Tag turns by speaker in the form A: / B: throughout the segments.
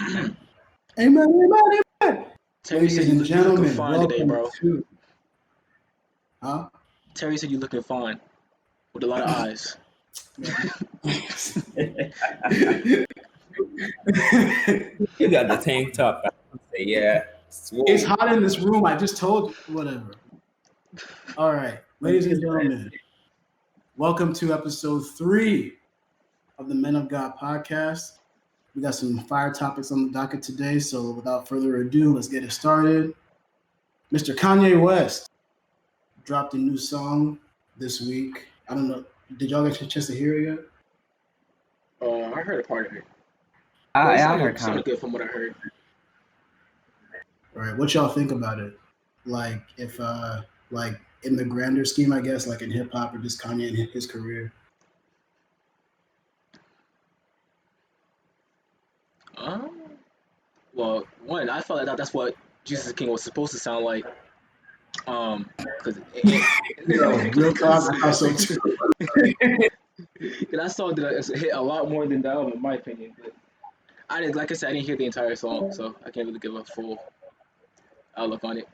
A: Amen, amen, amen.
B: Terry said
A: Ladies and
B: you looking
A: gentlemen,
B: fine today,
A: welcome
B: bro.
A: to. Huh?
B: Terry said you looking fine with a lot of eyes.
C: You got the tank top. I would say, yeah. Swole.
A: It's hot in this room. I just told you. Whatever. All right, ladies and gentlemen, welcome to episode 3 of the Men of God podcast. We got some fire topics on the docket today, so without further ado, let's get it started. Mr. Kanye West dropped a new song this week. I don't know. Did y'all get a chance to hear it yet?
B: I heard a part of it.
C: I
B: It
C: heard
B: sounded good from what I heard.
A: All right, what y'all think about it? Like, if like in the grander scheme, I guess, like in hip hop or just Kanye and his career.
B: Well, one, I felt like that's what Jesus is King was supposed to sound like. Because
A: Real talk, I thought so too.
B: I saw that it hit a lot more than the album, in my opinion. But like I said, I didn't hear the entire song, so I can't really give a full outlook on it.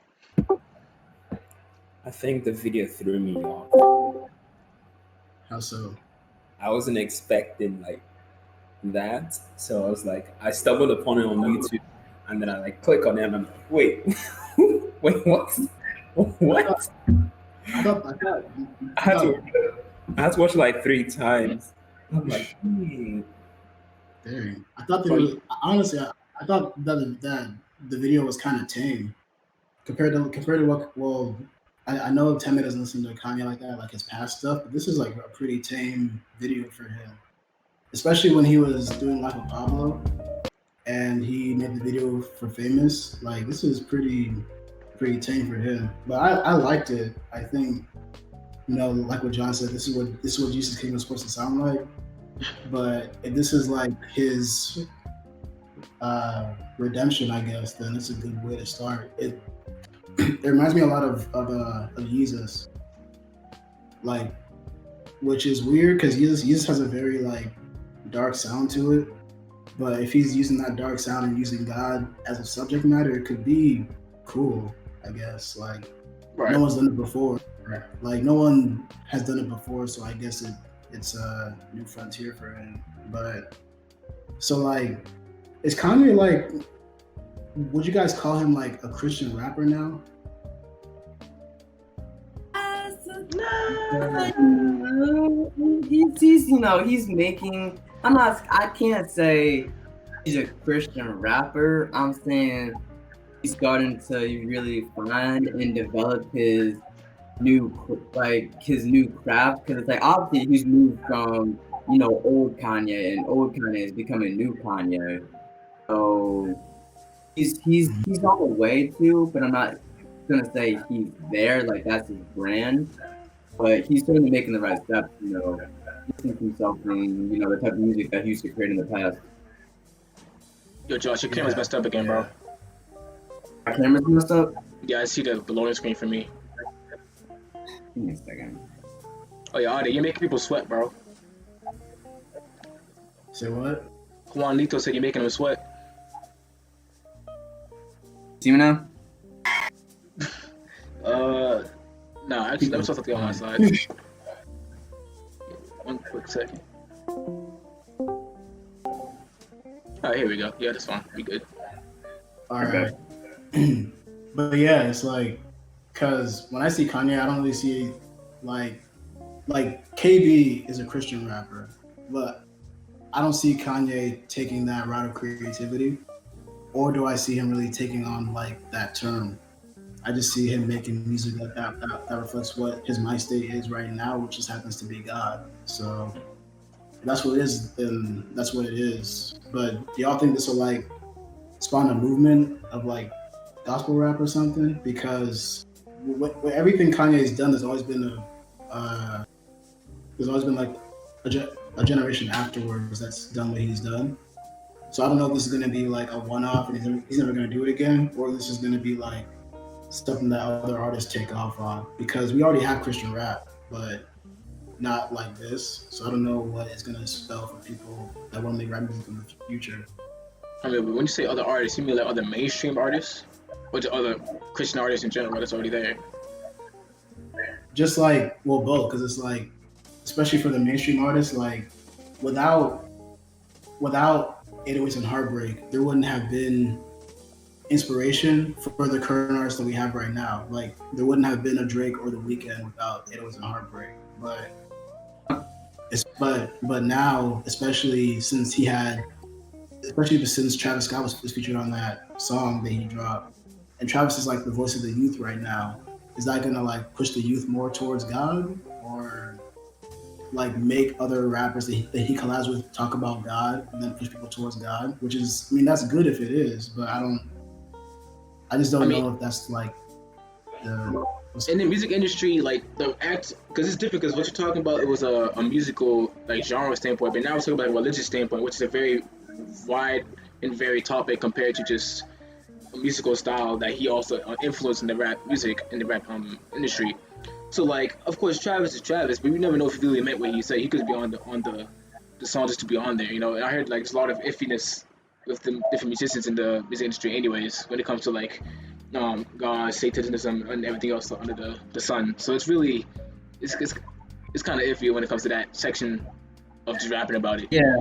C: I think the video threw me off.
A: How so?
C: I wasn't expecting like that, so I was like, I stumbled upon it on YouTube, and then I like click on it, and I'm like, wait, wait, what? What?
A: I thought
C: I had to watch it like 3 times. I'm like,
A: dang. I thought that it was, honestly, I thought that the video was kind of tame compared to what. Well, I know Temme doesn't listen to Kanye like that, like his past stuff, but this is like a pretty tame video for him, especially when he was doing Life of Pablo and he made the video for Famous. Like, this is pretty tame for him, but I liked it. I think, like what John said, this is what Jesus King was supposed to sound like. But if this is like his redemption, I guess, then it's a good way to start. It reminds me a lot of Jesus, like, which is weird because Jesus has a very like dark sound to it. But if he's using that dark sound and using God as a subject matter, it could be cool, I guess. Like,
B: Right.
A: No one's done it before. Like, no one has done it before, so I guess it's a new frontier for him. But so, like, is Kanye like? Would you guys call him like a Christian rapper now?
D: He's making. I can't say he's a Christian rapper. I'm saying he's starting to really find and develop his new craft, because it's like obviously he's moved from old Kanye, and old Kanye is becoming new Kanye. So he's on the way to, but I'm not gonna say he's there, like that's his brand. But he's certainly making the right steps, distancing himself from the type of music that he used to create in the past.
B: Yo, Josh, your camera's messed up again, bro.
D: My camera's messed up?
B: Yeah, I see the loading screen for me.
D: Give me a second.
B: Oh yeah, Adi, you're making people sweat, bro.
A: Say what?
B: Juanito said you're making them sweat.
D: See me now?
B: No, actually, let me start something on my side. One quick second. Alright, here we go. Yeah, that's fine. We good.
A: All right. But yeah, it's like, because when I see Kanye, I don't really see like KB is a Christian rapper, but I don't see Kanye taking that route of creativity, or do I see him really taking on like that term? I just see him making music like that reflects what his mind state is right now, which just happens to be God. So if that's what it is, then that's what it is. But do y'all think this will like spawn a movement of like gospel rap or something? Because with everything Kanye's done, there's always been like a generation afterwards that's done what he's done. So I don't know if this is going to be like a one-off and he's never going to do it again, or this is going to be like something that other artists take off on, because we already have Christian rap, but not like this. So I don't know what it's going to spell for people that want to make rap music in the future.
B: I mean, when you say other artists, you mean like other mainstream artists, or just other Christian artists in general that's already there?
A: Just like, well, both, because it's like, especially for the mainstream artists, like without without 808s and Heartbreak, there wouldn't have been inspiration for the current artists that we have right now. Like there wouldn't have been a Drake or the Weeknd without 808s and Heartbreak. But now, especially since Travis Scott was featured on that song that he dropped, and Travis is like the voice of the youth right now. Is that gonna like push the youth more towards God, or like make other rappers that he collabs with talk about God and then push people towards God? Which is, I mean, that's good if it is, but I just
B: I
A: don't
B: mean,
A: know if that's like the.
B: in the music industry, like the act, because it's different. Because what you're talking about, it was a musical like genre standpoint, but now we're talking about a religious standpoint, which is a very wide and varied topic compared to just a musical style that he also influenced in the rap music in the rap industry. So like, of course, Travis is Travis, but you never know if he really meant what he said. He could be on the song just to be on there, you know. And I heard like there's a lot of iffiness with the different musicians in the music industry, anyways, when it comes to like God, Satanism, and everything else under the sun. So it's really it's kind of iffy when it comes to that section of just rapping about it.
D: Yeah,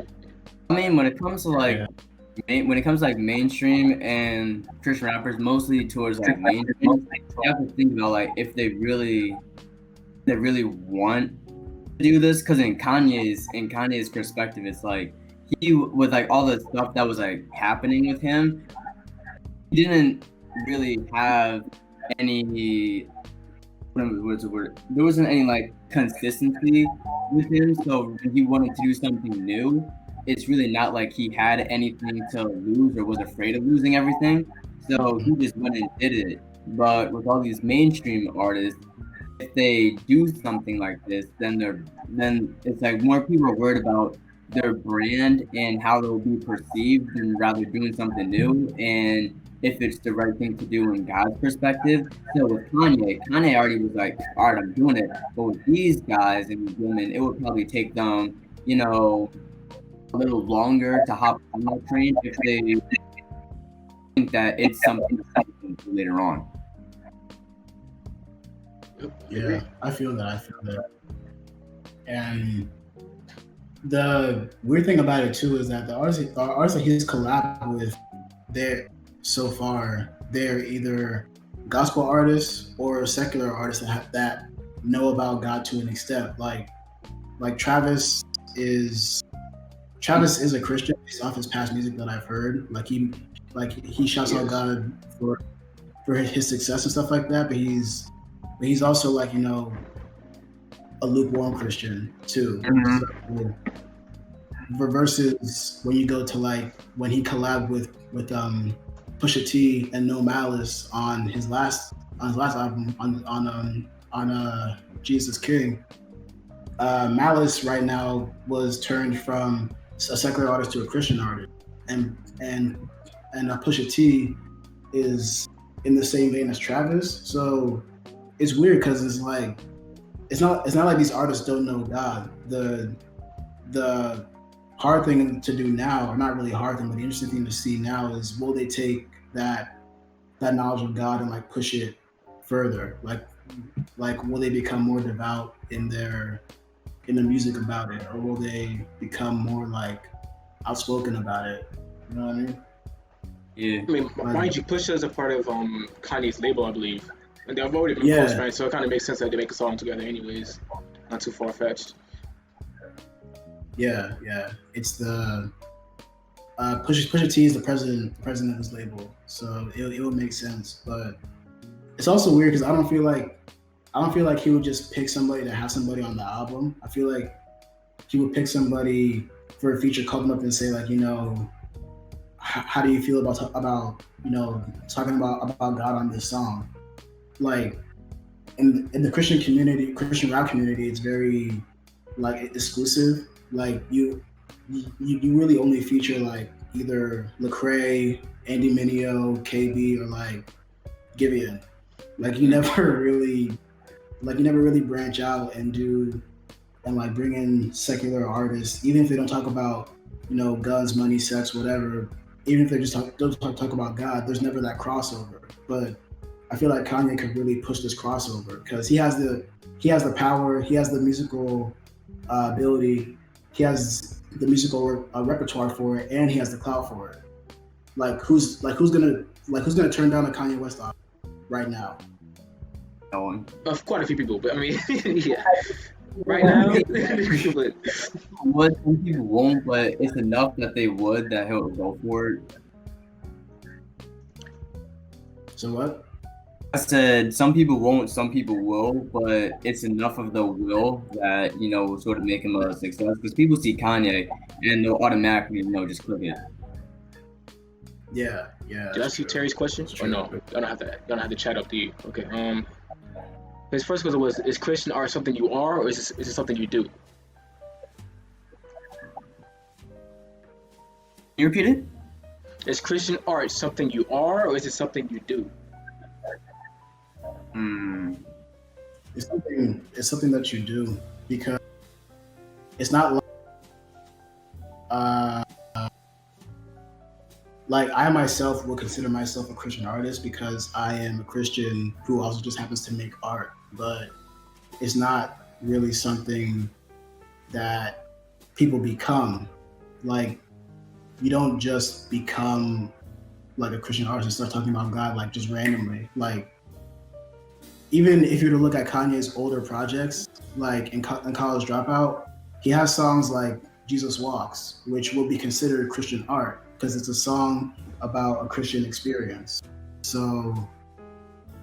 D: I mean, when it comes to like
A: Yeah.
D: when it comes to like mainstream and Christian rappers, mostly towards like mainstream, you have to think about like if they really want to do this. Because in Kanye's perspective, it's like he, with like all the stuff that was like happening with him, he didn't really have any, what's the word? There wasn't any like consistency with him. So when he wanted to do something new, it's really not like he had anything to lose or was afraid of losing everything. So he just went and did it. But with all these mainstream artists, if they do something like this, then it's like more people are worried about their brand and how they'll be perceived than rather doing something new and if it's the right thing to do in God's perspective. So with Kanye already was like, all right, I'm doing it. But with these guys and these women, it would probably take them, a little longer to hop on that train if they think that it's something to do later on.
A: Yeah, I feel that. And the weird thing about it too is that the artists that he's collabed with, they're either gospel artists or secular artists that know about God to an extent. Like Travis is a Christian based off his past music that I've heard. He shouts out God for his success and stuff like that, but he's also like, a lukewarm Christian too. So, versus when you go to like when he collabed with Pusha T and No Malice on his last album on Jesus King. Malice right now was turned from a secular artist to a Christian artist, and Pusha T is in the same vein as Travis. So it's weird because it's like it's not like these artists don't know God. The hard thing to do now, or not really a hard thing, but the interesting thing to see now is, will they take that knowledge of God and like push it further? Like will they become more devout in the music about it, or will they become more like outspoken about it? You know what I mean?
D: Yeah.
B: I mean, mind you, Pusha is a part of Kanye's label, I believe, and they've already been close friends, so it kind of makes sense that they make a song together, anyways. Not too far fetched.
A: Yeah. It's the Pusha T is the president of his label, so it would make sense. But it's also weird because I don't feel like he would just pick somebody to have somebody on the album. I feel like he would pick somebody for a feature, call them up and say like, how do you feel about talking about God on this song? Like in the Christian rap community, it's very like exclusive. Like you really only feature like either Lecrae, Andy Mineo, KB, or like Gibeon. Like you never really branch out and like bring in secular artists, even if they don't talk about guns, money, sex, whatever. even if they just talk about God, there's never that crossover. But I feel like Kanye could really push this crossover because he has the power, he has the musical ability, he has the musical repertoire for it, and he has the clout for it. Who's gonna turn down a Kanye West album right now?
D: No one.
B: Of quite a few people, but I mean, yeah. Right now, but
D: Some people won't, but it's enough that they would that he'll go for it.
A: So what?
D: I said some people won't, some people will, but it's enough of the will that will sort of make him a success. Because people see Kanye and they'll automatically just click it.
A: Yeah.
B: Did I see Terry's question? Or no? I don't have that. I don't have to chat up to you. Okay. His first question was: is Christian art something you are, or is it something you do?
D: Can you repeat it?
B: Is Christian art something you are, or is it something you do?
A: It's something that you do because it's not like I myself will consider myself a Christian artist because I am a Christian who also just happens to make art, but it's not really something that people become. Like, you don't just become like a Christian artist and start talking about God like just randomly. Like, even if you were to look at Kanye's older projects, like in College Dropout, he has songs like Jesus Walks, which will be considered Christian art because it's a song about a Christian experience. So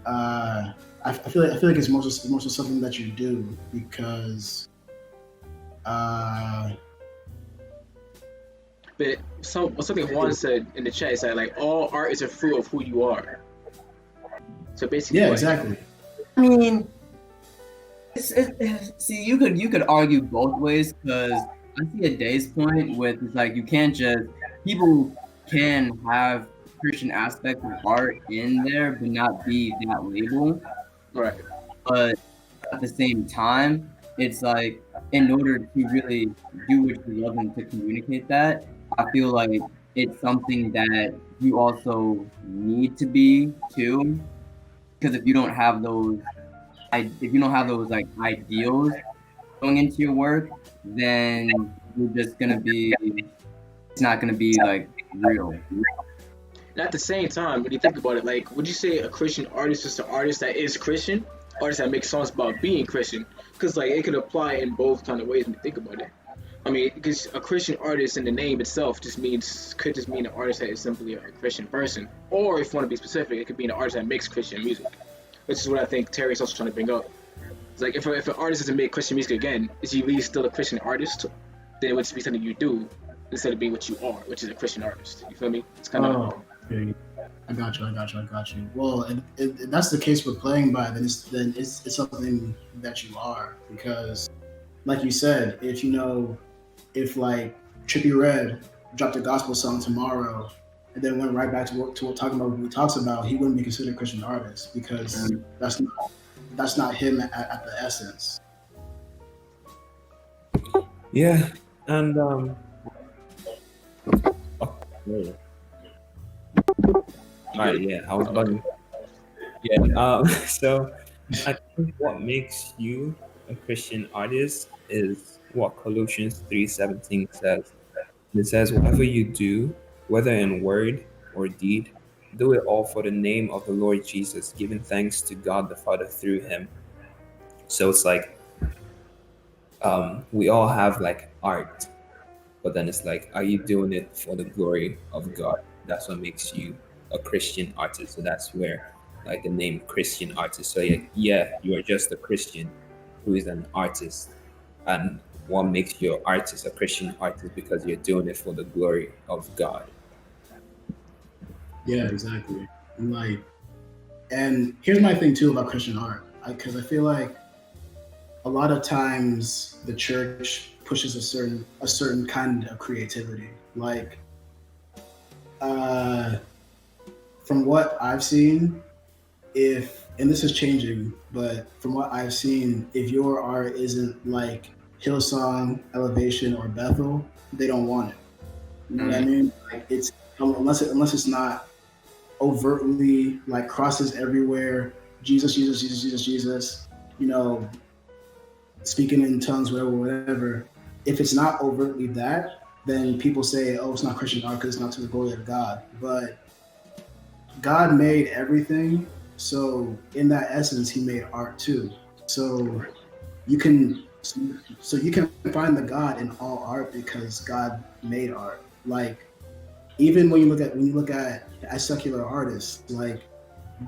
A: I feel like it's more so something that you do because
B: But something Juan said in the chat is that like all art is a fruit of who you are. So basically,
A: yeah, exactly.
D: I mean, see, you could argue both ways because I see a Day's point with it's like you can't just people can have Christian aspects of art in there but not be that label.
B: Right.
D: But at the same time, it's like in order to really do what you love and to communicate that, I feel like it's something that you also need to be too. Because if you don't have those like ideals going into your work, then you're just gonna be it's not gonna be like real.
B: And at the same time, when you think about it, like, would you say a Christian artist is an artist that is Christian, artist that makes songs about being Christian? Because like it could apply in both kind of ways when you think about it. I mean, because a Christian artist in the name itself could just mean an artist that is simply a Christian person, or if you want to be specific, it could be an artist that makes Christian music, which is what I think Terry's also trying to bring up. It's like if an artist doesn't make Christian music again, is he really still a Christian artist? Then it would be something you do instead of being what you are, which is a Christian artist. You feel me? It's kind of.
A: Okay. I got you. Well, if that's the case with playing by, then it's something that you are because, like you said, if like Trippie Redd dropped a gospel song tomorrow and then went right back to talking about what he talks about, he wouldn't be considered a Christian artist because that's not him at the essence.
C: Yeah, and Alright, yeah, I was bugging. Yeah, so I think what makes you a Christian artist is what Colossians 3:17 says. It says, "Whatever you do, whether in word or deed, do it all for the name of the Lord Jesus, giving thanks to God the Father through Him." So it's like we all have like art, but then it's like, are you doing it for the glory of God? That's what makes you a Christian artist. So that's where like the name Christian artist. So yeah, you are just a Christian who is an artist. And what makes your artist a Christian artist? Because you're doing it for the glory of God.
A: Yeah, exactly. And here's my thing too about Christian art, because I feel like a lot of times the church pushes a certain kind of creativity. Like, from what I've seen, and this is changing, but from what I've seen, if your art isn't like Hillsong, Elevation, or Bethel, they don't want it. You know what I mean? Like, unless it's not overtly like crosses everywhere. Jesus, Jesus, Jesus, Jesus, Jesus. You know, speaking in tongues, whatever, whatever. If it's not overtly that, then people say, "Oh, it's not Christian art because it's not to the glory of God." But God made everything, so in that essence, He made art too. So you can, so you can find the God in all art because God made art. Like even when you look at as secular artists, like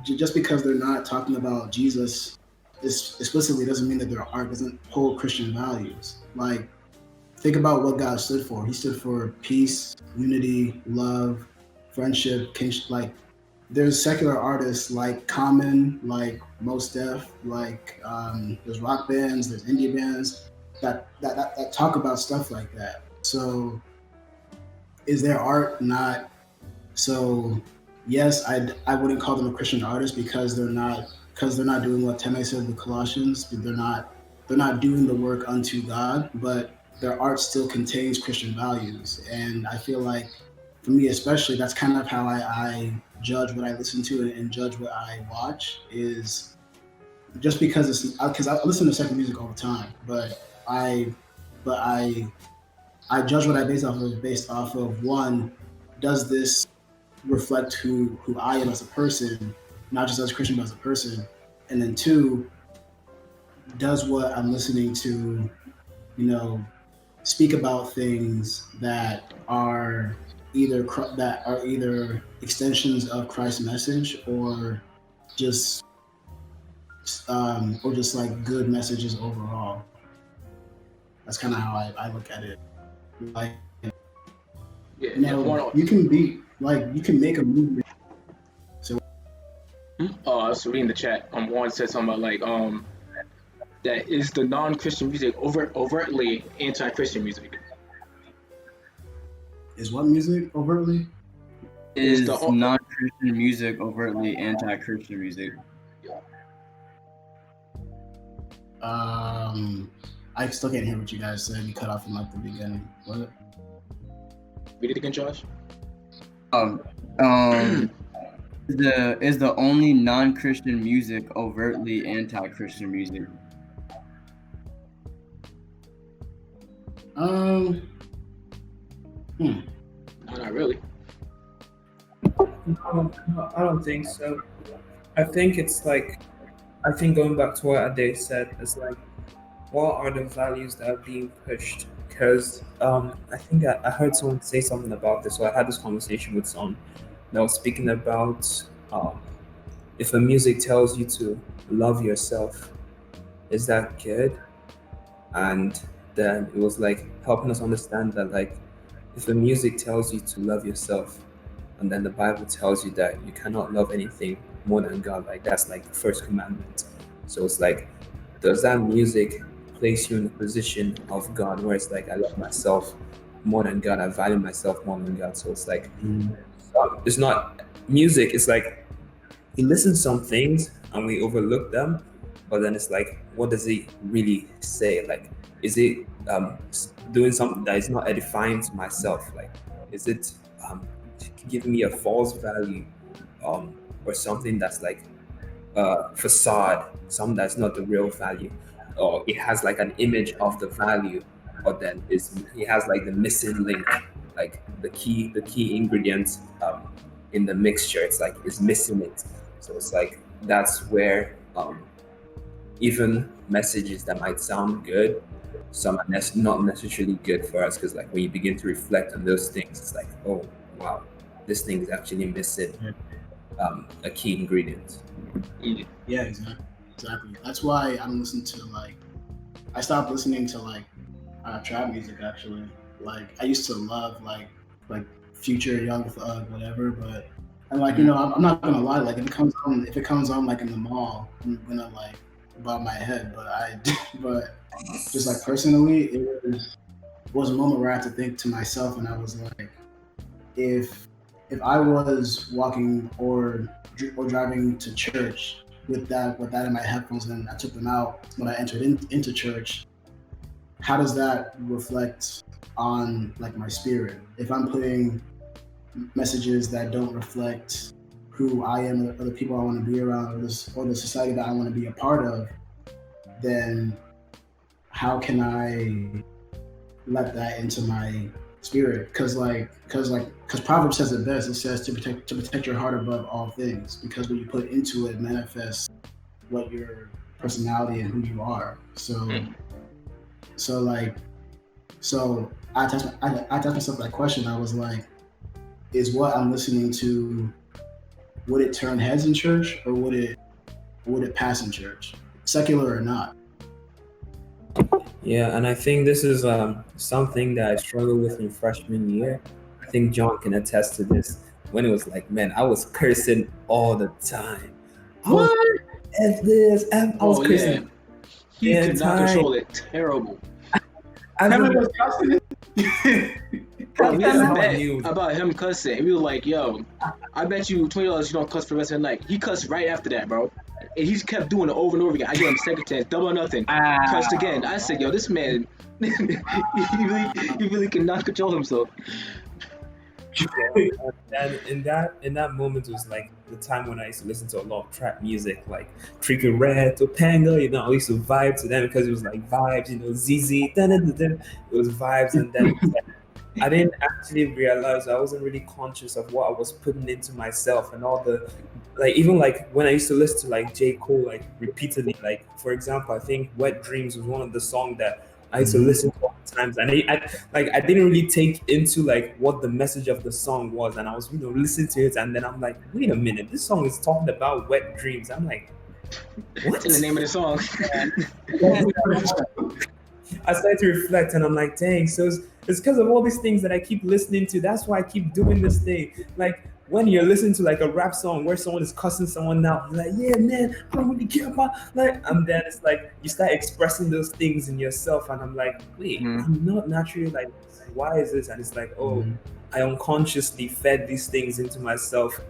A: just because they're not talking about Jesus explicitly doesn't mean that their art doesn't hold Christian values. Like think about what God stood for. He stood for peace, unity, love, friendship, kinship. Like there's secular artists like Common, like Mos Def, like there's rock bands, there's indie bands that talk about stuff like that. So is their art not so? Yes, I wouldn't call them a Christian artist because they're not doing what Teme said with Colossians. They're not doing the work unto God, but their art still contains Christian values. And I feel like for me especially, that's kind of how I judge what I listen to and judge what I watch is just because it's because I listen to secular music all the time, I but I judge what I based off of one, does this reflect who I am as a person, not just as a Christian but as a person, and then two, does what I'm listening to, you know, speak about things that are either extensions of Christ's message just or just like good messages overall. That's kind of how I look at it. Like
B: Yeah,
A: you know, you can make a movie. So
B: Oh, I was reading the chat. Juan said something about like that is the non-Christian music overtly anti-Christian music.
A: is what music overtly?
B: Is
D: Is
B: the
D: non-Christian music overtly anti-Christian music?
A: I still can't hear what you guys said. You cut off in like the beginning. What?
B: read it again, Josh?
D: Is the only non-Christian music overtly anti-Christian music?
A: Hmm.
B: No, not really.
C: No, I don't think so. I think it's like, I think going back to what Ade said, it's like, what are the values that are being pushed? Because I think I heard someone say something about this, or I had this conversation with someone that was speaking about if a music tells you to love yourself, is that good? And then it was like helping us understand that like if the music tells you to love yourself and then the Bible tells you that you cannot love anything more than God, like that's like the first commandment. So it's like, does that music place you in a position of God where it's like I love myself more than God, I value myself more than God? So it's like it's not music, it's like we listen to some things and we overlook them, but then it's like, what does it really say? Like, is it doing something that is not edifying to myself? Like, is it giving me a false value, or something that's like facade, something that's not the real value, or it has like an image of the value, but then it has like the missing link, like the key ingredients in the mixture. It's like it's missing it. So it's like that's where even messages that might sound good, some are not necessarily good for us, because like when you begin to reflect on those things, it's like, oh wow, this thing is actually missing a key ingredient.
A: Yeah, exactly. That's why I'm listening to I stopped listening to trap music actually. Like I used to love like Future, Young Thug, whatever, but and like you know I'm not gonna lie, like if it comes on like in the mall, I'm gonna like bob my head. But but just like personally, was a moment where I had to think to myself, and I was like, if I was walking or driving to church with that in my headphones and I took them out when I entered into church, how does that reflect on like my spirit? If I'm putting messages that don't reflect who I am or the people I want to be around or the society that I want to be a part of, then how can I let that into my spirit? Because Proverbs says it best. It says to protect your heart above all things, because what you put into it manifests what your personality and who you are. So like so I asked myself that question. I was like, is what I'm listening to, would it turn heads in church, or would it pass in church, secular or not?
C: Yeah, and I think this is something that I struggled with in freshman year. I think John can attest to this. When it was like, man, I was cursing all the time. I was
B: What?
C: F this, F. I was
B: Oh
C: cursing
B: yeah, he
C: the
B: could not
C: time.
B: control it. Terrible.
C: I
A: Kevin
C: remember
A: was cussing.
B: Bro, we
C: that's
B: had a
C: how I
B: bet
C: knew.
B: about him cussing, and we were like, "Yo, I bet you $20 you don't cuss for the rest of the night." He cussed right after that, bro, and he just kept doing it over and over again. I gave him second chance, double or nothing. Cussed again. I said, "Yo, this man, he really cannot control himself."
C: And in that moment was like the time when I used to listen to a lot of trap music, like Tricky Red, Topanga. I used to vibe to them because it was like vibes, ZZ. It was vibes, and then it was like, I didn't actually realize, I wasn't really conscious of what I was putting into myself and all the, like, even like when I used to listen to like J. Cole like repeatedly, like for example, I think Wet Dreams was one of the songs that I used to listen to all the times, and I didn't really take into like what the message of the song was, and I was listening to it, and then I'm like, wait a minute, this song is talking about wet dreams. I'm like, what?
B: It's in the name of the song.
C: I started to reflect, and I'm like, dang, so it's because of all these things that I keep listening to. That's why I keep doing this thing. Like when you're listening to like a rap song where someone is cussing someone out, you're like, yeah, man, I don't really care about like, and then it's like you start expressing those things in yourself, and I'm like, wait, I'm not naturally like, why is this? And it's like, oh, I unconsciously fed these things into myself,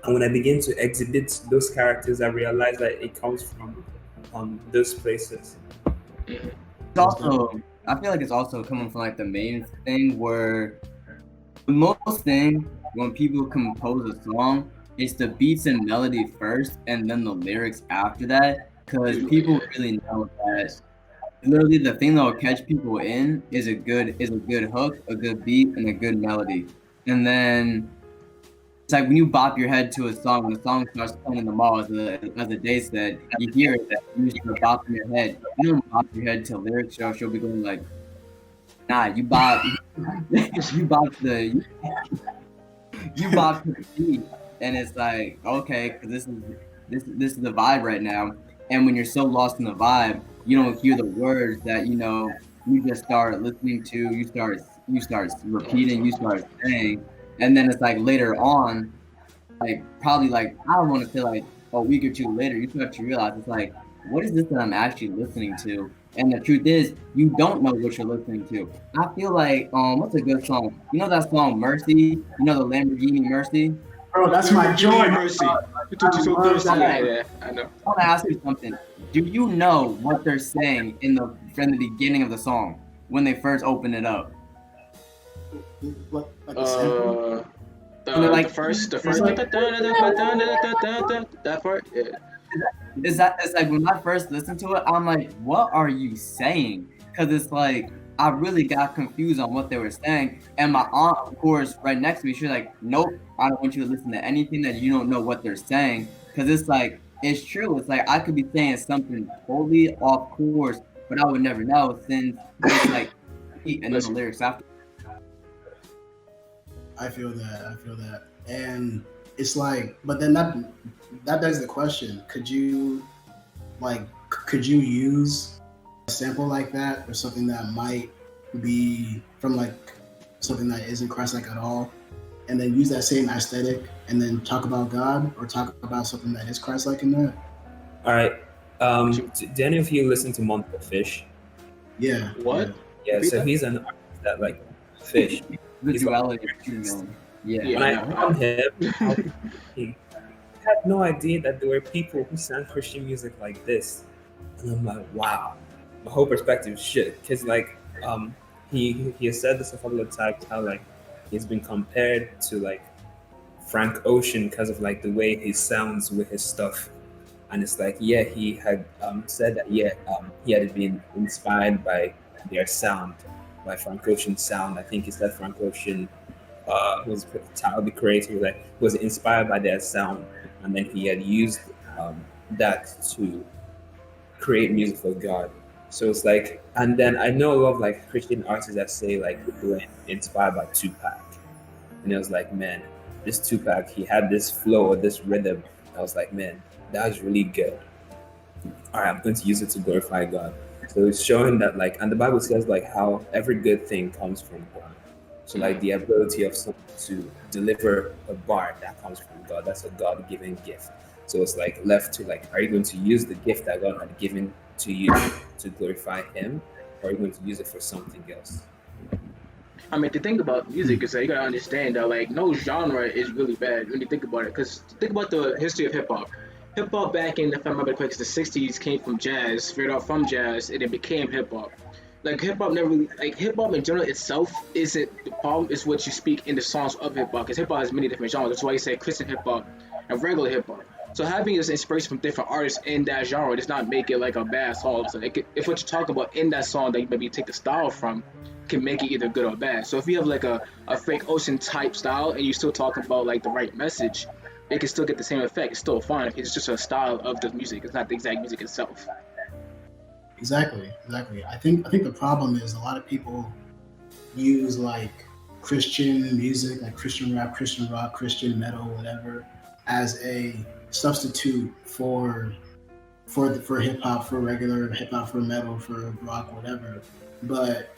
C: and when I begin to exhibit those characters, I realize that it comes from those places.
D: It's also, I feel like it's also coming from like the main thing where most thing when people compose a song, it's the beats and melody first and then the lyrics after that, because people really know that literally the thing that will catch people in is a good hook, a good beat, and a good melody. And then it's like when you bop your head to a song, when the song starts playing in the mall, as a day said, you hear it, you start bopping your head. You don't bop your head to lyrics, she'll be going like, nah, you bop, you bop the beat, and it's like, okay, because this is the vibe right now. And when you're so lost in the vibe, you don't hear the words that you just start listening to, you start repeating, you start saying, and then it's like later on, like probably like I don't want to say like a week or two later, you start to realize it's like, what is this that I'm actually listening to? And the truth is, you don't know what you're listening to. I feel like what's a good song? You know that song Mercy? You know the Lamborghini Mercy?
A: Bro, that's my joy.
B: Mercy. You took you so thirsty. Yeah, I know.
D: I want to ask you something. Do you know what they're saying from the beginning of the song when they first open it up?
A: Like a sample?
B: The first that part. Yeah.
D: It's like when I first listened to it, I'm like, what are you saying? Because it's like I really got confused on what they were saying. And my aunt, of course, right next to me, she's like, nope, I don't want you to listen to anything that you don't know what they're saying. Because it's like, it's true. It's like I could be saying something totally off course, but I would never know since it's like, and then the lyrics after.
A: I feel that. And it's like, but then that begs the question, could you use a sample like that or something that might be from like something that isn't Christ-like at all, and then use that same aesthetic and then talk about God or talk about something that is Christ-like in that?
C: All right. Do any of you listen to Monster Fish?
A: Yeah.
B: What?
C: Yeah, so he's an artist that like Fish.
D: The
C: He's
D: duality of two men. Yeah.
C: When I found him, he had no idea that there were people who sang Christian music like this, and I'm like, wow, my whole perspective shit. Because like, he has said this a couple of times, how like he's been compared to like Frank Ocean because of like the way he sounds with his stuff. And it's like, yeah, he had said that, yeah, he had been inspired by their sound, by Frank Ocean's sound. I think he said Frank Ocean was Tyler the Creator, like was inspired by their sound, and then he had used that to create music for God. So it's like, and then I know a lot of like Christian artists that say like they were inspired by Tupac, and it was like, man, this Tupac, he had this flow or this rhythm. I was like, man, that was really good. All right, I'm going to use it to glorify God. So it's showing that like, and the Bible says like how every good thing comes from God. So like the ability of someone to deliver a bar that comes from God, that's a God-given gift. So it's like left to like, are you going to use the gift that God had given to you to glorify Him, or are you going to use it for something else?
B: I mean, the thing about music is that you gotta understand that like no genre is really bad when you think about it. Cause think about the history of hip hop. Hip hop back in, if I remember correctly, the '60s came from jazz, straight off from jazz, and it became hip hop. Like hip hop never really, like hip hop in general itself isn't the problem. It's what you speak in the songs of hip hop. Cause hip hop has many different genres. That's why you say Christian hip hop and regular hip hop. So having this inspiration from different artists in that genre does not make it like a bad song. So like, if what you're talking about in that song that you maybe take the style from can make it either good or bad. So if you have like a Frank Ocean type style and you're still talking about like the right message, it can still get the same effect. It's still fine. It's just a style of the music. It's not the exact music itself.
A: Exactly. I think the problem is a lot of people use like Christian music, like Christian rap, Christian rock, Christian metal, whatever, as a substitute for hip hop, for regular hip hop, for metal, for rock, whatever. But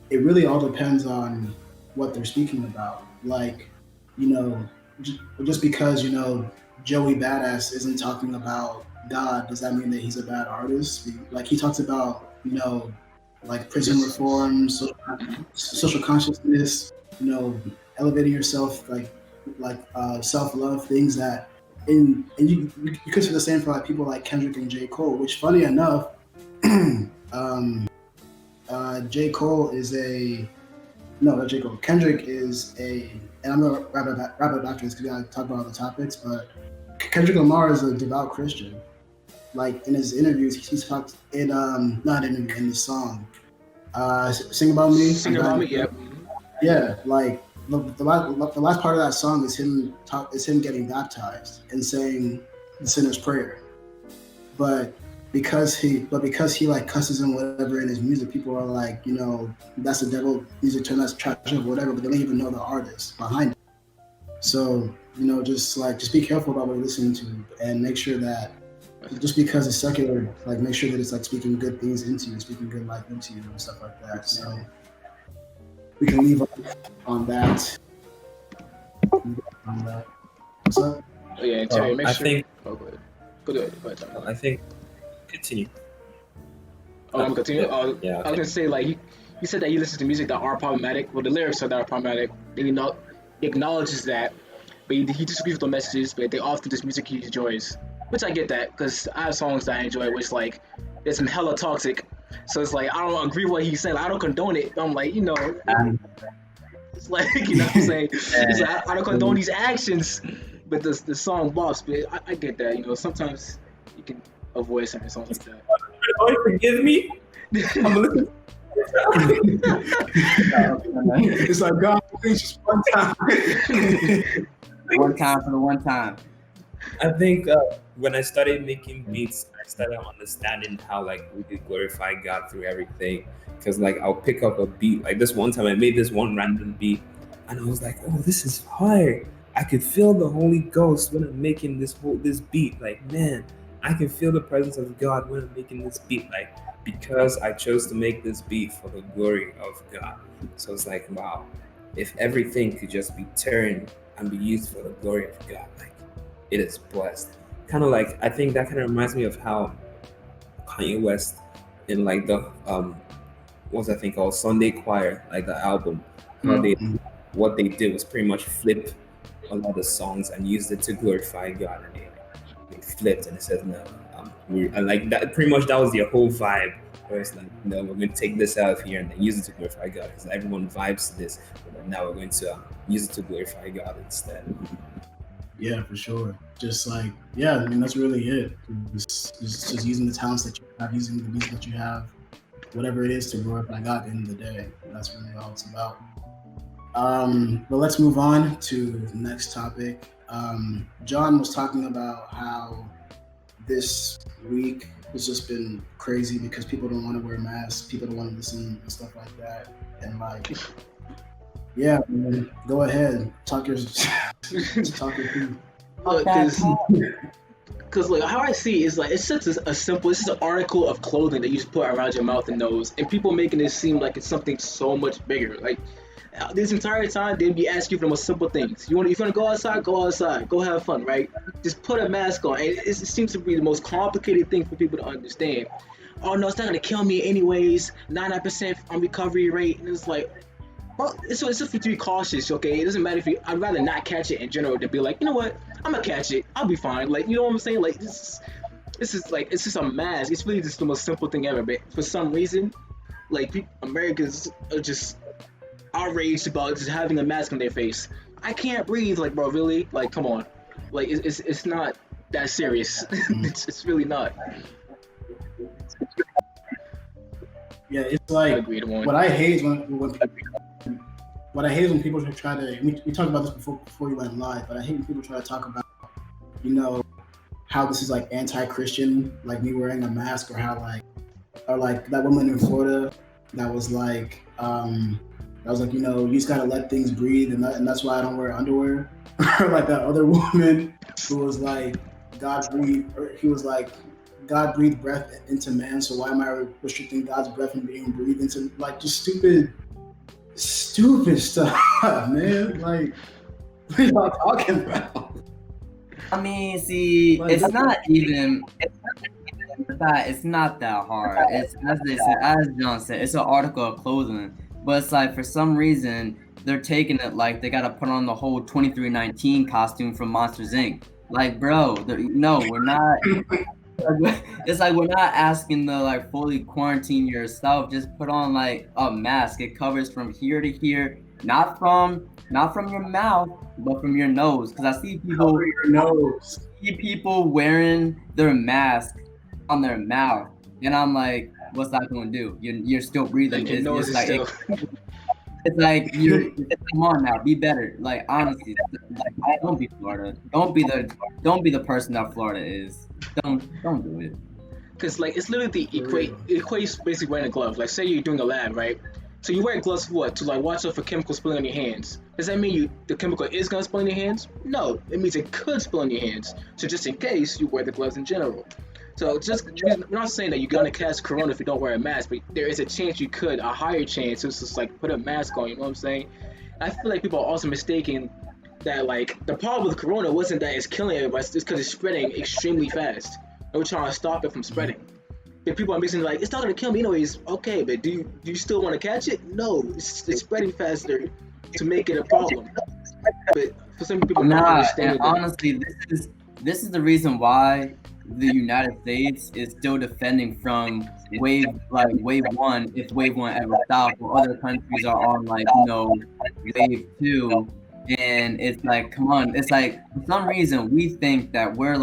A: it really all depends on what they're speaking about. Like, you know, just because Joey Badass isn't talking about God, does that mean that he's a bad artist? Like he talks about like prison reform, social consciousness, elevating yourself, like self love, things that and you could say the same for like people like Kendrick and J. Cole, which funny enough, J. Cole is a no, not J. Cole. Kendrick is a, and I'm gonna wrap it after this because we gotta talk about all the topics. But Kendrick Lamar is a devout Christian. Like in his interviews, he's talked in not in the song, "Sing About Me."
B: Sing About Me, yep.
A: Yeah, like the last part of that song is him getting baptized and saying the sinner's prayer. But because he like cusses and whatever in his music, people are like, that's the devil music term, that's trash or whatever, but they don't even know the artist behind it. So, just be careful about what you're listening to and make sure that just because it's secular, like make sure that it's like speaking good things into you, speaking good life into you and stuff like that. So we can leave on that. What's up?
B: Oh, yeah, and Terry, make
C: I
B: sure.
C: think.
B: Oh, go ahead. Go ahead. Terry.
C: I think. Continue.
B: Oh, I'm continue. Oh,
C: Yeah,
B: I was
C: okay.
B: gonna say like you said that you listen to music that are problematic. Well, the lyrics are that are problematic. And he acknowledges that, but he disagrees with the messages. But they often just music he enjoys, which I get that because I have songs that I enjoy, which like it's some hella toxic. So it's like I don't agree with what he's saying. Like, I don't condone it. But I'm like, it's like what I'm saying. It's like, I don't condone these actions, but the song bops. But I get that. Sometimes you can avoid certain songs like that.
C: Oh, forgive me. I'm looking.
A: It's like, God, please, just one time.
D: One time for the one time.
C: I think when I started making beats, I started understanding how like we could glorify God through everything. Because like I'll pick up a beat. Like this one time, I made this one random beat, and I was like, "Oh, this is hard." I could feel the Holy Ghost when I'm making this beat. Like, man, I can feel the presence of God when I'm making this beat. Like, because I chose to make this beat for the glory of God. So it's like, wow, if everything could just be turned and be used for the glory of God, like it is blessed. Kind of like, I think that kind of reminds me of how Kanye West in like the what's that thing called, Sunday Choir, like the album, how what they did was pretty much flip a lot of songs and used it to glorify God, and they flipped and it said no, and like that, pretty much that was their whole vibe where it's like, no, we're going to take this out of here and then use it to glorify God because everyone vibes to this. But then now we're going to use it to glorify God instead.
A: Yeah, for sure. Just like, yeah, I mean, that's really it. Just using the talents that you have, using the music that you have, whatever it is to glorify God at the end of the day. That's really all it's about. But let's move on to the next topic. John was talking about how this week has just been crazy because people don't want to wear masks, people don't want to listen and stuff like that. And like, yeah, man, go ahead, talk your piece.
B: Because like how I see it is like it's just a simple. This is an article of clothing that you just put around your mouth and nose, and people making it seem like it's something so much bigger. Like this entire time they'd be asking you for the most simple things. If you want to go outside, go have fun, right? Just put a mask on. And it seems to be the most complicated thing for people to understand. Oh no, it's not gonna kill me anyways. 99% on recovery rate, and it's like, well, it's just for you to be cautious, okay? It doesn't matter if you. I'd rather not catch it in general than be like, you know what? I'm gonna catch it. I'll be fine. Like, you know what I'm saying? Like, this is like, it's just a mask. It's really just the most simple thing ever. But for some reason, like, Americans are just outraged about just having a mask on their face. I can't breathe. Like, bro, really? Like, come on. Like, it's not that serious. it's really not.
A: Yeah, it's like what I hate is when people try to. We talked about this before you went live, but I hate when people try to talk about, you know, how this is like anti-Christian, like me wearing a mask, or how like that woman in Florida that was like, you know, you just gotta let things breathe, and that's why I don't wear underwear. Or like that other woman who was like, God breathed breath into man, so why am I restricting God's breath from being breathed into? Like, just stupid stuff, man. Like, what are y'all talking about?
D: I mean, see, like, it's not that hard. It's as John said, it's an article of clothing, but it's like for some reason they're taking it like they gotta put on the whole 2319 costume from Monsters Inc. Like, bro, no, we're not. It's like we're not asking to like fully quarantine yourself. Just put on like a mask. It covers from here to here, not from your mouth, but from your nose. Because I see people wearing their mask on their mouth, and I'm like, what's that going to do? You're still breathing. It's like come on now, be better. Like, honestly, like, don't be Florida. Don't be the person that Florida is. Don't do it.
B: Cause like it's literally equates basically wearing a glove. Like, say you're doing a lab, right? So you wear gloves for what? To like watch out for chemicals spilling on your hands. Does that mean the chemical is gonna spill on your hands? No, it means it could spill on your hands. So just in case, you wear the gloves in general. So we're not saying that you're gonna catch corona if you don't wear a mask, but there is a chance you could, a higher chance. So it's just like put a mask on. You know what I'm saying? I feel like people are also mistaken that like the problem with corona wasn't that it's killing everybody, it's because it's spreading extremely fast. And we're trying to stop it from spreading. If people are missing like it's not gonna kill me anyways, okay, but do you still want to catch it? No, it's spreading faster to make it a problem. But for some people, not understanding.
D: Honestly, this is the reason why the United States is still defending from wave one, if wave one ever stops, while other countries are on like, you know, wave two. And it's like, come on, it's like for some reason we think that we're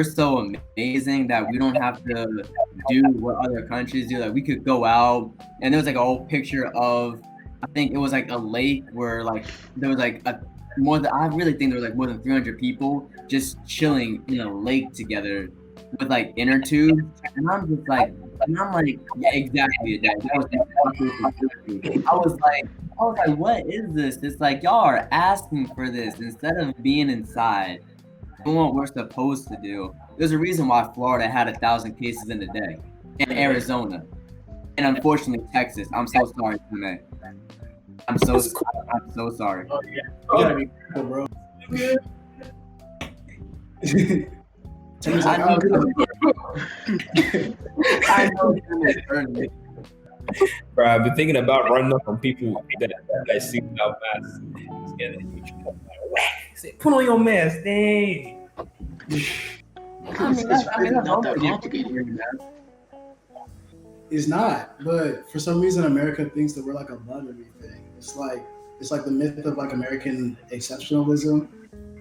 D: so amazing that we don't have to do what other countries do. Like, we could go out, and there was like an old picture of, I think it was like a lake where like there was like I really think there was like more than 300 people just chilling in a lake together with like inner tubes, and I'm like, yeah, exactly. I was like, what is this? It's like y'all are asking for this instead of being inside. Doing what we're supposed to do. There's a reason why Florida had 1,000 cases in a day, and Arizona, and unfortunately Texas. I'm so sorry, Kanye. I'm so sorry.
A: Oh yeah, you gotta be careful, bro.
D: I know.
C: Bro, I've been thinking about running up on people that see without masks. Put on your mask, dang.
B: It's really not that complicated.
A: It's not, but for some reason, America thinks that we're like above everything. It's like the myth of like American exceptionalism,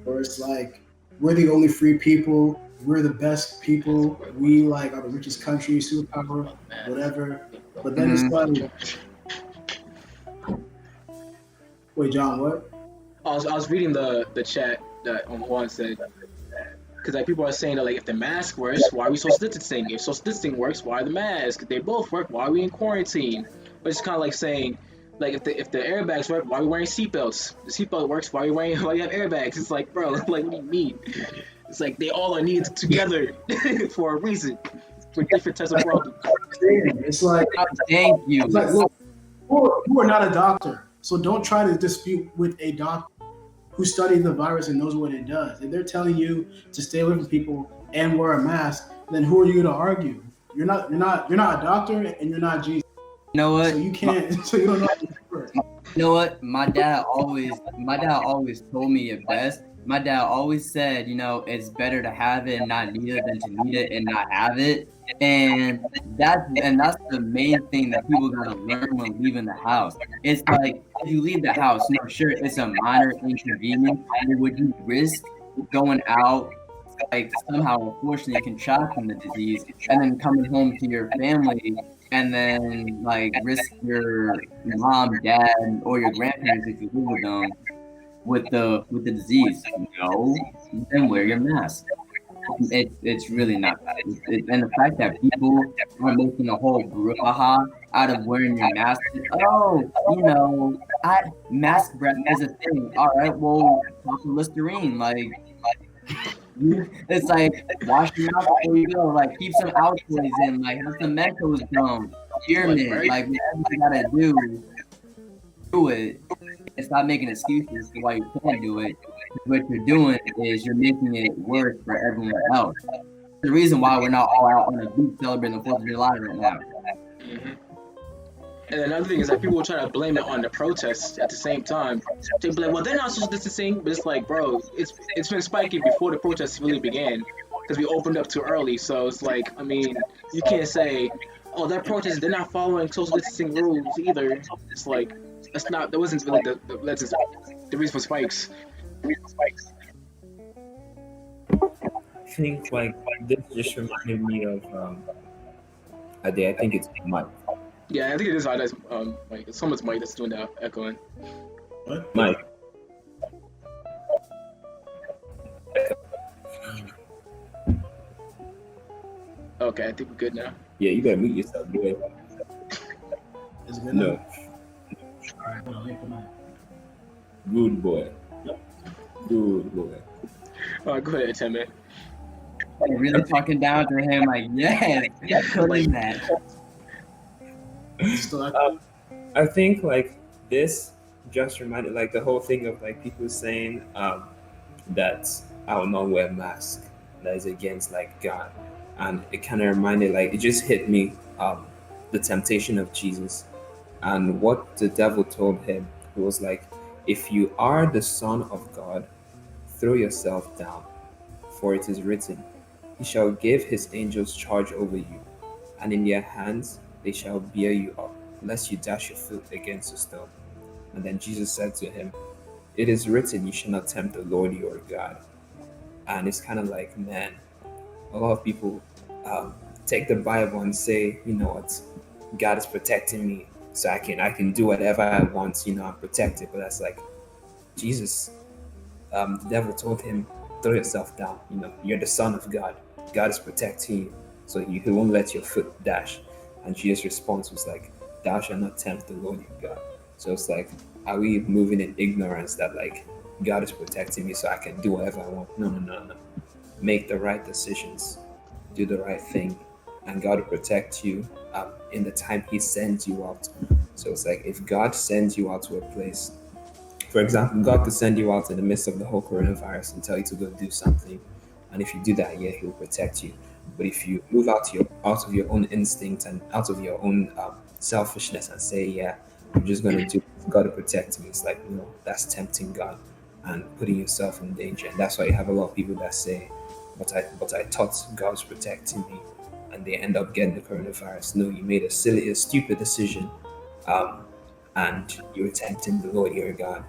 A: where it's like we're the only free people, we're the best people, we like are the richest country, superpower, whatever. But then it's like, wait, John, what?
B: I was reading the chat that Juan said, because like people are saying that like if the mask works, why are we social distancing? If social distancing works, why the mask? If they both work, why are we in quarantine? But it's kind of like saying, like if the airbags work, why are we wearing seatbelts? The seatbelt works, why are we wearing why you have airbags? It's like, bro, like what do you mean? It's like they all are needed together for a reason, for different types of problems.
A: It's like,
D: Thank you.
A: it's like, look, you are not a doctor, so don't try to dispute with a doctor who studied the virus and knows what it does. If they're telling you to stay away from people and wear a mask, then who are you to argue? You're not a doctor and you're not Jesus.
D: You know what?
A: So you can't. So you don't know how to work.
D: You know what? My dad always told me it best. My dad always said, you know, it's better to have it and not need it than to need it and not have it. And that's the main thing that people gotta learn when leaving the house. It's like if you leave the house, you know, sure it's a minor inconvenience, but would you risk going out like somehow unfortunately contracting the disease and then coming home to your family and then like risk your mom, dad, or your grandparents if you live with them with the disease? No, then wear your mask. It's really not bad. And the fact that people are making a whole brouhaha out of wearing your mask. Oh, you know, mask breath is a thing. All right, well, pop Listerine, like. It's like wash your mouth before you go. Like keep some Altoids in. Like have some Mentos gum. Spearmint. Like whatever you gotta do it. And stop making excuses for why you can't do it. What you're doing is you're making it worse for everyone else. The reason why we're not all out on the beach celebrating the 4th of July right now.
B: Mm-hmm. And another thing is that people try to blame it on the protests at the same time. They be like, well, they're not social distancing, but it's like, bro, it's been spiking before the protests really began because we opened up too early. So it's like, I mean, you can't say, oh, that protest, they're not following social distancing rules either. It's like, that wasn't really the reason for spikes.
C: I think like this just reminded me of I think it's Mike.
B: Yeah, I think it is hard as Mike. It's someone's Mike that's doing the echoing.
A: What?
C: Mike.
B: Okay, I think we're good now.
C: Yeah, you gotta mute yourself, boy.
A: Is it good
C: No.
A: now? All right, hold on, let me put my.
C: Good boy. Good boy.
B: Go ahead, Tim. Man.
D: Like really talking down to him, like yes, killing that.
C: I think like this just reminded like the whole thing of like people saying that I will not wear a mask, that is against like God, and it kind of reminded like it just hit me the temptation of Jesus and what the devil told him. It was like, if you are the Son of God, throw yourself down, for it is written, he shall give his angels charge over you, and in their hands they shall bear you up, lest you dash your foot against a stone. And then Jesus said to him, it is written, you shall not tempt the Lord your God. And it's kind of like, man, a lot of people take the Bible and say, you know what, God is protecting me, so I can do whatever I want, you know, I'm protected. But that's like, Jesus, the devil told him, throw yourself down, you know, you're the Son of God. God is protecting you, so he won't let your foot dash. And Jesus' response was like, thou shalt not tempt the Lord your God. So it's like, are we moving in ignorance that like God is protecting me so I can do whatever I want? No. Make the right decisions, do the right thing, and God will protect you in the time he sends you out. So it's like, if God sends you out to a place, for example, God could send you out in the midst of the whole coronavirus and tell you to go do something. And if you do that, yeah, he will protect you. But if you move out of your own instinct and out of your own selfishness and say, yeah, I'm just going to do God to protect me, it's like, no, that's tempting God and putting yourself in danger. And that's why you have a lot of people that say, but I thought God was protecting me. and they end up getting the coronavirus. No, you made a stupid decision, and you're tempting the Lord your God.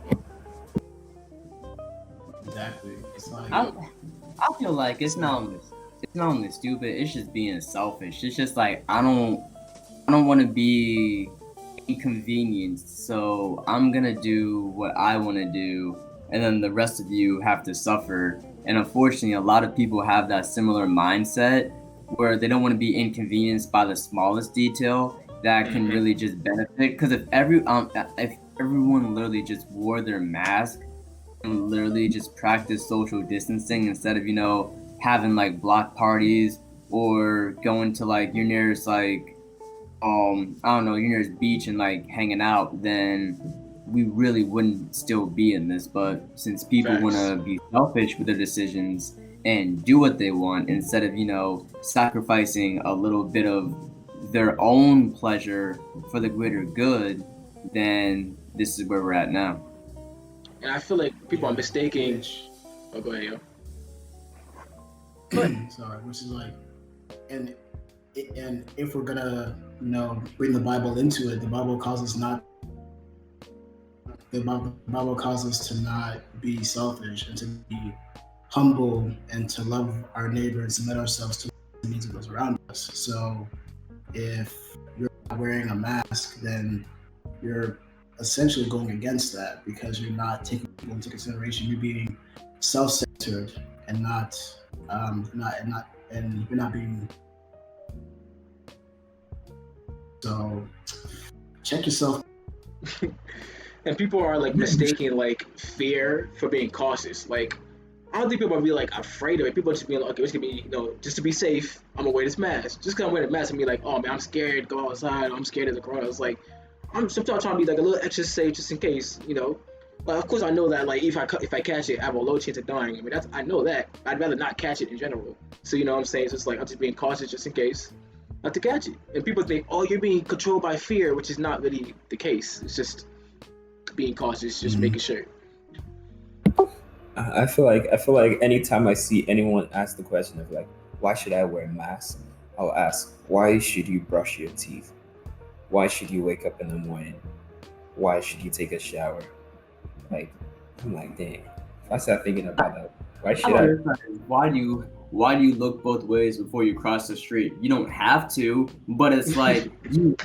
A: Exactly. It's like
D: I feel like it's not only stupid. It's just being selfish. It's just like I don't want to be inconvenienced, so I'm gonna do what I want to do, and then the rest of you have to suffer. And unfortunately, a lot of people have that similar mindset where they don't want to be inconvenienced by the smallest detail that can really just benefit. Because if everyone literally just wore their mask and literally just practice social distancing instead of having like block parties or going to like your nearest like I don't know, your nearest beach and like hanging out, then we really wouldn't still be in this. But since people want to be selfish with their decisions and do what they want instead of sacrificing a little bit of their own pleasure for the greater good, then this is where we're at now.
B: And I feel like people are mistaking. Oh, go ahead, yo.
A: Sorry, which is like, and if we're gonna, bring the Bible into it, the Bible calls us to not be selfish and to be humble and to love our neighbors and let ourselves to the needs of those around us. So, if you're not wearing a mask, then you're essentially going against that because you're not taking people into consideration. You're being self-centered and you're not being. So check yourself.
B: And people are like mistaking like fear for being cautious. Like I don't think people are really like afraid of it. People are just being like, okay, it's gonna be just to be safe, I'm gonna wear this mask. Just because I'm wearing a mask and be like, oh man, I'm scared, go outside, I'm scared of the corona. It's like I'm sometimes trying to be like a little extra safe just in case, But of course I know that like if I catch it, I have a low chance of dying. I mean I know that. I'd rather not catch it in general. So you know what I'm saying? So it's like I'm just being cautious just in case not to catch it. And people think, oh, you're being controlled by fear, which is not really the case. It's just being cautious, just making sure.
C: I feel like anytime I see anyone ask the question of like, why should I wear a mask? I'll ask, why should you brush your teeth? Why should you wake up in the morning? Why should you take a shower? Like, I'm like, dang. If I start thinking about that, why should I?
D: Why do you look both ways before you cross the street? You don't have to, but it's like you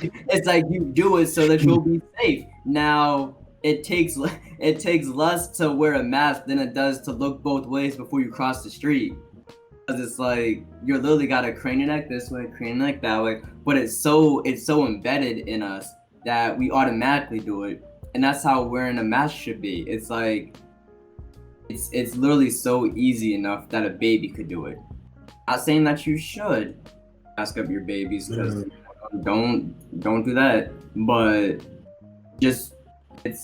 D: do it so that you'll be safe. Now it takes less to wear a mask than it does to look both ways before you cross the street. Because it's like you're literally got to crane your neck this way, crane your neck that way. But it's so embedded in us that we automatically do it, and that's how wearing a mask should be. It's like it's literally so easy enough that a baby could do it. Not saying that you should mask up your babies, because don't do that. But just it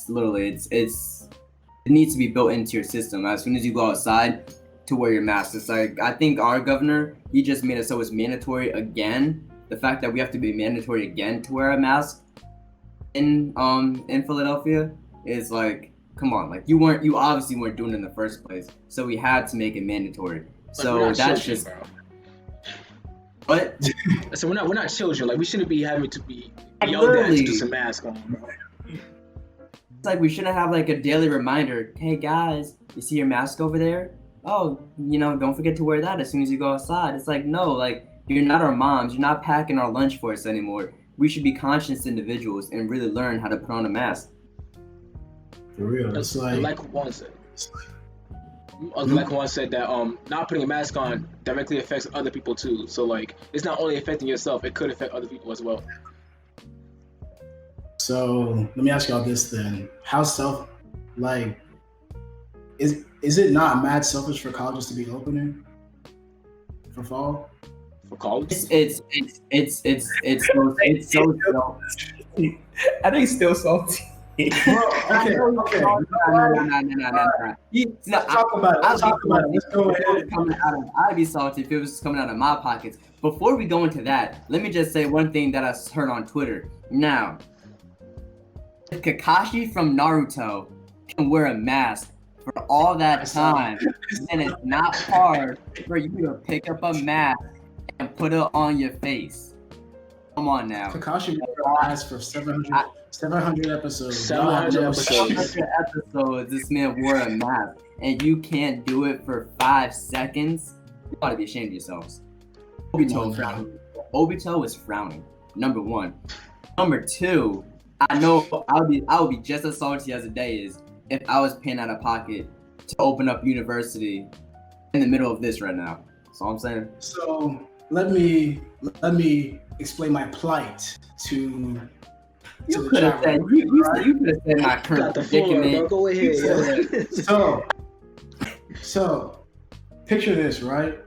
D: needs to be built into your system as soon as you go outside to wear your mask. It's like I think our governor, he just made it so it's mandatory again. The fact that we have to be mandatory again to wear a mask in Philadelphia is like, come on, like you obviously weren't doing it in the first place, so we had to make it mandatory. So that's just what.
B: So we're not children. Like we shouldn't be having to be yelled at to do some mask on.
D: It's like we shouldn't have like a daily reminder. Hey guys, you see your mask over there? Oh, don't forget to wear that as soon as you go outside. It's like, no, like you're not our moms. You're not packing our lunch for us anymore. We should be conscious individuals and really learn how to put on a mask.
A: For real, it's
B: like Juan said. Like Juan said that not putting a mask on directly affects other people too. So like it's not only affecting yourself, it could affect other people as well.
A: So let me ask y'all this then: how is it not mad selfish for colleges to be opening for fall?
B: For college?
D: It's so
C: I think it's still salty.
A: Okay.
D: No.
A: Talk about it. Let's go ahead.
D: I'd be salty if it was coming out of my pockets. Before we go into that, let me just say one thing that I heard on Twitter. Now, if Kakashi from Naruto can wear a mask for all that time, then it's not hard for you to pick up a mask and put it on your face. Come on now.
A: Kakashi asked for 700 episodes.
B: 700 episodes.
D: 700 episodes. This man wore a mask, and you can't do it for 5 seconds. You ought to be ashamed of yourselves. Obito is frowning. Number one. Number two, I know I would be just as salty as the day is if I was paying out of pocket to open up university in the middle of this right now. That's all I'm saying.
A: So let me explain my plight to.
D: You could have said you could have said my current predicament.
B: Go ahead.
A: So picture this, right?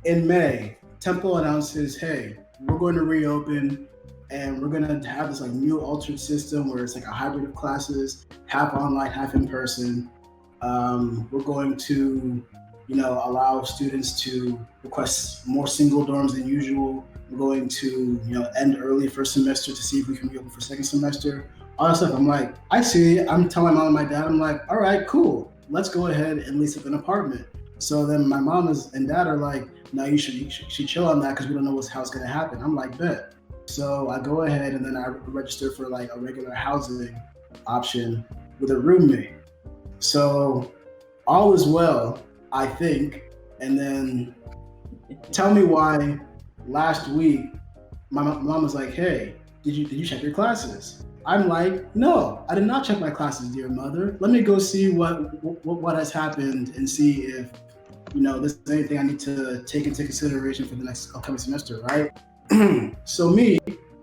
A: In May, Temple announces, "Hey, we're going to reopen, and we're going to have this like new altered system where it's like a hybrid of classes, half online, half in person. We're going to, allow students to request more single dorms than usual. We're going to, end early first semester to see if we can reopen for second semester." All that stuff. I'm like, I see it. I'm telling my mom and my dad, I'm like, all right, cool. Let's go ahead and lease up an apartment. So then my mom and dad are like, no, you should chill on that because we don't know how it's going to happen. I'm like, bet. So I go ahead and then I register for like a regular housing option with a roommate. So all is well, I think. And then tell me why last week my mom was like, hey, did you check your classes? I'm like, no, I did not check my classes, dear mother. Let me go see what has happened and see if this is anything I need to take into consideration for the next upcoming semester, right? So me,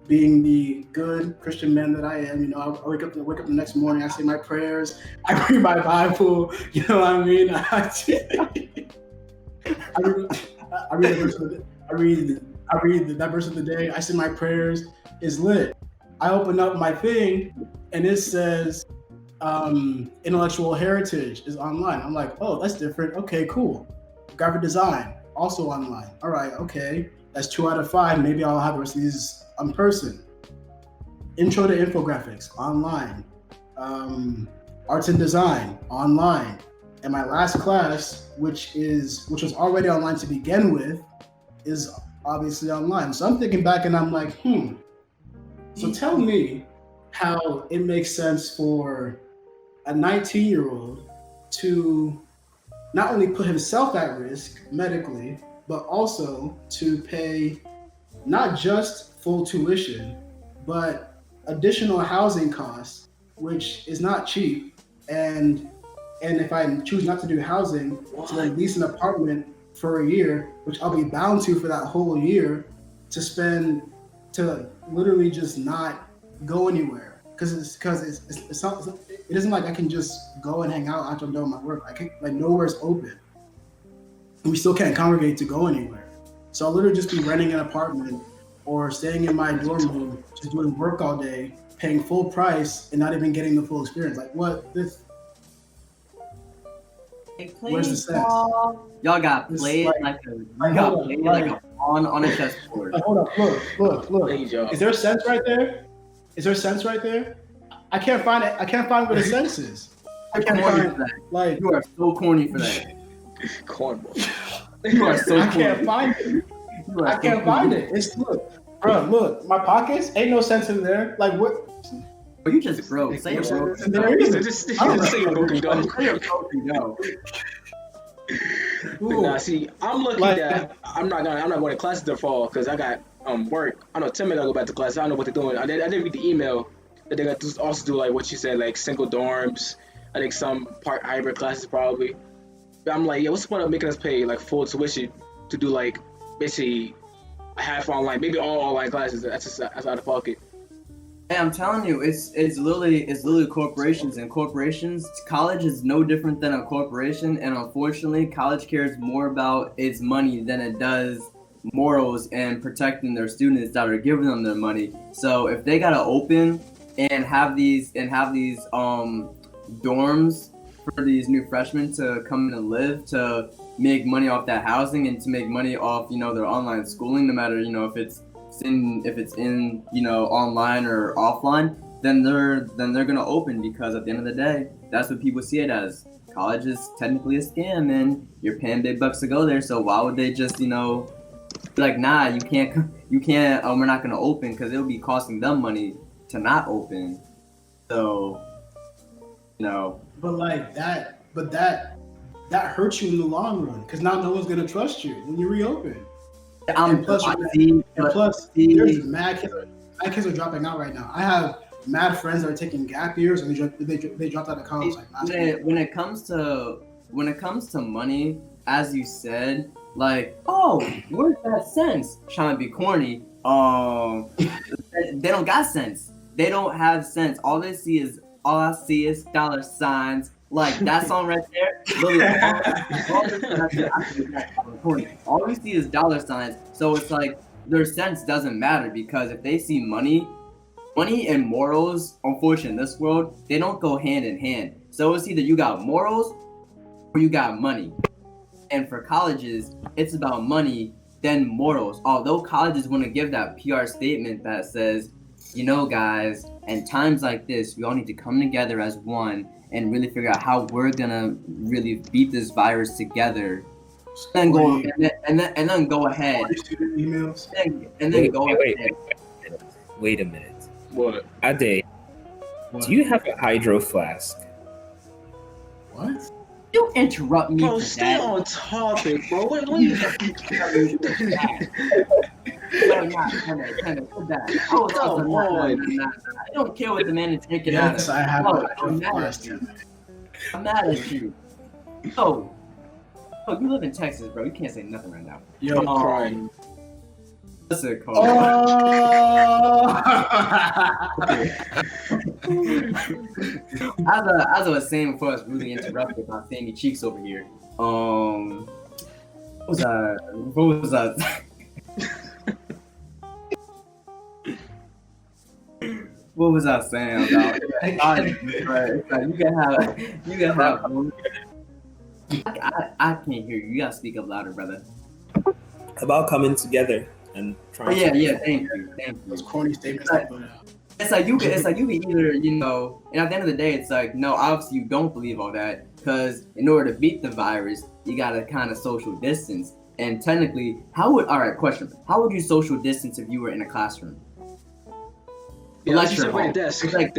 A: being the good Christian man that I am, I wake up the next morning, I say my prayers, I read my Bible, you know what I mean? I read that verse of the day, I say my prayers, is lit. I open up my thing and it says intellectual heritage is online. I'm like, oh, that's different. Okay, cool. Graphic design, also online. All right, okay. That's 2 out of 5. Maybe I'll have the rest of these in person. Intro to infographics, online. Arts and design, online. And my last class, which was already online to begin with, is obviously online. So I'm thinking back and I'm like, So tell me how it makes sense for a 19-year-old to not only put himself at risk medically, but also to pay not just full tuition, but additional housing costs, which is not cheap. And if I choose not to do housing, to then lease an apartment for a year, which I'll be bound to for that whole year, to literally just not go anywhere. Because it isn't like I can just go and hang out after I'm done with my work. I can't, like, nowhere's open. We still can't congregate to go anywhere. So I'll literally just be renting an apartment or staying in my dorm room, just doing work all day, paying full price and not even getting the full experience. Like, what? Where's the sense?
D: Y'all got played like a pawn on a chessboard.
A: Hold up, look. Is there a sense right there? I can't find it. I can't find where the sense is. I can't find that. Like,
D: you are so corny for that.
B: Cornball.
D: You are so corny.
A: I can't find it. I can't find it. It's look, my pockets ain't no sense in there. Like, what?
D: Oh, you just broke. Say it broke.
B: Just say you're broken, go. Nah, see, I'm lucky that I'm not going to classes this fall because I got work. I know Tim gotta go back to class. I don't know what they're doing. I didn't read the email that they got to also do like what you said, like single dorms. I think some part hybrid classes probably. But I'm like, yeah, what's the point of making us pay like full tuition to do like basically half online, maybe all online classes? That's out of pocket.
D: Hey, I'm telling you, it's literally corporations, and corporations. College is no different than a corporation, and unfortunately, college cares more about its money than it does morals and protecting their students that are giving them their money. So if they gotta open and have these dorms for these new freshmen to come in and live, to make money off that housing and to make money off their online schooling, no matter if it's in online or offline, then they're gonna open, because at the end of the day, that's what people see it as. College is technically a scam, and you're paying big bucks to go there. So why would they just Like, nah, you can't. We're not gonna open because it'll be costing them money to not open. So,
A: But like that hurts you in the long run because now no one's gonna trust you when you reopen. And plus, there's mad kids are dropping out right now. I have mad friends that are taking gap years and they dropped out of college like last year.
D: When it comes to money, as you said, like, oh, where's that sense? Trying to be corny. They don't got sense. They don't have sense. All I see is dollar signs. Like that song right there. All we see is dollar signs. So it's like their sense doesn't matter because if they see money and morals, unfortunately in this world, they don't go hand in hand. So it's either you got morals or you got money. And for colleges, it's about money, then morals. Although colleges want to give that PR statement that says, guys, in times like this, we all need to come together as one and really figure out how we're gonna really beat this virus together. And then go ahead.
C: Wait a minute.
B: What?
C: Ade, do you have a hydro flask?
A: What?
D: You interrupt me.
B: Bro, stay on topic, bro. What are you? Come on.
D: I don't care what the man is thinking.
A: Yes, I have
D: I'm mad at you. Oh, you live in Texas, bro. You can't say nothing right now.
A: Yo,
B: I'm crying.
D: Listen, Cole. As I was saying before, I was really interrupted by Sammy Cheeks over here. What was that? What was I saying about? You can have. I can't hear you. You gotta speak up louder, brother.
C: About coming together and trying.
D: Yeah. Thank you.
A: Those corny statements.
D: It's like you can either, and at the end of the day, it's like, no, obviously you don't believe all that, because in order to beat the virus, you gotta kind of social distance. And technically, how would you social distance if you were in a classroom?
B: Yeah, lecture hall. Desk,
D: it's like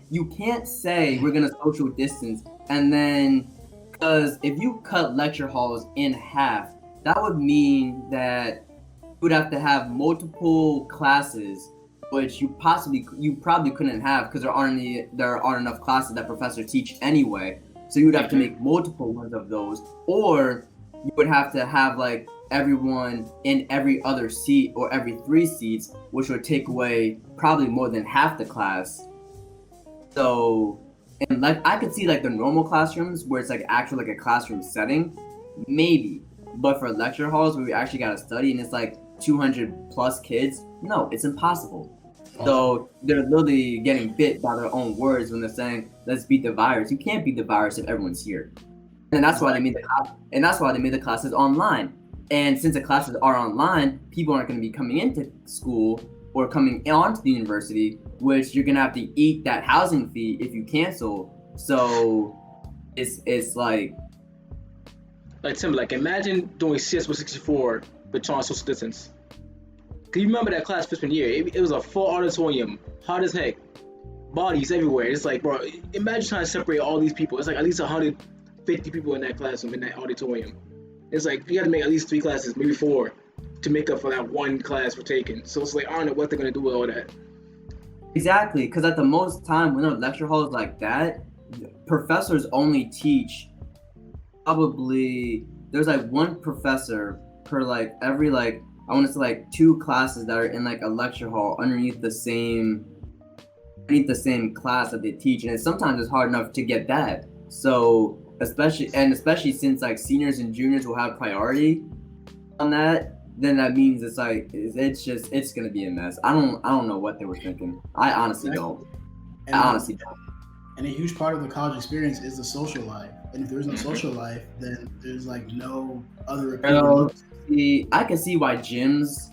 D: you can't say we're gonna social distance, and then because if you cut lecture halls in half, that would mean that you would have to have multiple classes, which you probably couldn't have because there aren't enough classes that professors teach anyway. So you would have to make multiple ones of those, or you would have to have like everyone in every other seat or every 3 seats, which would take away probably more than half the class. So, and like I could see like the normal classrooms where it's like actually like a classroom setting, maybe. But for lecture halls where we actually got to study and it's like 200 plus kids, no, it's impossible. So they're literally getting bit by their own words when they're saying, "Let's beat the virus." You can't beat the virus if everyone's here, and that's why they made the classes online. And since the classes are online, people aren't going to be coming into school or coming onto the university, which you're going to have to eat that housing fee if you cancel. So it's like
B: Tim, like imagine doing CS with 64 but trying social distance. Cause you remember that class freshman year? It was a full auditorium, hot as heck, bodies everywhere. It's like, bro, imagine trying to separate all these people. It's like at least 150 people in that classroom in that auditorium. It's like you got to make at least 3 classes, maybe 4, to make up for that one class we're taking. So it's like I don't know what they're gonna do with all that.
D: Exactly, because at the most time when there are lecture halls like that, professors only teach. Probably there's like one professor per like every like I want to say like 2 classes that are in like a lecture hall underneath the same class that they teach, and sometimes it's hard enough to get that. So especially since like seniors and juniors will have priority on that, then that means it's like it's gonna be a mess. I don't know what they were thinking. I honestly don't.
A: And a huge part of the college experience is the social life. And if there's no social life, then there's like no other opinion.
D: I can see why gyms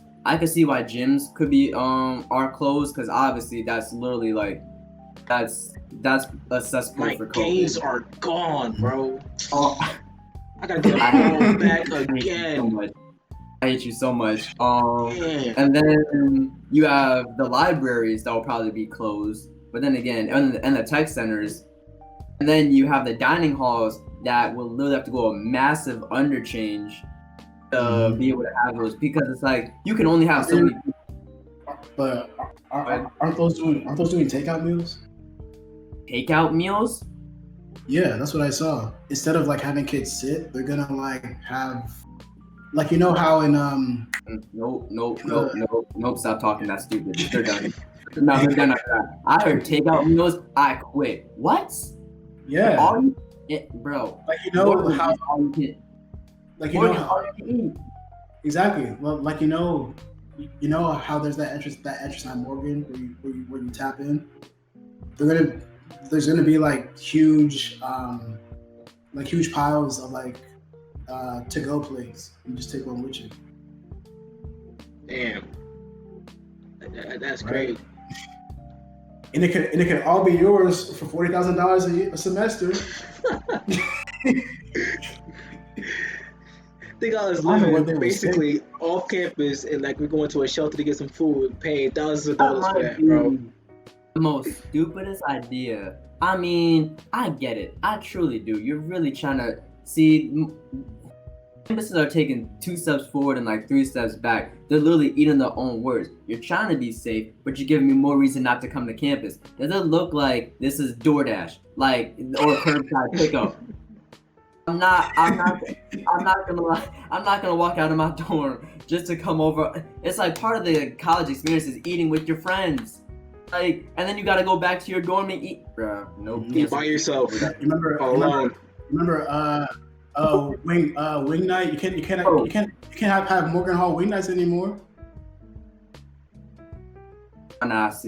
D: could be are closed, because obviously that's literally like that's a cesspool for COVID.
B: My games are gone, bro.
D: Oh,
B: I gotta get all back again.
D: I hate you so much.
B: Man.
D: And then you have the libraries that will probably be closed. But then again, and the tech centers. And then you have the dining halls that will literally have to go a massive underchange to be able to have those, because it's like you can only have so many people.
A: But aren't those doing takeout meals?
D: Takeout meals?
A: Yeah, that's what I saw. Instead of like having kids sit, they're gonna like have, like, you know how in
D: Nope. Stop talking. That's stupid. They're done. No, they're done after that. I heard takeout meals. I quit. What?
A: Yeah.
D: All you, bro.
A: Like, you know how,
D: all you can,
A: like, you know
D: all
A: how,
D: you can eat.
A: exactly. Well, like, you know how there's that entrance on Morgan where you tap in. There's gonna be like huge piles of like to go plates. You just take one with you.
B: Damn. That's
A: Right.
B: great.
A: And it can all be yours for $40,000 a semester.
B: Think I was
A: I don't know what
B: living
A: they were
B: basically off campus and like we're going to a shelter to get some food, paying thousands of dollars for that,
D: Be
B: bro.
D: the most stupidest idea. I mean, I get it. I truly do. You're really trying to see. Campuses are taking 2 steps forward and like 3 steps back. They're literally eating their own words. You're trying to be safe, but you're giving me more reason not to come to campus. Does it look like this is DoorDash, like, or curbside pickup? I'm not gonna lie. I'm not gonna walk out of my dorm just to come over. It's like part of the college experience is eating with your friends. Like, and then you gotta go back to your dorm and eat. Bruh, nope.
B: You by yourself.
A: Remember wing night? You can't have Morgan Hall wing nights anymore.
D: Nah, it's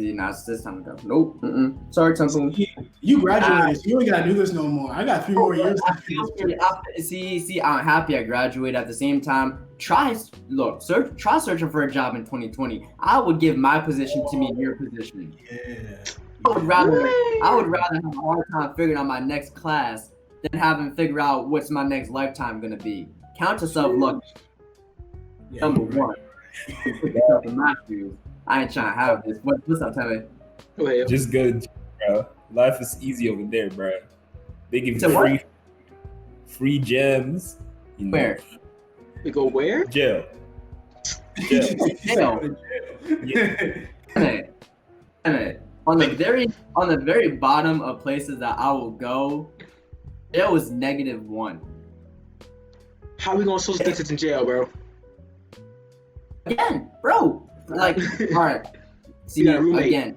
D: this time to go. Nope. Sorry, Temple.
A: You graduated, so you ain't gotta do this no more. I got 3 more years.
D: See, I'm happy I graduated. At the same time, try searching for a job in 2020. I would give my position to me your position.
A: Yeah.
D: I would rather have a hard time figuring out my next class than having to figure out what's my next lifetime gonna be. Count yourself lucky.
A: Yeah,
D: Number
A: you're right.
D: one. Put yourself in my shoes. I ain't trying to have this. What's up, Tevin?
B: Go ahead.
C: Just good, bro. Life is easy over there, bro. They give
D: So
C: you free gems. You know.
D: Where?
B: We go where?
C: Jail.
D: Jail.
C: Yeah.
D: Damn it. On the very bottom of places that I will go, there was -1.
B: How we gonna social distance in jail, bro?
D: Again, bro. Like, all right. See,
B: You got a roommate.
D: again,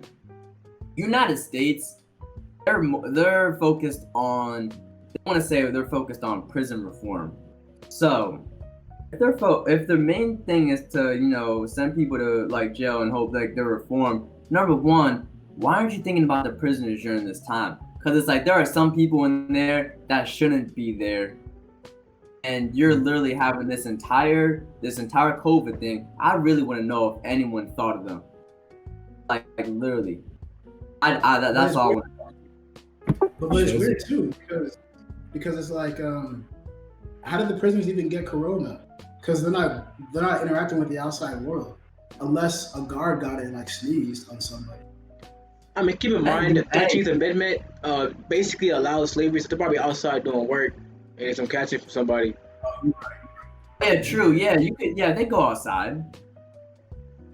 D: United States, they're focused on. I want to say they're focused on prison reform. So, if their main thing is to send people to like jail and hope like they're reformed, number one, why aren't you thinking about the prisoners during this time? Because it's like there are some people in there that shouldn't be there. And you're literally having this entire COVID thing. I really want to know if anyone thought of them. Like literally. That's all I want to know.
A: But it's weird too, because it's like, how did the prisoners even get corona? Because they're not interacting with the outside world, unless a guard got it and like sneezed on somebody.
B: I mean, keep in mind the 13th Amendment basically allows slavery, so they're probably outside doing work and some catching from somebody.
D: Yeah, true. Yeah, you could. Yeah, they go outside.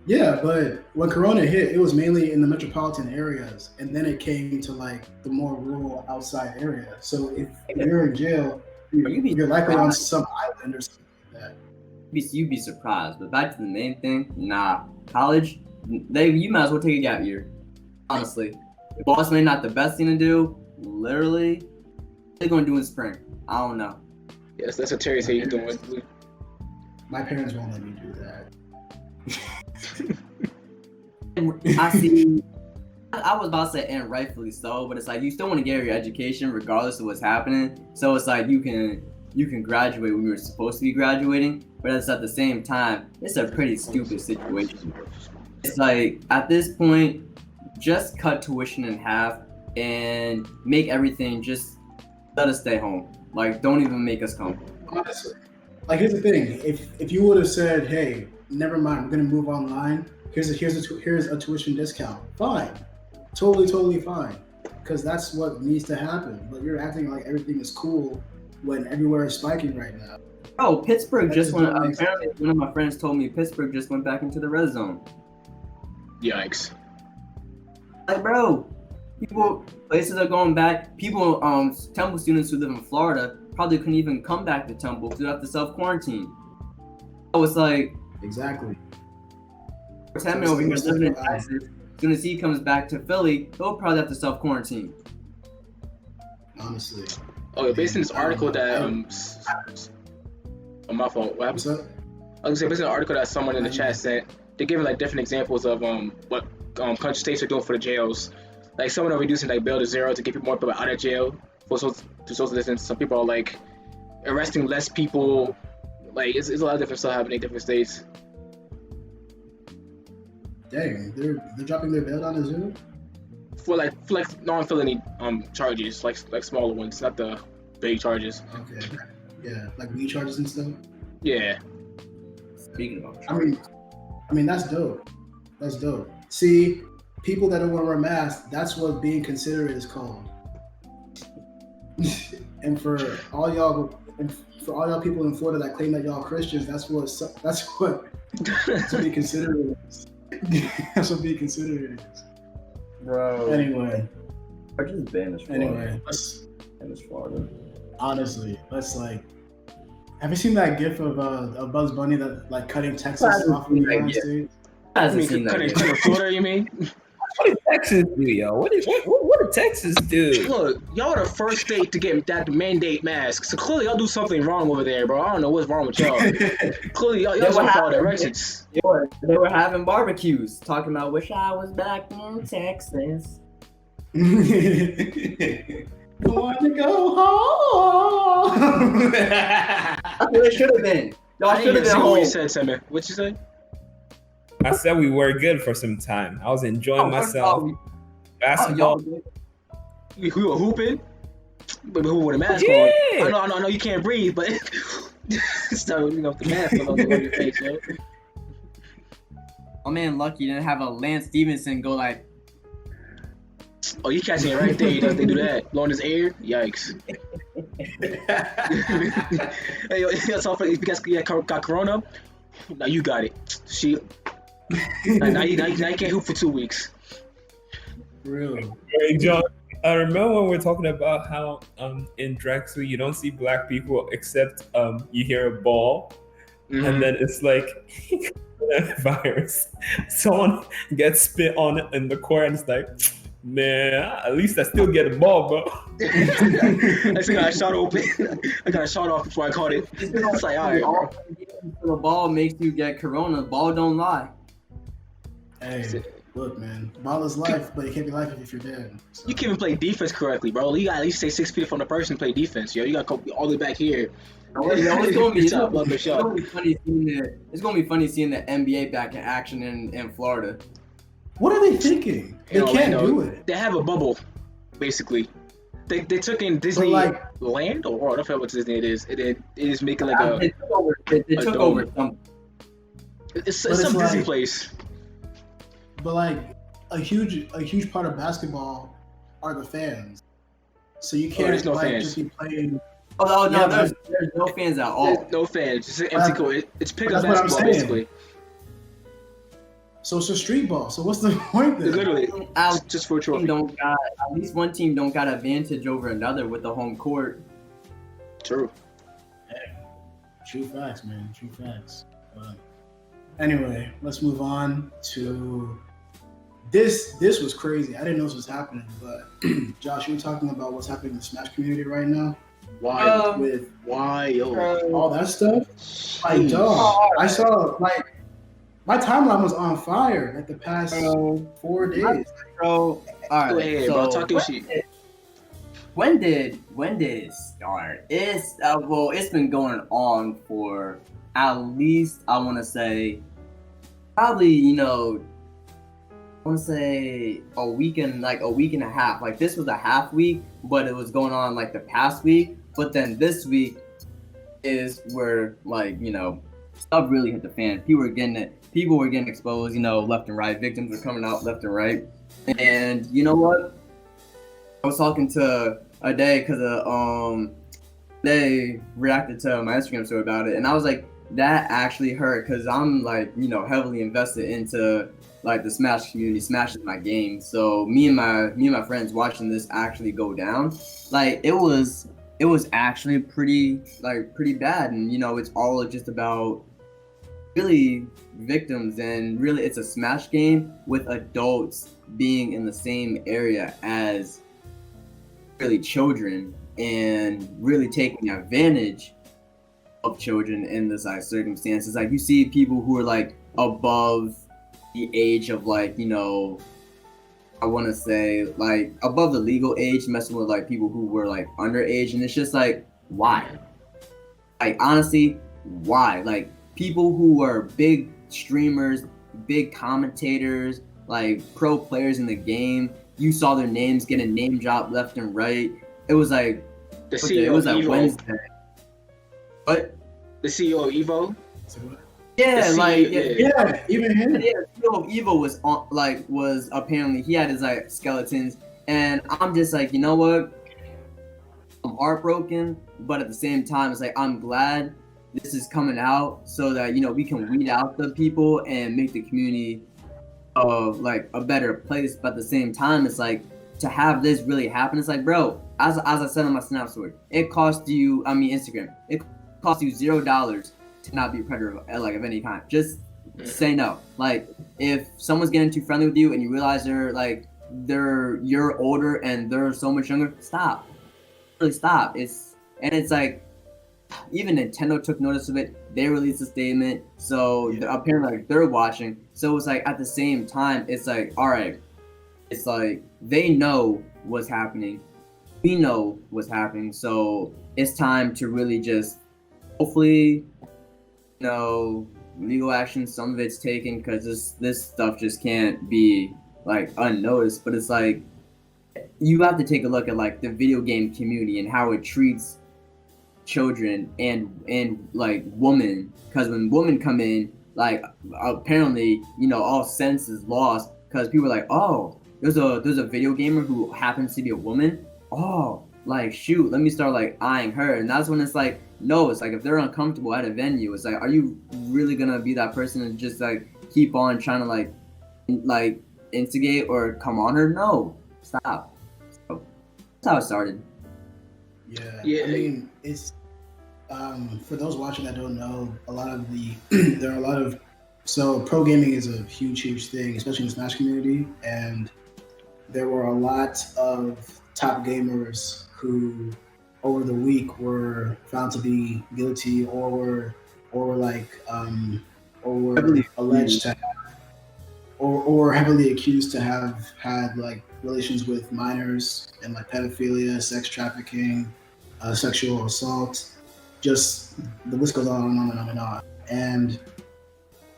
A: Yeah, but when corona hit, it was mainly in the metropolitan areas, and then it came to like the more rural outside area. So if you're in jail, you're likely on some island or something like that.
D: You'd be surprised. But back to the main thing, nah. College, you might as well take a gap year. Honestly, boss may not the best thing to do. Literally, they're gonna do in spring. I don't know.
B: Yes, that's what Terry said he's doing.
A: My parents won't let me do that.
D: I see. I was about to say, and rightfully so, but it's like you still want to get your education regardless of what's happening. So it's like you can graduate when you're supposed to be graduating, but it's at the same time, it's a pretty stupid situation. It's like at this point, just cut tuition in half and make everything just let us stay home. Like, don't even make us come.
A: like here's the thing. If you would have said, "Hey, never mind, I'm gonna move online. Here's a tuition discount." Fine, totally fine, because that's what needs to happen. But you're acting like everything is cool when everywhere is spiking right now.
D: Oh, Pittsburgh
A: That
D: just
A: just
D: went.
A: don't make sense.
D: Apparently, one of my friends told me Pittsburgh just went back into the red zone.
B: Yikes.
D: Like, bro, places are going back. People, Temple students who live in Florida probably couldn't even come back to Temple because they have to self-quarantine. So it's like,
A: Exactly.
D: what's happening over here living in Texas? As soon as he comes back to Philly, he'll probably have to self-quarantine.
A: Honestly.
B: Oh, based on this
A: I don't
B: article
A: know.
B: that oh, my fault. What
A: What's
B: happened?
A: up?
B: I was gonna say, based on an article that someone in the chat sent, they're giving like different examples of what country states are doing for the jails. Like some of them are reducing like bail to 0 to get more people out of jail to social distance. Some people are like arresting less people. Like it's a lot of different stuff happening in different states.
A: Dang, they're dropping their bail down to 0.
B: For like non-felony charges, like smaller ones, not the big charges.
A: Okay. Yeah, like weed charges and stuff.
B: Yeah.
D: Speaking of,
A: I mean that's dope. That's dope. See, people that don't want to wear masks, that's what being considerate is called. And for all y'all people in Florida that claim that y'all Christians, that's what being considerate is. That's what being considerate is.
D: bro.
A: Anyway,
D: I just banished Florida.
A: anyway,
D: Banished Florida.
A: honestly, let's like. Have you seen that GIF of Bugs Bunny that like cutting Texas off from the United States?
D: I
B: I
D: haven't
B: mean,
D: seen that
B: cutting
D: yet.
B: Florida, you mean?
C: What did Texas do, yo? What did Texas do?
B: Look, y'all are the first state to get that mandate mask, so clearly y'all do something wrong over there, bro. I don't know what's wrong with y'all. Clearly, y'all
D: what
B: don't follow
D: happened?
B: directions.
D: They were having barbecues, talking about "Wish I was back in Texas."
A: I want to go home.
D: That's what it should have been. Y'all
B: I
D: should
B: didn't even
D: have been
B: see what you
D: home.
B: said, Sammy. What you say?
C: I said we were good for some time. I was enjoying myself. Basketball.
B: We were hooping, but who with a mask
C: Yeah.
B: on? I know you can't breathe, but so you know the mask on your face, yo.
D: Oh man, lucky didn't have a Lance Stevenson go like.
B: Oh, you catching it right there. They do that. Blowing his air. Yikes. Hey, yo, that's all. If you guys got corona, now you got it. Now you can't hoop for 2 weeks.
A: Really?
C: Hey, John, I remember when we were talking about how in Drexel you don't see black people except you hear a ball, and then it's like virus. Someone gets spit on in the court and it's like, man, at least I still get a ball, bro.
B: I still got a shot open. I got a shot off before I caught it. It's like, all right, bro.
D: The ball makes you get corona. Ball don't lie.
A: Hey, look, man. Ball is life, but it can't be life if you're dead. So.
B: You can't even play defense correctly, bro. You got to at least stay 6 feet from the person to play defense, yo. You got to go all the way back here.
D: It's gonna be
B: funny.
D: It's gonna be funny seeing the NBA back in action in Florida.
A: What are they thinking? They can't do it.
B: They have a bubble, basically. They took in Disney Land, or I don't know what Disney it is. It is making like a.
D: They took over something.
B: It's some Disney place.
A: But like a huge part of basketball are the fans. So you can't
B: there's no fans.
A: just be playing.
D: Oh no,
A: Yeah,
D: there's no fans at all.
B: There's no fans. It's an empty court. It's pickup
A: That's what I'm
B: basketball,
A: saying.
B: basically.
A: So it's a street ball. So what's the point then?
B: Literally, just for a trophy.
D: At least one team don't got advantage over another with the home court.
B: True.
A: True facts, man. True facts. Anyway, let's move on to this. This was crazy. I didn't know this was happening, but Josh, you were talking about what's happening in the Smash community right now.
B: Wild.
A: With
B: Wild.
A: all that stuff. Like, dog, I saw like my timeline was on fire like the past 4 days.
D: Bro, all right.
B: Go ahead,
D: so
B: bro. Talk your shit.
D: When did it start? It's been going on for at least I want to say probably I want to say a week and a half. Like this was a half week, but it was going on like the past week. But then this week, is where like stuff really hit the fan. People were getting exposed, left and right. Victims were coming out left and right. And you know what? I was talking to a day because they reacted to my Instagram story about it, and I was like, that actually hurt because I'm like heavily invested into like the Smash community. Smash is my game. So me and my friends watching this actually go down, like it was actually pretty bad, and it's all just about really victims, and really it's a Smash game with adults being in the same area as really children and really taking advantage of children in this like circumstances. Like you see people who are like above the age of like I want to say like above the legal age messing with like people who were like underage, and it's just like why? Like honestly, why? Like people who are big streamers, big commentators, like pro players in the game, you saw their names getting name dropped left and right. It was like
B: The CEO
D: it was
B: of
D: like
B: Evo.
D: Wednesday. What?
B: The CEO of Evo.
A: So what?
D: Yeah,
B: The
D: like
B: CEO
A: Yeah, even him.
D: Yeah, CEO of Evo was apparently he had his like skeletons, and I'm just like, you know what? I'm heartbroken, but at the same time, it's like I'm glad this is coming out so that we can weed out the people and make the community like a better place. But at the same time, it's like to have this really happen. It's like, bro, as I said on my Snap story, it cost you. I mean, Instagram. It cost you $0 to not be a predator of any kind. Just say no. Like if someone's getting too friendly with you and you realize you're older and they're so much younger, stop. Really stop. It's like even Nintendo took notice of it. They released a statement, so apparently like, they're watching. So it's like at the same time, it's like all right, it's like they know what's happening. We know what's happening. So it's time to really just hopefully, legal action. Some of it's taken because this stuff just can't be like unnoticed. But it's like you have to take a look at like the video game community and how it treats children and like women, because when women come in, like apparently all sense is lost because people are like, oh, there's a video gamer who happens to be a woman, oh, like shoot, let me start like eyeing her. And that's when it's like, no, it's like if they're uncomfortable at a venue, it's like, are you really gonna be that person and just like keep on trying to like instigate or come on her? No, stop. So that's how it started.
A: Yeah. I mean, it's for those watching that don't know, so pro gaming is a huge thing, especially in the Smash community, and there were a lot of top gamers who over the week were found to be guilty or were alleged to have, or heavily accused to have had like relations with minors and like pedophilia, sex trafficking, sexual assault. Just the list goes on and on and on and on. And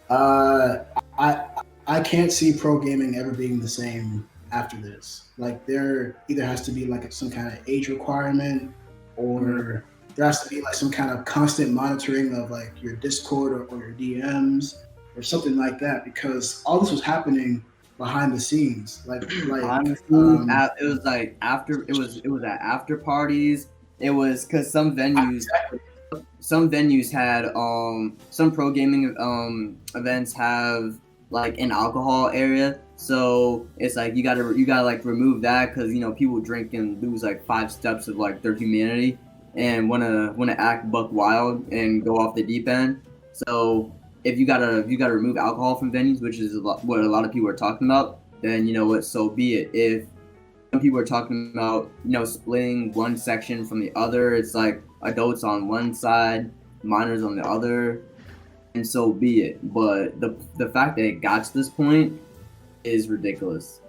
A: I can't see pro gaming ever being the same after this. Like there either has to be like some kind of age requirement, or there has to be like some kind of constant monitoring of like your Discord or your DMs or something like that, because all this was happening behind the scenes.
D: Honestly, it was like after it was at after parties. It was because some venues had some pro gaming events have like an alcohol area, so it's like you gotta like remove that because people drink and lose like 5 steps of like their humanity and wanna act buck wild and go off the deep end. So if you gotta remove alcohol from venues, which is what a lot of people are talking about, then what, so be it. If some people are talking about splitting one section from the other, it's like adults on one side, minors on the other, and so be it. But the fact that it got to this point is ridiculous,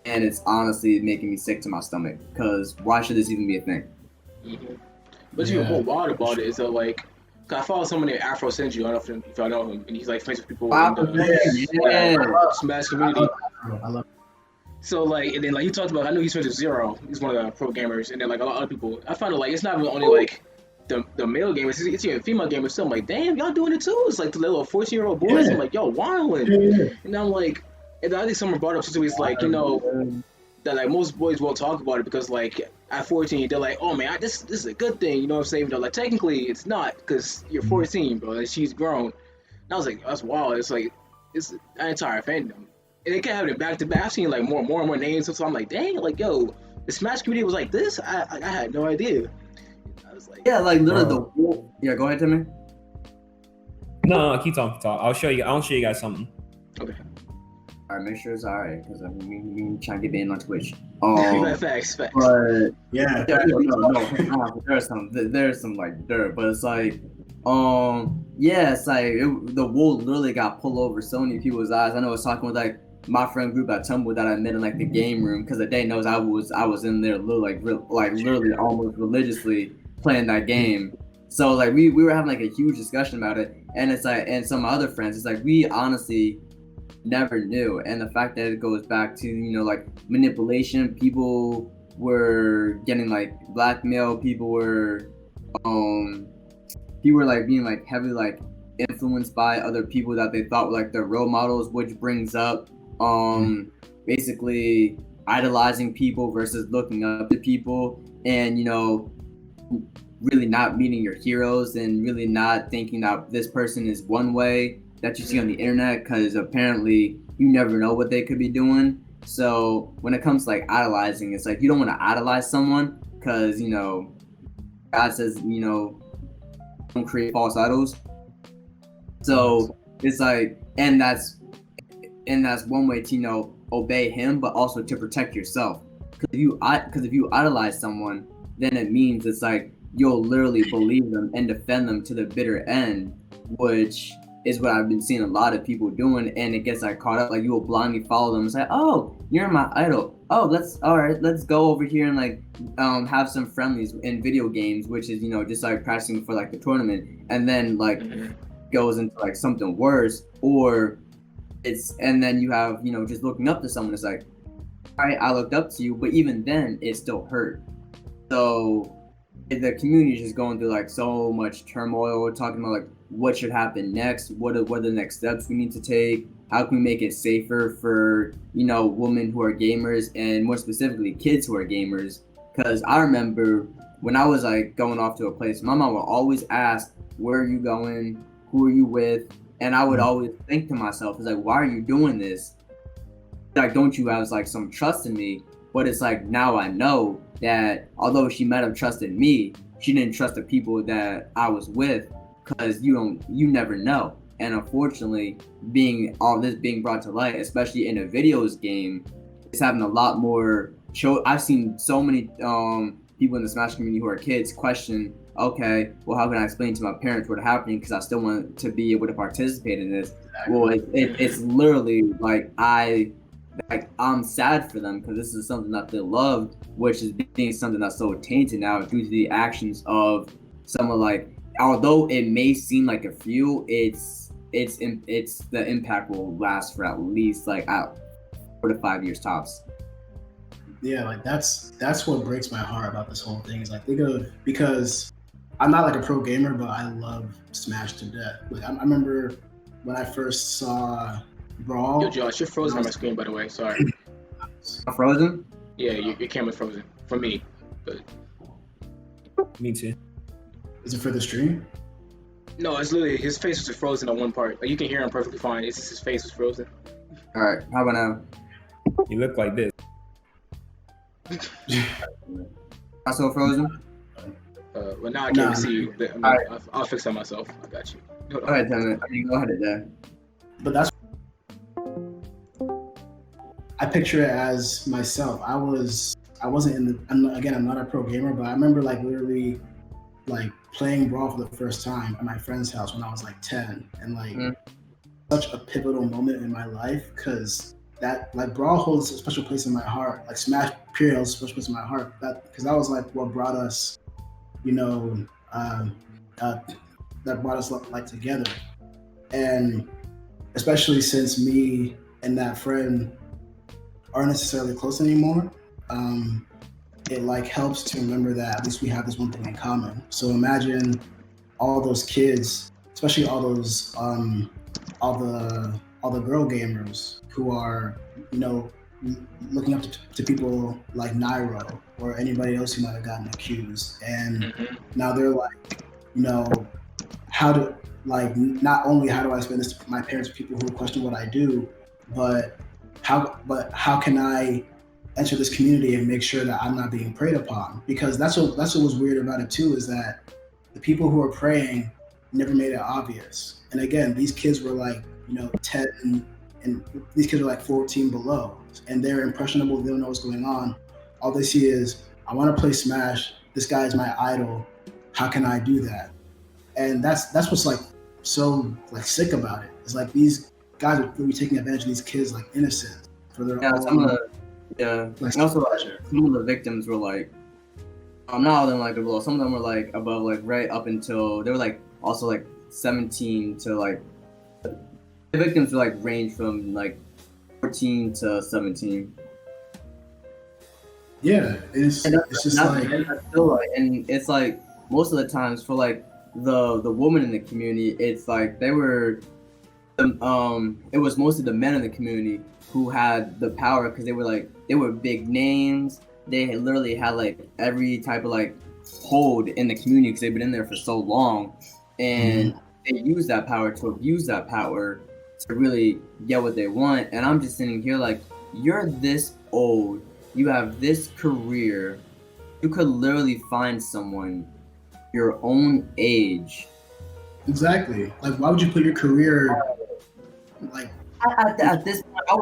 D: and it's honestly making me sick to my stomach, because why should this even be a thing?
B: Mm-hmm. But you whole wild about it is that like, cause I follow someone named Afro Senju. I don't know if y'all know him, and he's like friends with people in the Smash community.
A: I love
B: So like, and then like you talked about, I know he's friends with Zero. He's one of the pro gamers, and then like a lot of other people. I found it like it's not really only like the male gamers, it's even female gamers. So I'm like, damn, y'all doing it too? It's like the little 14-year-old boys. I'm like, yo, wildin'.
A: Yeah.
B: And I'm like, and I think someone brought up too. He's like, that like most boys won't talk about it because like at 14 they're like, oh man, this is a good thing, you know what I'm saying? They're like, technically it's not because you're 14, bro. Like, she's grown. And I was like, that's wild. It's like it's an entire fandom, and it kept having back to back. I've seen like more and more names, so I'm like, dang, like yo, the Smash community was like this. I had no idea. I was like,
D: yeah, like literally yeah. Go ahead, Timmy.
C: No, keep talking. I'll show you guys something.
B: okay.
D: All right, make sure it's all right because we trying to get in on Twitch.
B: Facts.
D: But
A: Yeah.
D: no, there's some like dirt, but it's like, yeah, it's like the wool literally got pulled over so many people's eyes. I know I was talking with like my friend group at Tumble that I met in like the game room because they knows I was in there literally almost religiously playing that game. So like we were having like a huge discussion about it, and it's like, and some of my other friends, it's like we honestly never knew. And the fact that it goes back to, you know, like manipulation, people were getting like blackmailed, people were like being like heavily like influenced by other people that they thought were like their role models, which brings up basically idolizing people versus looking up to people, and you know, really not meeting your heroes and really not thinking that this person is one way that you see on the internet, because apparently you never know what they could be doing. So when it comes to like idolizing, it's like you don't want to idolize someone because, you know, God says, you know, don't create false idols. So it's like, and that's one way to, you know, obey him, but also to protect yourself. Because if you idolize someone, then it means it's like you'll literally believe them and defend them to the bitter end, which is what I've been seeing a lot of people doing. And it gets like caught up, like you will blindly follow them and say, oh, you're my idol, oh, let's go over here and like have some friendlies in video games, which is, you know, just like practicing for like the tournament, and then like goes into like something worse, or and then you have, you know, just looking up to someone. It's like, all right, I looked up to you, but even then it still hurt. So the community is just going through like so much turmoil. We're talking about like what should happen next, what are the next steps we need to take, how can we make it safer for, you know, women who are gamers, and more specifically kids who are gamers. Because I remember when I was like going off to a place, my mom would always ask, where are you going, who are you with? And I would always think to myself, it's like, why are you doing this? Like, don't you have like some trust in me? But it's like, now I know that although she might have trusted me, she didn't trust the people that I was with, because you never know. And unfortunately, all this being brought to light, especially in a videos game, it's having a lot more I've seen so many people in the Smash community who are kids question, okay, well, how can I explain to my parents what's happening, because I still want to be able to participate in this? Well, it's literally like I'm sad for them, because this is something that they love, which is being something that's so tainted now due to the actions of someone. Like, although it may seem like a few, it's the impact will last for at least like 4 to 5 years tops.
A: Yeah, like that's what breaks my heart about this whole thing, is like, because I'm not like a pro gamer, but I love Smash to death. Like I remember when I first saw Brawl.
B: Yo, Josh, you're frozen on my screen, by the way. Sorry.
D: Frozen?
B: Yeah, your camera's frozen for me. But
C: Me too.
A: Is it for the stream?
B: no, it's literally his face was just frozen on one part. Like, you can hear him perfectly fine. It's just his face was frozen.
D: All right, how about now?
C: You look like this.
D: Also frozen?
B: Well, now I can't see you. But, I'll fix that myself. I got you. Hold on.
D: All right, Timmy. I mean, go ahead there.
A: But that's, I picture it as myself. I wasn't I'm not a pro gamer, but I remember like literally like playing Brawl for the first time at my friend's house when I was like 10, and like such a pivotal moment in my life, because that, like, Brawl holds a special place in my heart. Like Smash period holds a special place in my heart. Because that was like what brought us, you know, that brought us like together. And especially since me and that friend aren't necessarily close anymore, it like helps to remember that at least we have this one thing in common. So imagine all those kids, especially all the girl gamers who are, you know, looking up to people like Nairo or anybody else who might have gotten accused, and now they're like, you know, how do like not only how do I explain this to my parents, people who question what I do, but how can I enter this community and make sure that I'm not being preyed upon? Because that's what was weird about it too, is that the people who were praying never made it obvious. And again, these kids were like, you know, 10 and these kids are like 14 below, and they're impressionable. They don't know what's going on. All they see is, I want to play Smash. This guy is my idol. How can I do that? And that's what's like so like sick about it. It's like these guys are really taking advantage of these kids like innocent for their own.
D: And also
A: pleasure.
D: Some of the victims were like, not all of them like below. Some of them were like above, like right up until they were like also like 17 to like. The victims were like range from like 14 to 17.
A: Yeah, it's just like,
D: and it's like most of the times for like the women in the community, it's like they were it was mostly the men in the community who had the power, because they were big names. They literally had like every type of like hold in the community because they've been in there for so long, and they use that power to abuse that power to really get what they want. And I'm just sitting here like, you're this old, you have this career, you could literally find someone your own age.
A: Exactly. Like, why would you put your career like
D: at this point? I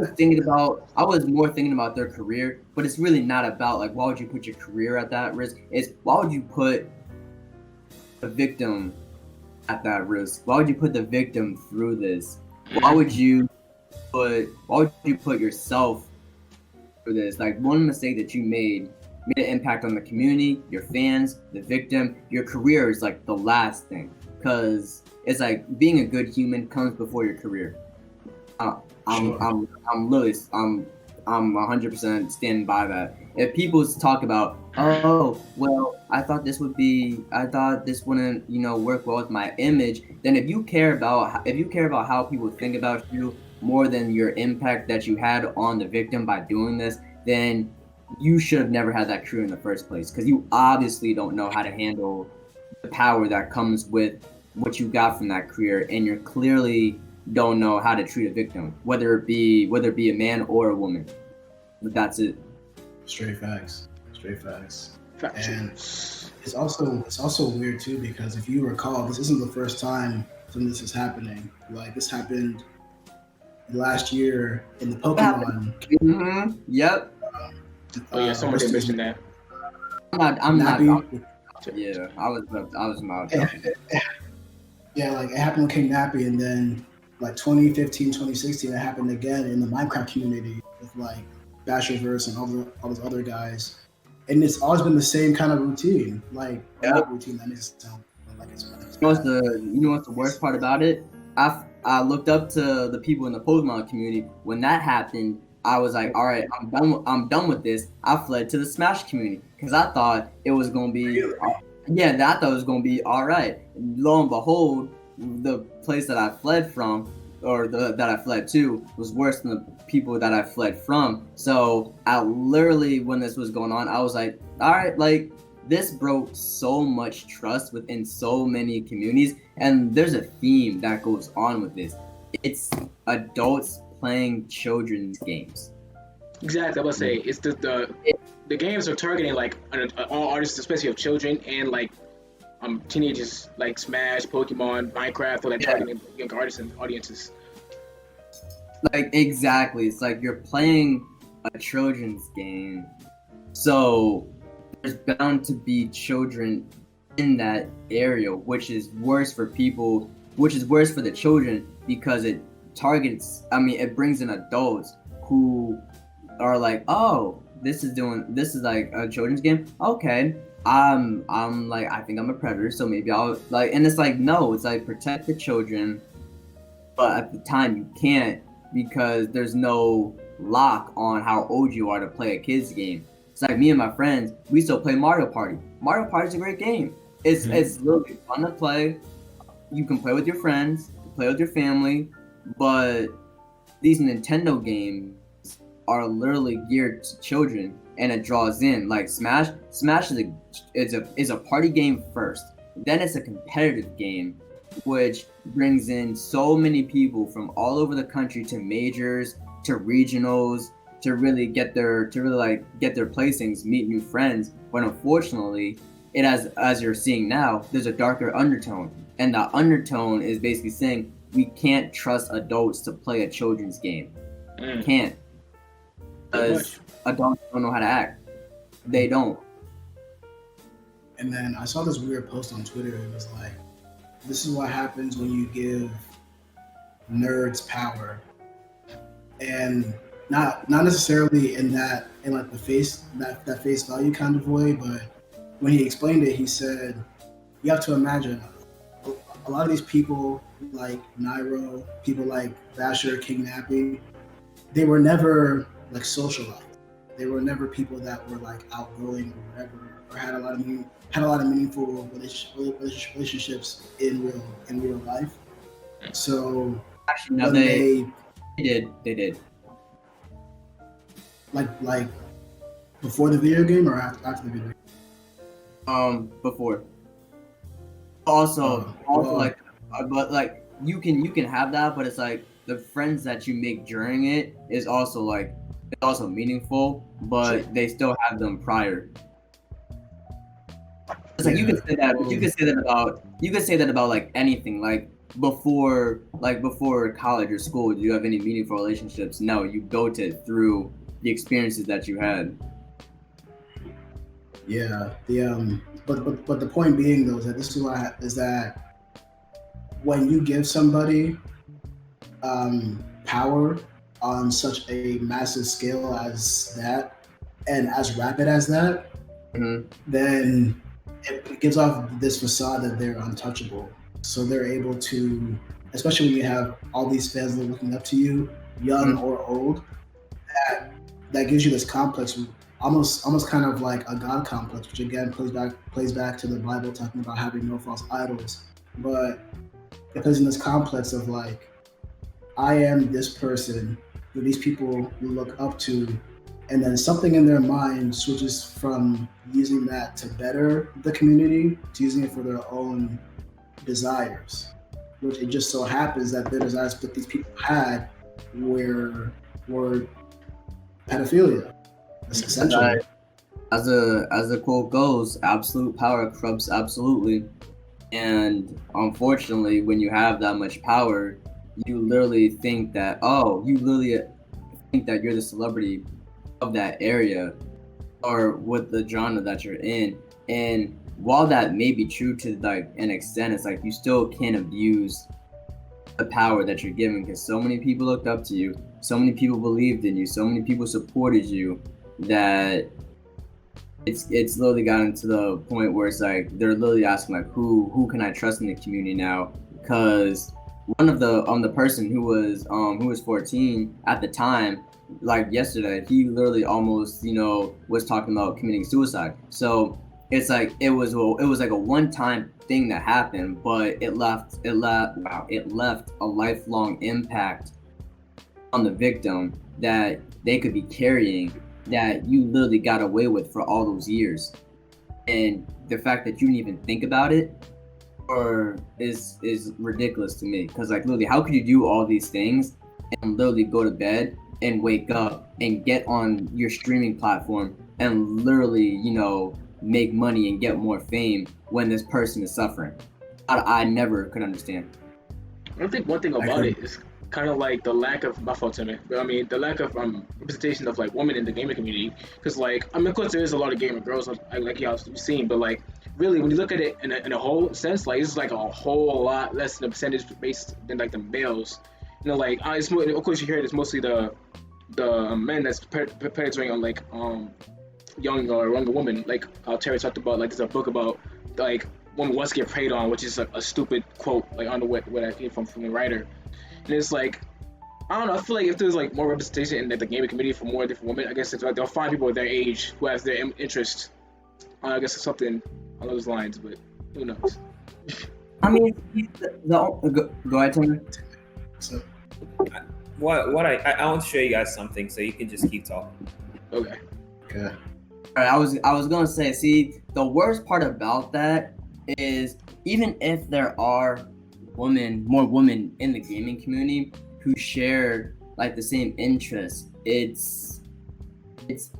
D: was more thinking about their career, but it's really not about like, why would you put your career at that risk? It's why would you put the victim at that risk? Why would you put the victim through this? Why would you put yourself through this? Like, one mistake that you made an impact on the community, your fans, the victim. Your career is like the last thing, because it's like being a good human comes before your career. I'm 100% standing by that. If people talk about, oh well, I thought this wouldn't, you know, work well with my image, then if you care about how people think about you more than your impact that you had on the victim by doing this, then you should have never had that career in the first place, because you obviously don't know how to handle the power that comes with what you got from that career, and you're clearly don't know how to treat a victim, whether it be a man or a woman. But that's it.
A: Straight facts. And it's also weird too, because if you recall, this isn't the first time something this is happening. Like, this happened last year in the Pokemon.
D: Yep.
B: Someone did mention that.
D: I'm not. Yeah, I was about.
A: Yeah, like it happened with King Nappy, and then like 2015, 2016, it happened again in the Minecraft community with like Basherverse and all those other guys. And it's always been the same kind of routine. Like, not routine, that makes it sound like it's
D: You know what's the worst part about it? I looked up to the people in the Pokemon community. When that happened, I was like, all right, I'm done with this. I fled to the Smash community because I thought it was gonna be, I thought it was gonna be all right. Lo and behold, the place that I fled from, or that I fled to, was worse than the people that I fled from. So I literally, when this was going on, I was like, all right, like, this broke so much trust within so many communities. And there's a theme that goes on with this. It's adults playing children's games.
B: Exactly, I was say it's the games are targeting like all artists, especially of children, and like teenagers, like Smash, Pokemon, Minecraft, or like targeting young artists and audiences.
D: Like, exactly, it's like you're playing a children's game, so there's bound to be children in that area, which is worse for the children, because it brings in adults who are like, oh, this is like a children's game. Okay, I'm like, I think I'm a predator, so maybe I'll like, and it's like, no, it's like, protect the children, but at the time you can't, because there's no lock on how old you are to play a kid's game. It's like me and my friends, we still play Mario Party. Mario Party is a great game. It's really fun to play. You can play with your friends, play with your family, but these Nintendo games are literally geared to children, and it draws in like Smash. Smash is a party game first, then it's a competitive game, which brings in so many people from all over the country to majors, to regionals, to really get their placings, meet new friends. But unfortunately, it has, as you're seeing now, there's a darker undertone, and the undertone is basically saying we can't trust adults to play a children's game. We can't, because adults don't know how to act. They don't.
A: And then I saw this weird post on Twitter. It was like, this is what happens when you give nerds power. And not necessarily in like the face value kind of way, but when he explained it, he said, you have to imagine a lot of these people like Nairo, people like Basher, King Nappy, they were never like socialized. They were never people that were like outgoing or whatever, or had a lot of meaningful relationships in real life. So
D: actually, no, they did.
A: Like before the video game or after the video game?
D: Before. Also, like, but like you can have that, but it's like the friends that you make during it is also like, it's also meaningful, but they still have them prior. It's like you can say that, but you can say that about like anything. Like before college or school, do you have any meaningful relationships? No, you built it through the experiences that you had.
A: Yeah. But the point being though is that this is that when you give somebody power on such a massive scale as that, and as rapid as that, then it gives off this facade that they're untouchable. So they're able to, especially when you have all these fans that are looking up to you, young or old, that gives you this complex, almost kind of like a god complex, which again plays back to the Bible talking about having no false idols. But it plays in this complex of like, I am this person who these people look up to, and then something in their mind switches from using that to better the community to using it for their own desires, which it just so happens that their desires that these people had were pedophilia, essentially.
D: As the quote goes, absolute power corrupts absolutely. And unfortunately, when you have that much power, you literally think that you're the celebrity of that area or with the genre that you're in. And while that may be true to like an extent, it's like you still can't abuse the power that you're given, because so many people looked up to you, so many people believed in you, so many people supported you, that it's literally gotten to the point where it's like they're literally asking like, who can I trust in the community now? Because one of the person who was 14 at the time, like yesterday, he literally almost was talking about committing suicide. So it's like it was like a one-time thing that happened, but it left a lifelong impact on the victim that they could be carrying, that you literally got away with for all those years. And the fact that you didn't even think about it is ridiculous to me, because like literally, how could you do all these things and literally go to bed and wake up and get on your streaming platform and literally make money and get more fame when this person is suffering? I never could understand.
B: I think one thing about it is kind of like the lack of, my fault, Timmy, but I mean the lack of representation of like women in the gaming community. Because like, I mean, of course there is a lot of gamer girls like y'all have seen, but like really when you look at it in a whole sense, like it's like a whole lot less than a percentage based than like the males. Like of course you hear it's mostly the men that's perpetrating on like young or younger women. Like Terry talked about, like there's a book about like women once get preyed on, which is a stupid quote, like on the where that came from the writer. And it's like I don't know. I feel like if there's like more representation in the gaming community for more different women, I guess it's like they'll find people their age who has their interest. I guess it's something along those lines, but who knows?
D: I mean, go ahead, Tony.
A: So
C: What I want to show you guys something, so you can just keep talking.
B: Okay.
A: okay.
D: All right, I was gonna say, see, the worst part about that is even if there are more women in the gaming community who share like the same interests,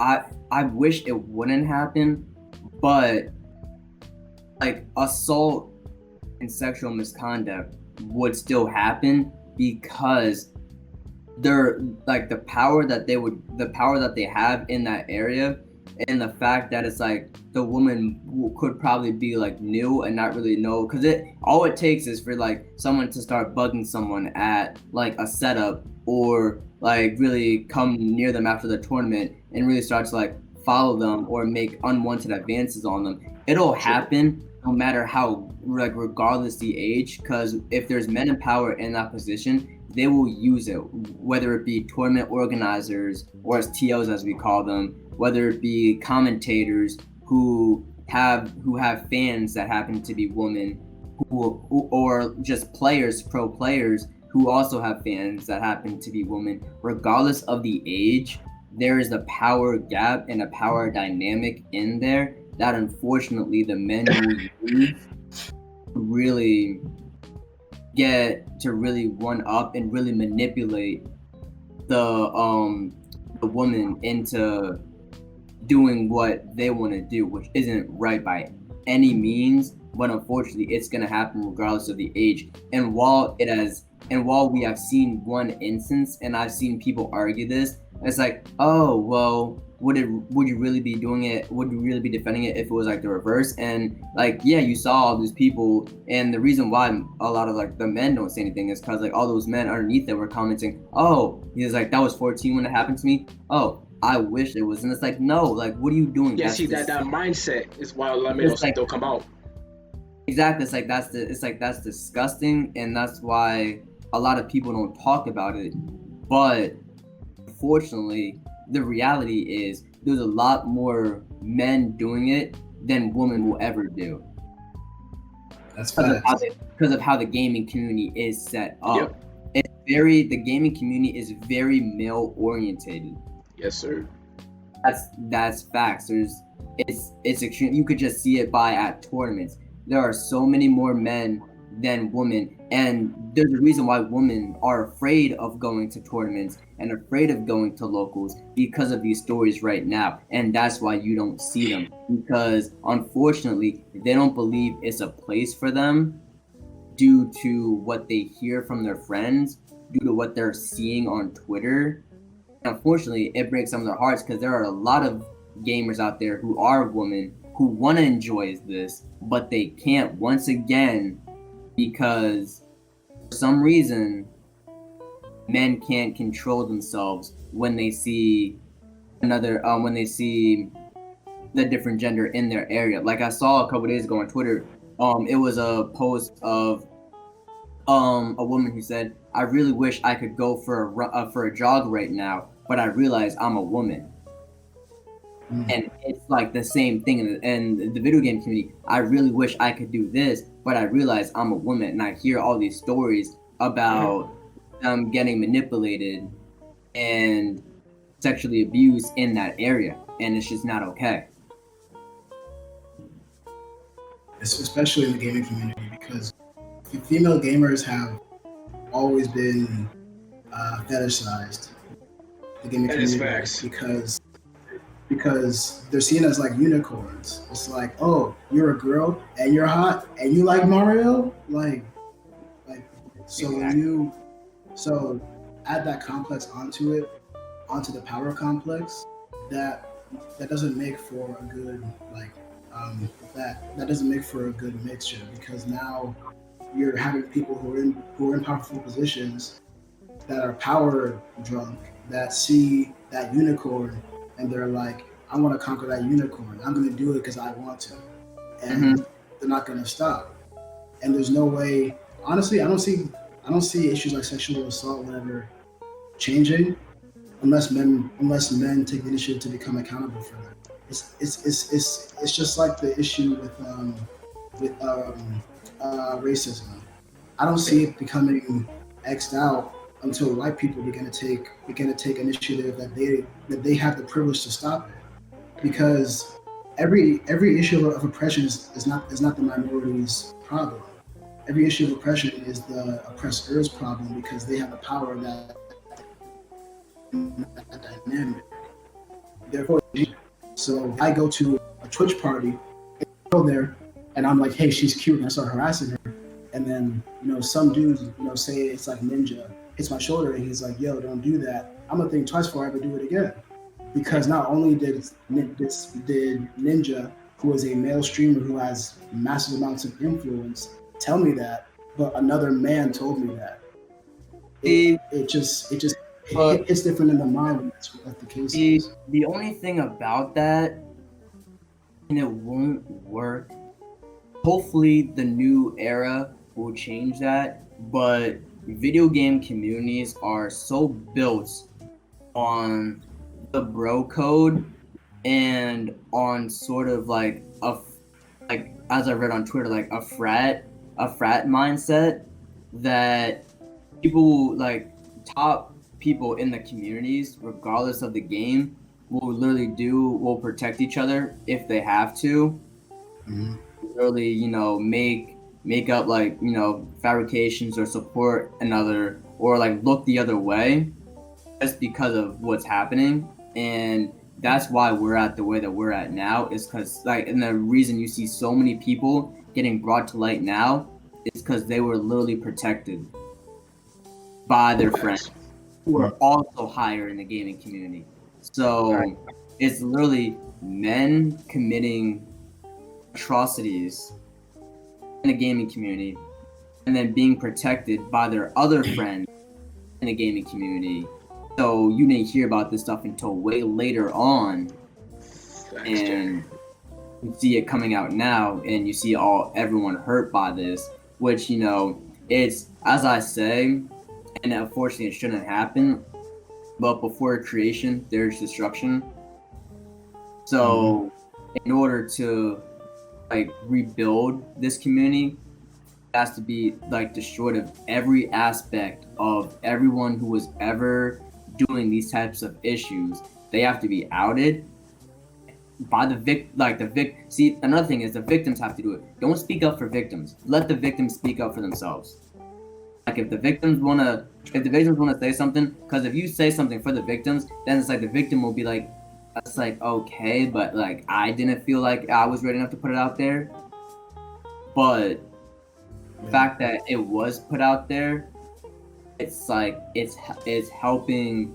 D: I wish it wouldn't happen, but like assault and sexual misconduct would still happen because they're like the power that they have in that area, and the fact that it's like the woman could probably be like new and not really know, because all it takes is for like someone to start bugging someone at like a setup, or like really come near them after the tournament and really start to like follow them or make unwanted advances on them. It'll happen no matter how, like regardless the age, because if there's men in power in that position, they will use it, whether it be tournament organizers or as TOs as we call them, whether it be commentators who have fans that happen to be women, or just pro players who also have fans that happen to be women. Regardless of the age, there is a power gap and a power dynamic in there that unfortunately the men will use to really get to really one up and really manipulate the woman into doing what they want to do, which isn't right by any means, but unfortunately it's going to happen regardless of the age. And while we have seen one instance, and I've seen people argue this, it's like, oh well, would you really be doing it? Would you really be defending it if it was like the reverse? And like, yeah, you saw all these people, and the reason why a lot of like the men don't say anything is because like all those men underneath that were commenting, oh, he's like, that was 14 when it happened to me. Oh, I wish it was. And it's like, no, like, what are you doing?
B: Yeah, see, that mindset is why a lot of men don't come out.
D: Exactly. It's like that's disgusting, and that's why a lot of people don't talk about it. But unfortunately, the reality is there's a lot more men doing it than women will ever do.
A: That's
D: because of how the gaming community is set up. Yep. The gaming community is very male orientated.
B: Yes, sir.
D: That's facts. It's extreme. You could just see it at tournaments. There are so many more men than women, and there's a reason why women are afraid of going to tournaments and afraid of going to locals because of these stories right now. And that's why you don't see them, because unfortunately they don't believe it's a place for them due to what they hear from their friends, due to what they're seeing on Twitter. And unfortunately, it breaks some of their hearts, because there are a lot of gamers out there who are women who want to enjoy this, but they can't, once again, because for some reason men can't control themselves when they see when they see the different gender in their area. Like I saw a couple days ago on Twitter, it was a post of a woman who said, I really wish I could go for a jog right now, but I realize I'm a woman. And it's like the same thing in the video game community. I really wish I could do this, but I realize I'm a woman, and I hear all these stories about them getting manipulated and sexually abused in that area, and it's just not okay.
A: Especially in the gaming community, because female gamers have always been fetishized. The gaming community, because they're seen as like unicorns. It's like, oh, you're a girl and you're hot and you like Mario, so exactly. So add that complex onto the power complex, that doesn't make for a good that doesn't make for a good mixture, because now you're having people who are in powerful positions that are power drunk, that see that unicorn, and they're like, I want to conquer that unicorn. I'm going to do it because I want to. And they're not going to stop. And there's no way, honestly, I don't see issues like sexual assault whenever changing unless men take the initiative to become accountable for that. It's just like the issue with racism. I don't see it becoming xed out until white people begin to take initiative that they have the privilege to stop it. Because every issue of oppression is not the minority's problem. Every issue of oppression is the oppressor's problem because they have the power of that dynamic. Therefore, so if I go to a Twitch party, go there, and I'm like, hey, she's cute, and I start harassing her, and then some dudes say it's like Ninja hits my shoulder, and he's like, yo, don't do that. I'm gonna think twice before I ever do it again, because not only did Ninja, who is a male streamer who has massive amounts of influence, tell me that, but another man told me that. It's different in the mind when that's the case.
D: The only thing about that, and it won't work. Hopefully, the new era will change that. But video game communities are so built on the bro code and on sort of like as I read on Twitter, like a frat mindset that people like top people in the communities, regardless of the game, will protect each other if they have to.
A: Mm-hmm.
D: Really, make up like, fabrications or support another or like look the other way just because of what's happening. And that's why we're at the way that we're at now, is because and the reason you see so many people getting brought to light now is because they were literally protected by their friends who are also higher in the gaming community. So it's literally men committing atrocities in the gaming community and then being protected by their other friends in the gaming community. So you didn't hear about this stuff until way later on, and you see it coming out now, and you see everyone hurt by this, which it's, as I say, and unfortunately it shouldn't happen, but before creation there's destruction. So in order to rebuild this community, it has to be destroyed of every aspect of everyone who was ever doing these types of issues. They have to be outed by see, another thing is the victims have to do it. Don't speak up for victims. Let the victims speak up for themselves. If the victims wanna say something, because if you say something for the victims, then it's like the victim will be like, that's okay, but I didn't feel like I was ready enough to put it out there. But the fact that it was put out there, it's helping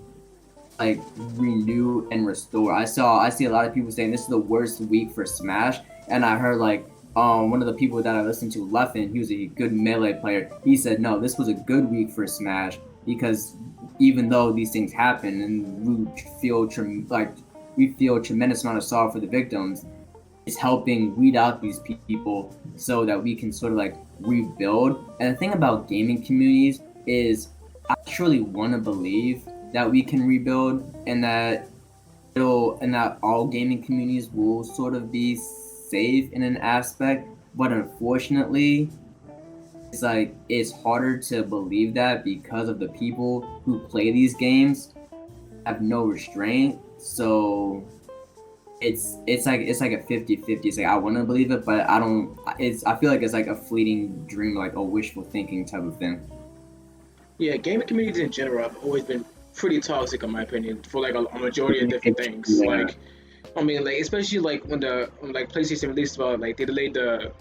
D: renew and restore. I see a lot of people saying this is the worst week for Smash, and I heard one of the people that I listened to, Leffen, he was a good Melee player. He said, no, this was a good week for Smash because even though these things happen and we feel tremendous amount of sorrow for the victims, it's helping weed out these people so that we can sort of rebuild. And the thing about gaming communities is I truly want to believe that we can rebuild and that all gaming communities will sort of be safe in an aspect, but unfortunately it's harder to believe that because of the people who play these games have no restraint. So it's like a 50-50. It's I want to believe it, but I don't. I feel like it's a fleeting dream, a wishful thinking type of thing.
B: Yeah, gaming communities in general have always been pretty toxic, in my opinion, for a majority of different things.
D: Yeah.
B: Especially when PlayStation released they delayed their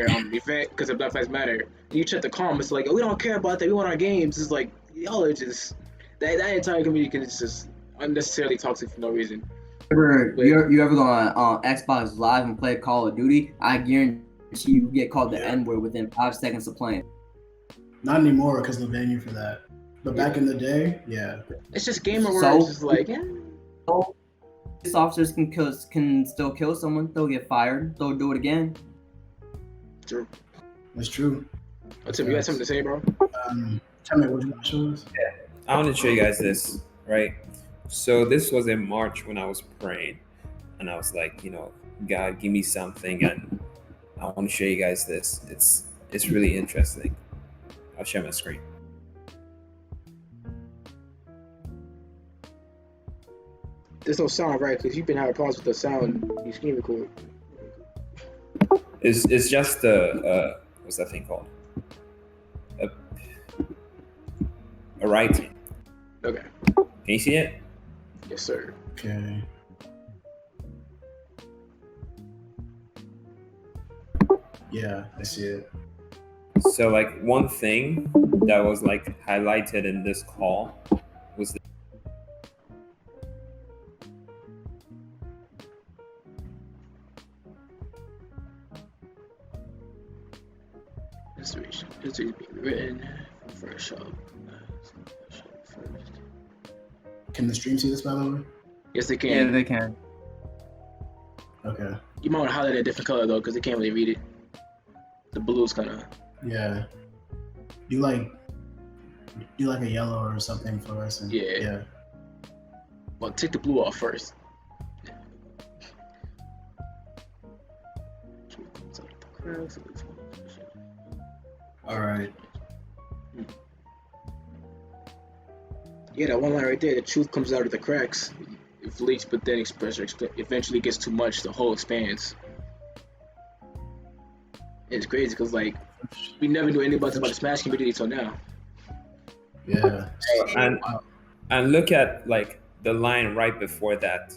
B: event because of Black Lives Matter. And you check the comments, oh, we don't care about that. We want our games. It's y'all are just that entire community is just unnecessarily toxic for no reason.
D: You ever go on Xbox Live and play Call of Duty? I guarantee you get called the N-word within 5 seconds of playing.
A: Not anymore because they'll ban you for that. But back in the day, yeah.
B: It's just gamer words. It's
D: Police officers can still kill someone. They'll get fired. They'll do it again.
B: True.
A: That's true.
B: Tim, you got something to say, bro?
A: Tell me what you want to show us.
C: I want to show you guys this, right? So this was in March when I was praying, and I was like, God, give me something, and I want to show you guys this. It's really interesting. I'll share my screen.
B: There's no sound, right? Because you've been having problems with the sound. You screen record.
C: It's just what's that thing called? A writing.
B: Okay.
C: Can you see it?
B: Yes, sir.
A: Okay. Yeah, I see it.
C: So like one thing that was like highlighted in this call was
B: It's being written first up.
A: Can the stream see this, by the way?
B: Yes, they can.
D: Yeah, they can.
A: Okay.
B: You might want to highlight a different color though, because they can't really read it. The blue's kind of.
A: Yeah. Do like a yellow or something fluorescent.
B: Yeah.
A: Yeah.
B: Well, take the blue off first.
A: All right.
B: Yeah, that one line right there. The truth comes out of the cracks. It leaks, but then eventually gets too much. The hole expands. It's crazy because like we never knew anything about the Smash community till now.
A: Yeah.
C: and look at like the line right before that.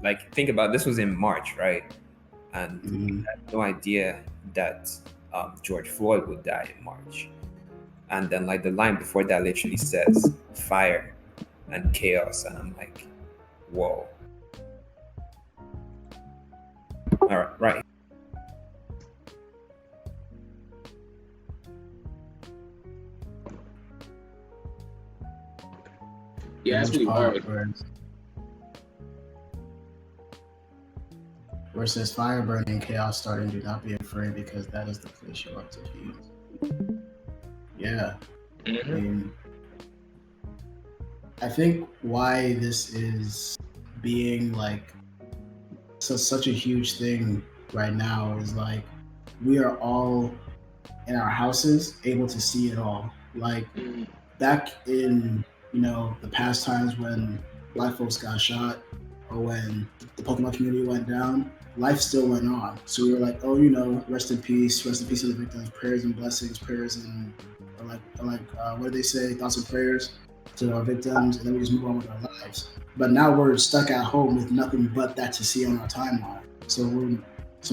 C: Like think about this was in March, right? And we had no idea that George Floyd would die in March. And then like the line before that literally says fire and chaos, and I'm like, whoa. All right, right.
B: Yeah, that's really hard.
A: Where it says fire burning, chaos starting, do not be afraid, because that is the place you are to be. Yeah.
B: Mm-hmm.
A: I mean, I think why this is being like such a huge thing right now is like we are all in our houses able to see it all. Like back in the past times when Black folks got shot or when the Pokemon community went down, life still went on. So we were like, oh, rest in peace to the victims, prayers and blessings, prayers and what do they say, thoughts and prayers to our victims, and then we just move on with our lives. But now we're stuck at home with nothing but that to see on our timeline. So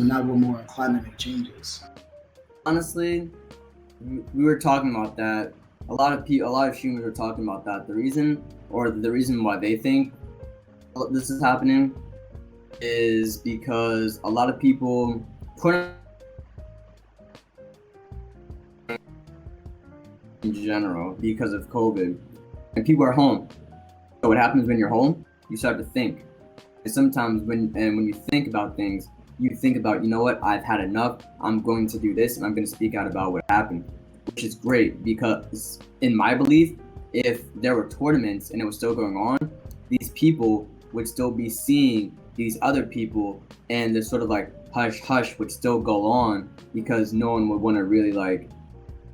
A: now we're more inclined to make changes.
D: Honestly, we were talking about that. A lot of humans were talking about that. The reason why they think this is happening is because a lot of people in general because of COVID, and people are home. So what happens when you're home? You start to think. And sometimes when you think about things, you think about, what, I've had enough. I'm going to do this, and I'm going to speak out about what happened, which is great because, in my belief, if there were tournaments and it was still going on, these people would still be seeing these other people, and the sort of like hush hush would still go on because no one would want to really like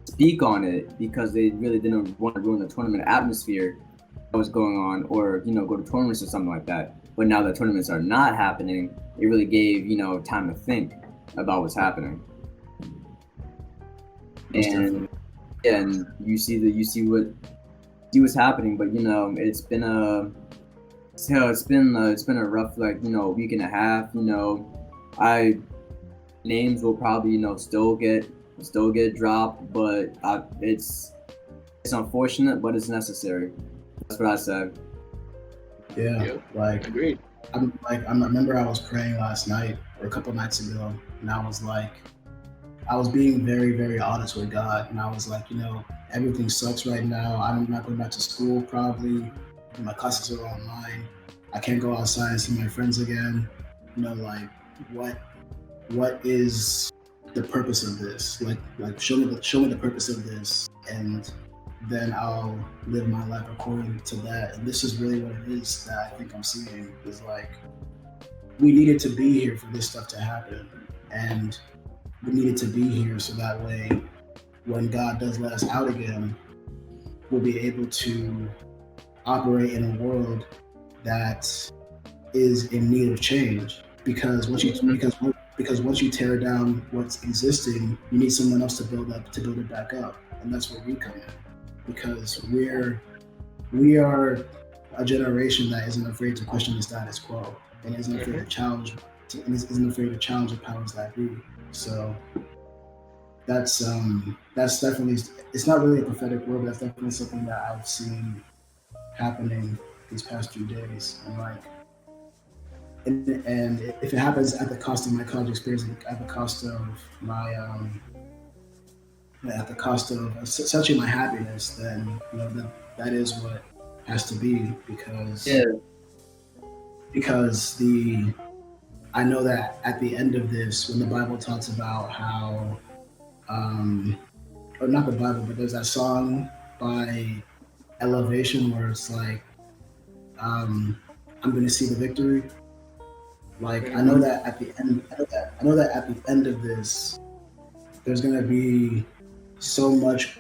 D: speak on it because they really didn't want to ruin the tournament atmosphere that was going on, or go to tournaments or something like that. But now that tournaments are not happening, it really gave time to think about what's happening. And you see what's happening, but it's been a rough week and a half. Names will probably still get dropped, but it's unfortunate, but it's necessary. That's what I said.
A: Yeah,
B: yep. Agreed.
A: I remember I was praying last night or a couple nights ago, and I was being very, very honest with God, and I was like, everything sucks right now. I'm not going back to school probably. My classes are online. I can't go outside and see my friends again. What is the purpose of this? Like show me the purpose of this. And then I'll live my life according to that. And this is really what it is that I think I'm seeing is like we needed to be here for this stuff to happen, and we needed to be here so that way when God does let us out again, we'll be able to operate in a world that is in need of change. Because once you tear down what's existing, you need someone else to build it back up, and that's where we come in. Because we are a generation that isn't afraid to question the status quo and isn't afraid to challenge the powers that be. So that's definitely, it's not really a prophetic word, but that's definitely something that I've seen happening these past few days. And like, and if it happens at the cost of my college experience, at the cost of my at the cost of essentially my happiness, then that is what has to be, because I know that at the end of this, when the Bible talks about how or not the Bible, but there's that song by Elevation where it's like I'm gonna see the victory. Like I know that at the end of this, there's gonna be so much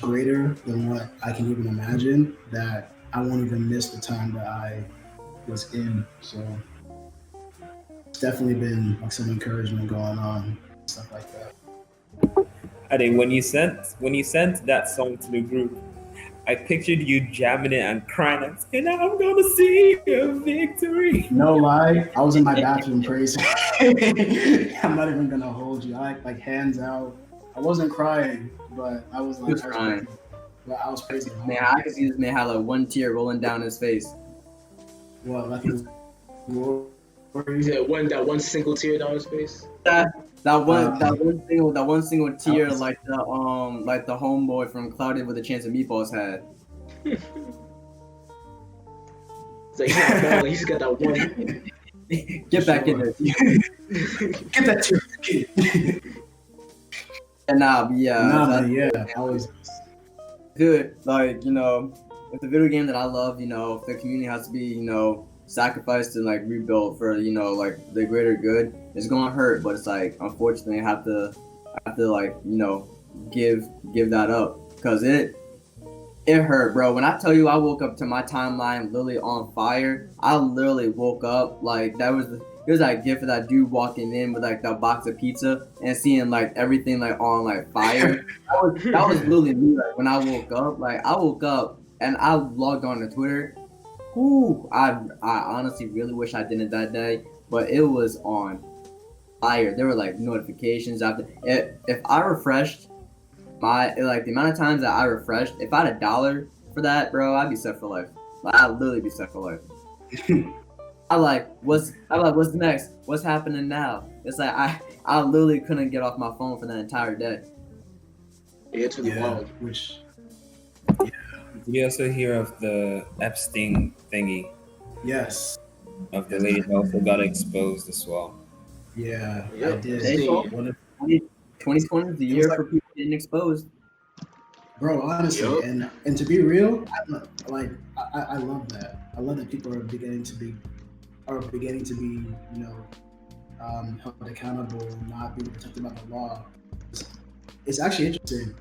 A: greater than what I can even imagine, that I won't even miss the time that I was in. So it's definitely been like some encouragement going on, stuff like that.
C: I think when you sent that song to the group, I pictured you jamming it and crying and saying, "I'm gonna see a victory."
A: No lie, I was in my bathroom praising. I'm not even gonna hold you. I like hands out. I wasn't crying, but I was like
D: crying.
A: But I was praising.
D: Man, I could see this man had like one tear rolling down his face.
A: What, like his
B: that one single tear down his face?
D: That one single tear, like the homeboy from Clouded with a Chance of Meatballs had.
B: It's like he's just got that one.
D: Get back in there.
A: Get that tear, kid.
D: And I
A: always
D: good. Like, with the video game that I love, if the community has to be, sacrificed and like rebuilt for, like the greater good, it's gonna hurt. But it's like, unfortunately, I have to like, give that up, because it hurt, bro. When I tell you I woke up to my timeline literally on fire, I literally woke up like there's that gift of that dude walking in with like that box of pizza and seeing like everything like on like fire. that was literally me. Like when I woke up and I logged on to Twitter. Ooh, I honestly really wish I didn't that day, but it was on fire. There were like notifications after it. If I refreshed the amount of times that I refreshed, if I had $1 for that, bro, I'd be set for life. Like, I'd literally be set for life. What's next? What's happening now? It's like I literally couldn't get off my phone for that entire day.
B: It's really wild.
C: Did you also hear of the Epstein thingy?
A: Yes.
C: Of the lady that also got exposed as well.
A: Yeah,
B: yep.
A: I did.
D: 2020 is the year for people getting exposed.
A: Bro, honestly, and to be real, I love that. I love that people are beginning to be held accountable, not being protected by the law. It's actually interesting.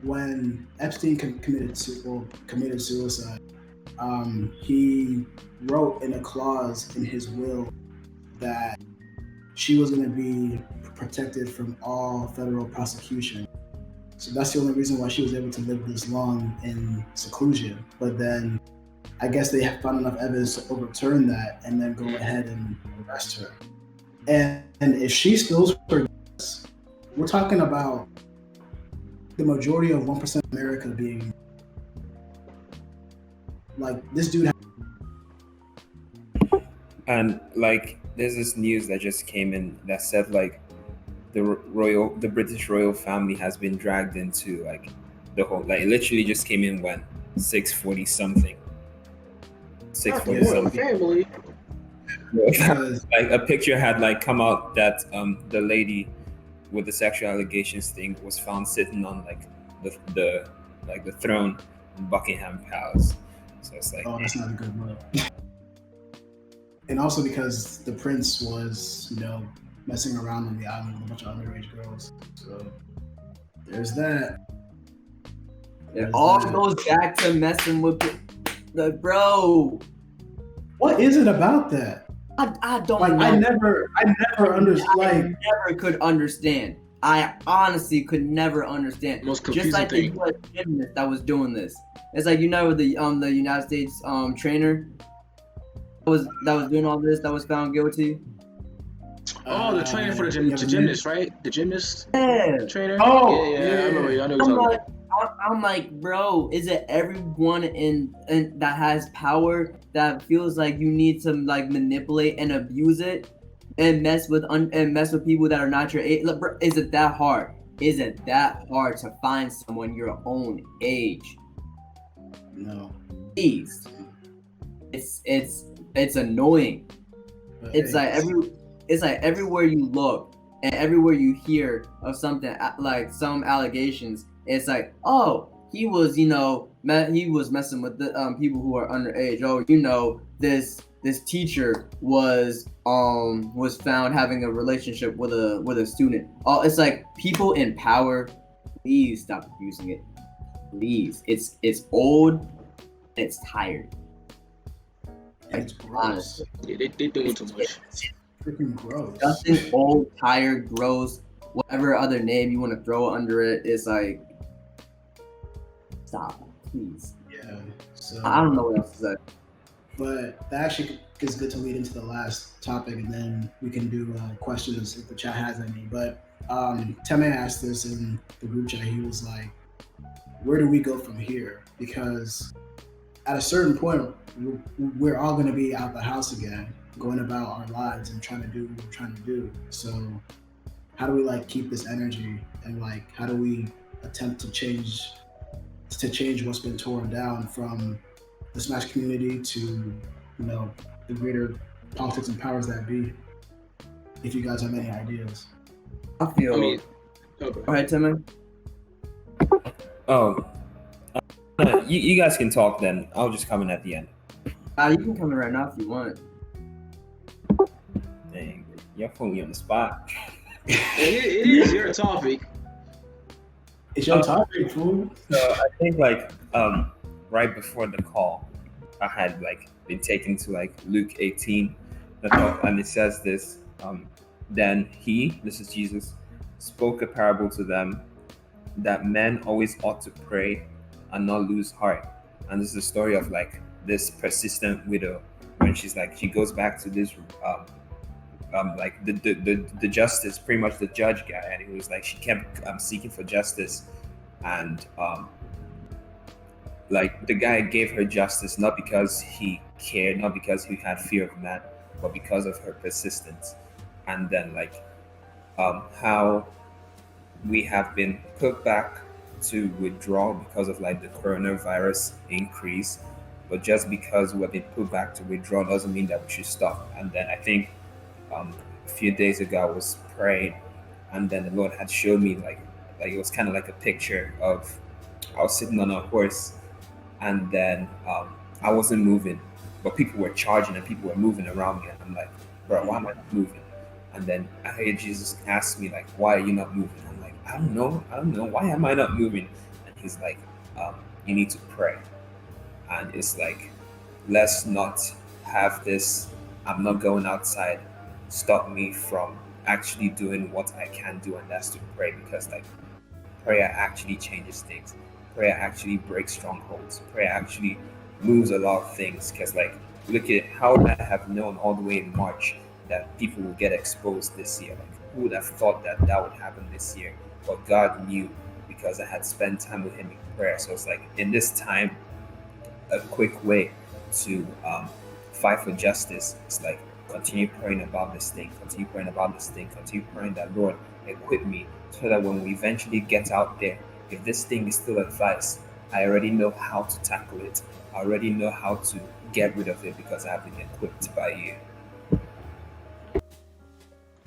A: When Epstein committed suicide, he wrote in a clause in his will that she was going to be protected from all federal prosecution. So that's the only reason why she was able to live this long in seclusion. But then I guess they have found enough evidence to overturn that and then go ahead and arrest her. And if she spills her guts, we're talking about the majority of 1% of America being like this dude.
C: And like, there's this news that just came in that said like the British royal family has been dragged into like the whole, like it literally just came in when 6:40 something. 6:40 something.
B: Family.
C: Like a picture had like come out that the lady with the sexual allegations thing was found sitting on like the throne in Buckingham Palace. So it's like,
A: Oh, that's not a good look. And also because the prince was, messing around on the island with a bunch of underage girls. So there's that.
D: It all goes back to messing with the bro.
A: What is it about that?
D: I don't
A: Like,
D: know.
A: I never understood.
D: I
A: Like,
D: never could understand. I honestly could never understand.
B: Most
D: Just
B: confusing
D: like the
B: thing.
D: U.S. gymnast that was doing this. It's like, the United States trainer that was doing all this, that was found guilty.
B: Oh, the trainer for the gymnast, right? The gymnast
D: Yeah.
B: trainer.
A: Oh,
B: yeah.
A: yeah.
B: I remember. I know what you're talking about.
D: I'm like, bro, is it everyone in that has power that feels like you need to like manipulate and abuse it and mess with people that are not your age? Look, bro, is it that hard? Is it that hard to find someone your own age?
A: No.
D: Please. It's annoying.
A: But
D: It's like everywhere you look and everywhere you hear of something like some allegations, it's like, oh, he was messing with the people who are underage. Oh, this teacher was found having a relationship with a student. Oh, it's like, people in power, please stop abusing it. Please, it's old, and it's tired.
A: it's gross.
B: Yeah, they doing too much.
A: Freaking gross.
D: Nothing old, tired, gross, whatever other name you want to throw under it. It's like, stop, please.
A: Yeah. So
D: I don't know what else to say.
A: But that actually is good to lead into the last topic, and then we can do questions if the chat has any. But Teme asked this in the group chat. He was like, where do we go from here? Because at a certain point, we're all going to be out the house again, going about our lives and trying to do what we're trying to do. So how do we keep this energy, and how do we attempt to change what's been torn down from the Smash community to the greater politics and powers that be? If you guys have any ideas.
D: I feel.
B: Okay.
D: Go ahead, Timmy.
C: oh, you guys can talk then. I'll just come in at the end.
D: You can come in right now if you want.
C: Dang, you're putting me on the spot.
B: It is your topic.
A: It's your topic, fool.
C: So I think right before the call, I had been taken to Luke 18, and it says this. Then this is Jesus, spoke a parable to them that men always ought to pray and not lose heart. And this is the story of this persistent widow when she goes back to this the justice, pretty much the judge guy, and he was she kept seeking for justice, and the guy gave her justice not because he cared, not because he had fear of man, but because of her persistence. And then how we have been put back to withdraw because of the coronavirus increase, but just because we've been put back to withdraw doesn't mean that we should stop. And then I think a few days ago I was praying, and then the Lord had showed me it was kind of like a picture of, I was sitting on a horse, and then I wasn't moving, but people were charging and people were moving around me, and I'm like, bro, why am I not moving? And then I heard Jesus ask me why are you not moving? I'm like, I don't know, why am I not moving? And he's like, you need to pray. And it's let's not have this I'm not going outside stop me from actually doing what I can do, and that's to pray, because prayer actually changes things. Prayer actually breaks strongholds. Prayer actually moves a lot of things, because look at how I have known all the way in March that people will get exposed this year. Who would have thought that would happen this year? But God knew, because I had spent time with him in prayer. So it's in this time, a quick way to fight for justice is continue praying about this thing, continue praying that Lord equip me, so that when we eventually get out there, if this thing is still advice, I already know how to tackle it. I already know how to get rid of it, because I have been equipped by you.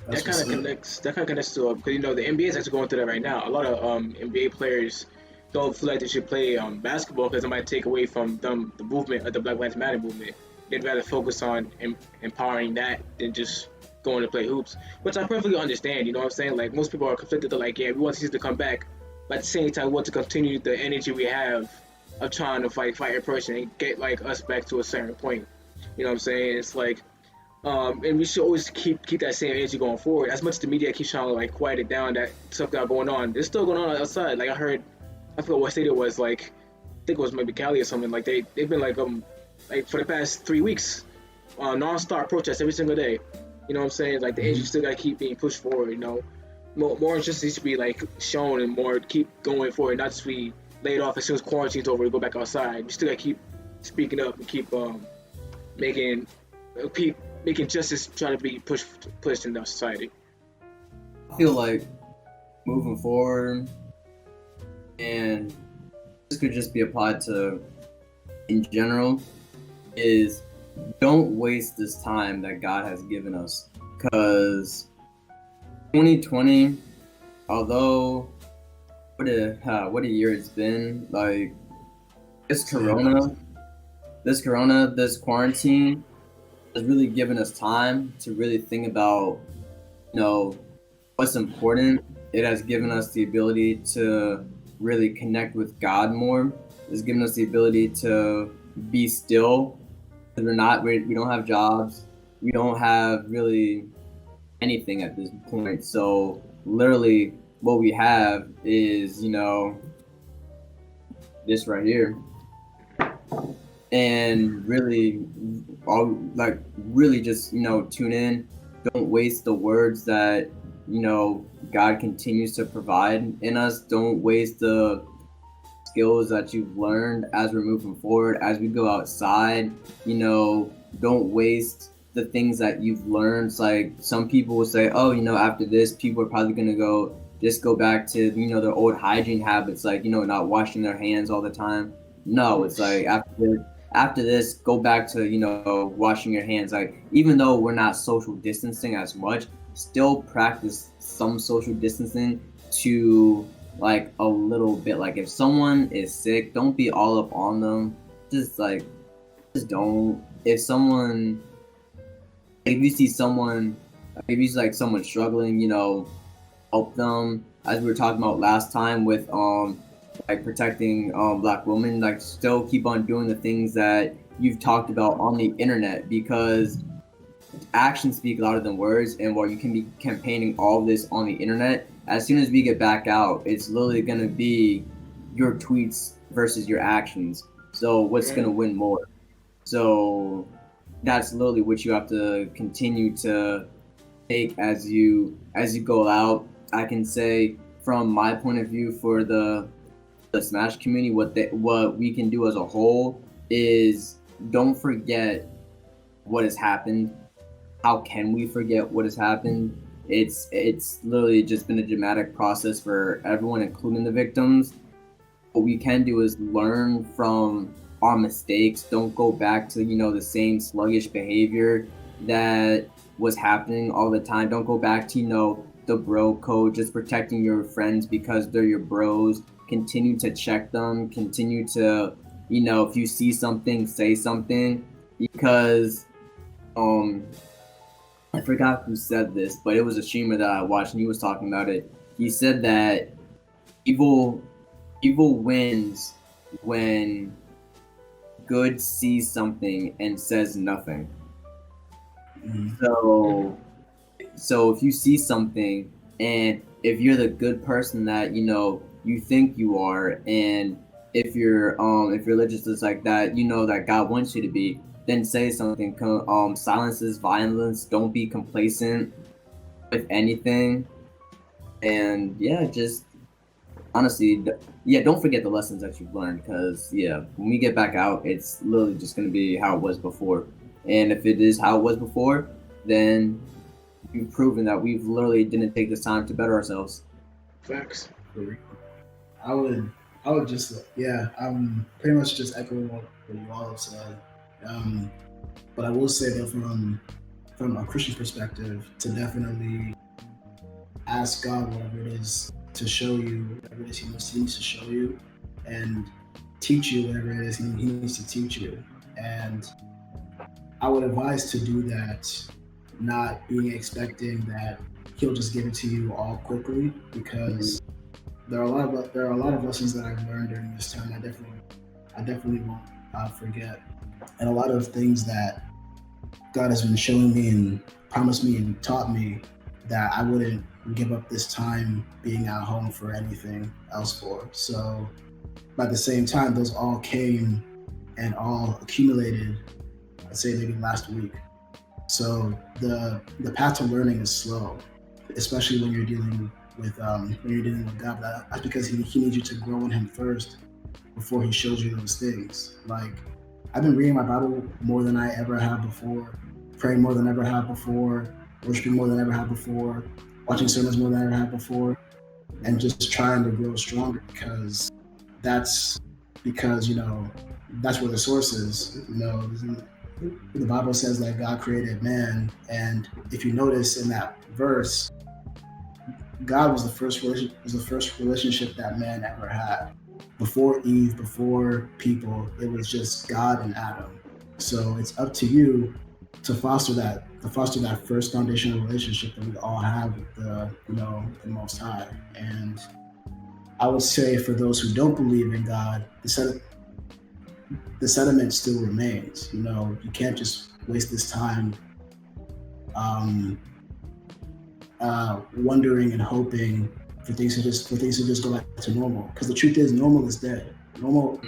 A: That's
B: That kind
A: what's
B: of
A: up.
B: connects. That kind of connects to because the NBA is actually going through that right now. A lot of NBA players don't feel like they should play basketball because it might take away from them the movement of the Black Lives Matter movement. They'd rather focus on empowering that than just going to play hoops, which I perfectly understand. You know what I'm saying? Like most people are conflicted. They're like, yeah, we want these to come back, but at the same time, we want to continue the energy we have of trying to fight in person and get like us back to a certain point. You know what I'm saying? It's like and we should always keep that same energy going forward. As much as the media keeps trying to like quiet it down, that stuff got going on. There's still going on outside. Like I heard, I forgot what state it was. Like I think it was maybe Cali or something. Like they've been like for the past 3 weeks, non-stop protests every single day. You know what I'm saying? Like the energy still got to keep being pushed forward. You know, more injustice to be like shown and more keep going forward. Not just be laid off as soon as quarantine's over. We go back outside. We still got to keep speaking up and keep making keep making justice try to be pushed in our society.
D: I feel like moving forward, and this could just be applied to in general, is don't waste this time that God has given us. Because 2020, although what a year it's been, like this quarantine has really given us time to really think about, what's important. It has given us the ability to really connect with God more. It's given us the ability to be still. We don't have jobs. We don't have really anything at this point. So literally what we have is, this right here. And really, really just, tune in. Don't waste the words that, God continues to provide in us. Don't waste the skills that you've learned as we're moving forward, as we go outside. Don't waste the things that you've learned. It's like some people will say, oh, after this, people are probably going to go back to, their old hygiene habits, like, not washing their hands all the time. No, it's like after this, go back to, washing your hands. Like, even though we're not social distancing as much, still practice some social distancing to like a little bit. Like if someone is sick, don't be all up on them. Just don't. If you see someone, if you see like someone struggling, help them. As we were talking about last time with like protecting Black women, like still keep on doing the things that you've talked about on the internet, because actions speak louder than words. And while you can be campaigning all of this on the internet, as soon as we get back out, it's literally going to be your tweets versus your actions. So what's going to win more? So that's literally what you have to continue to take as you go out. I can say from my point of view for the Smash community, what we can do as a whole is don't forget what has happened. How can we forget what has happened? It's literally just been a dramatic process for everyone, including the victims. What we can do is learn from our mistakes. Don't go back to the same sluggish behavior that was happening all the time. Don't go back to the bro code, just protecting your friends because they're your bros. Continue to check them. Continue to if you see something, say something, because I forgot who said this, but it was a streamer that I watched and he was talking about it. He said that evil wins when good sees something and says nothing. So if you see something, and if you're the good person that you think you are, and if you're religious is like that, that God wants you to be, then say something. Silences violence. Don't be complacent with anything. And just honestly, don't forget the lessons that you've learned, because when we get back out, it's literally just going to be how it was before. And if it is how it was before, then we've proven that we've literally didn't take this time to better ourselves.
B: Facts.
A: I would just I'm pretty much just echoing what you all have said. But I will say that from from a Christian perspective, to definitely ask God whatever it is to show you, whatever it is He needs to show you, and teach you whatever it is He needs to teach you. And I would advise to do that, not being expecting that He'll just give it to you all quickly, because there are a lot of lessons that I've learned during this time. I definitely won't forget, and a lot of things that God has been showing me and promised me and taught me that I wouldn't give up this time being at home for anything else for. So, by the same time, those all came and all accumulated, I'd say maybe last week. So the path to learning is slow, especially when you're dealing with God. That's because He needs you to grow in Him first before He shows you those things. Like, I've been reading my Bible more than I ever have before, praying more than I ever have before, worshiping more than I ever have before, watching sermons more than I ever have before, and just trying to grow stronger, because that's where the source is. The Bible says that God created man, and if you notice in that verse, God was the first relationship that man ever had. Before Eve, before people, it was just God and Adam. So it's up to you to foster that first foundational relationship that we all have with the Most High. And I would say for those who don't believe in God, the sediment still remains. You can't just waste this time wondering and hoping for things to just go back to normal. Because the truth is, normal is dead. Normal,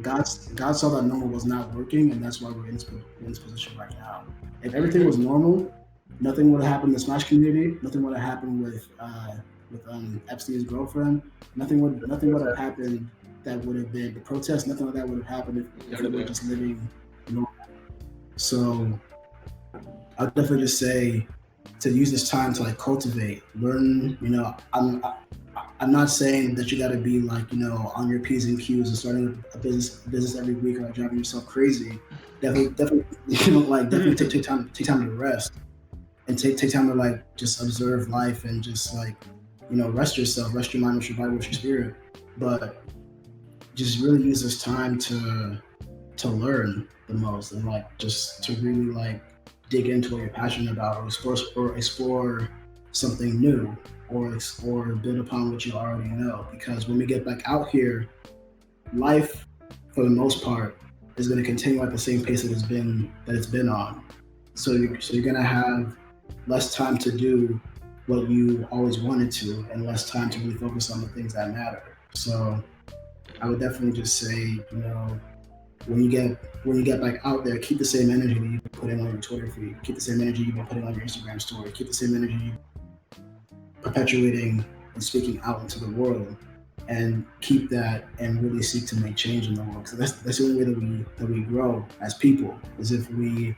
A: God saw that normal was not working, and that's why we're in this position right now. If everything was normal, nothing would have happened in the Smash community. Nothing would have happened with Epstein's girlfriend. Nothing would have happened that would have been the protest. Nothing like that would have happened if we were just living normal. So I'll definitely just say to use this time to cultivate, learn. I'm not saying that you got to be on your P's and Q's and starting a business every week or driving yourself crazy. Definitely take time to rest and take time to just observe life and just rest yourself, rest your mind, rest your body, rest your spirit. But just really use this time to learn the most, and just to really dig into what you're passionate about, or explore something new, or build upon what you already know. Because when we get back out here, life for the most part is going to continue at the same pace that it's been on. So you're going to have less time to do what you always wanted to, and less time to really focus on the things that matter. So I would definitely just say, when you get back out there, keep the same energy that you've been putting on your Twitter feed, keep the same energy you've been putting on your Instagram story, keep the same energy you've perpetuating and speaking out into the world, and keep that, and really seek to make change in the world. So that's the only way that we grow as people, is if we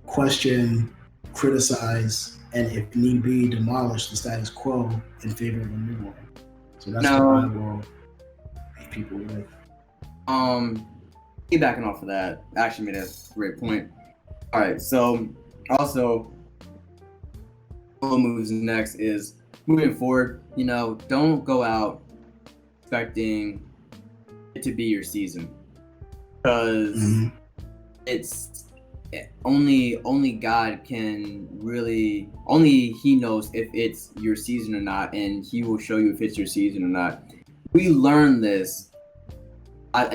A: question, criticize, and if need be, demolish the status quo in favor of a new one. So that's what I will leave people with.
D: Backing off of that, actually made a great point. All right, so also what moves next is moving forward. Don't go out expecting it to be your season, because it's only God can really, only He knows if it's your season or not, and He will show you if it's your season or not. We learned this. I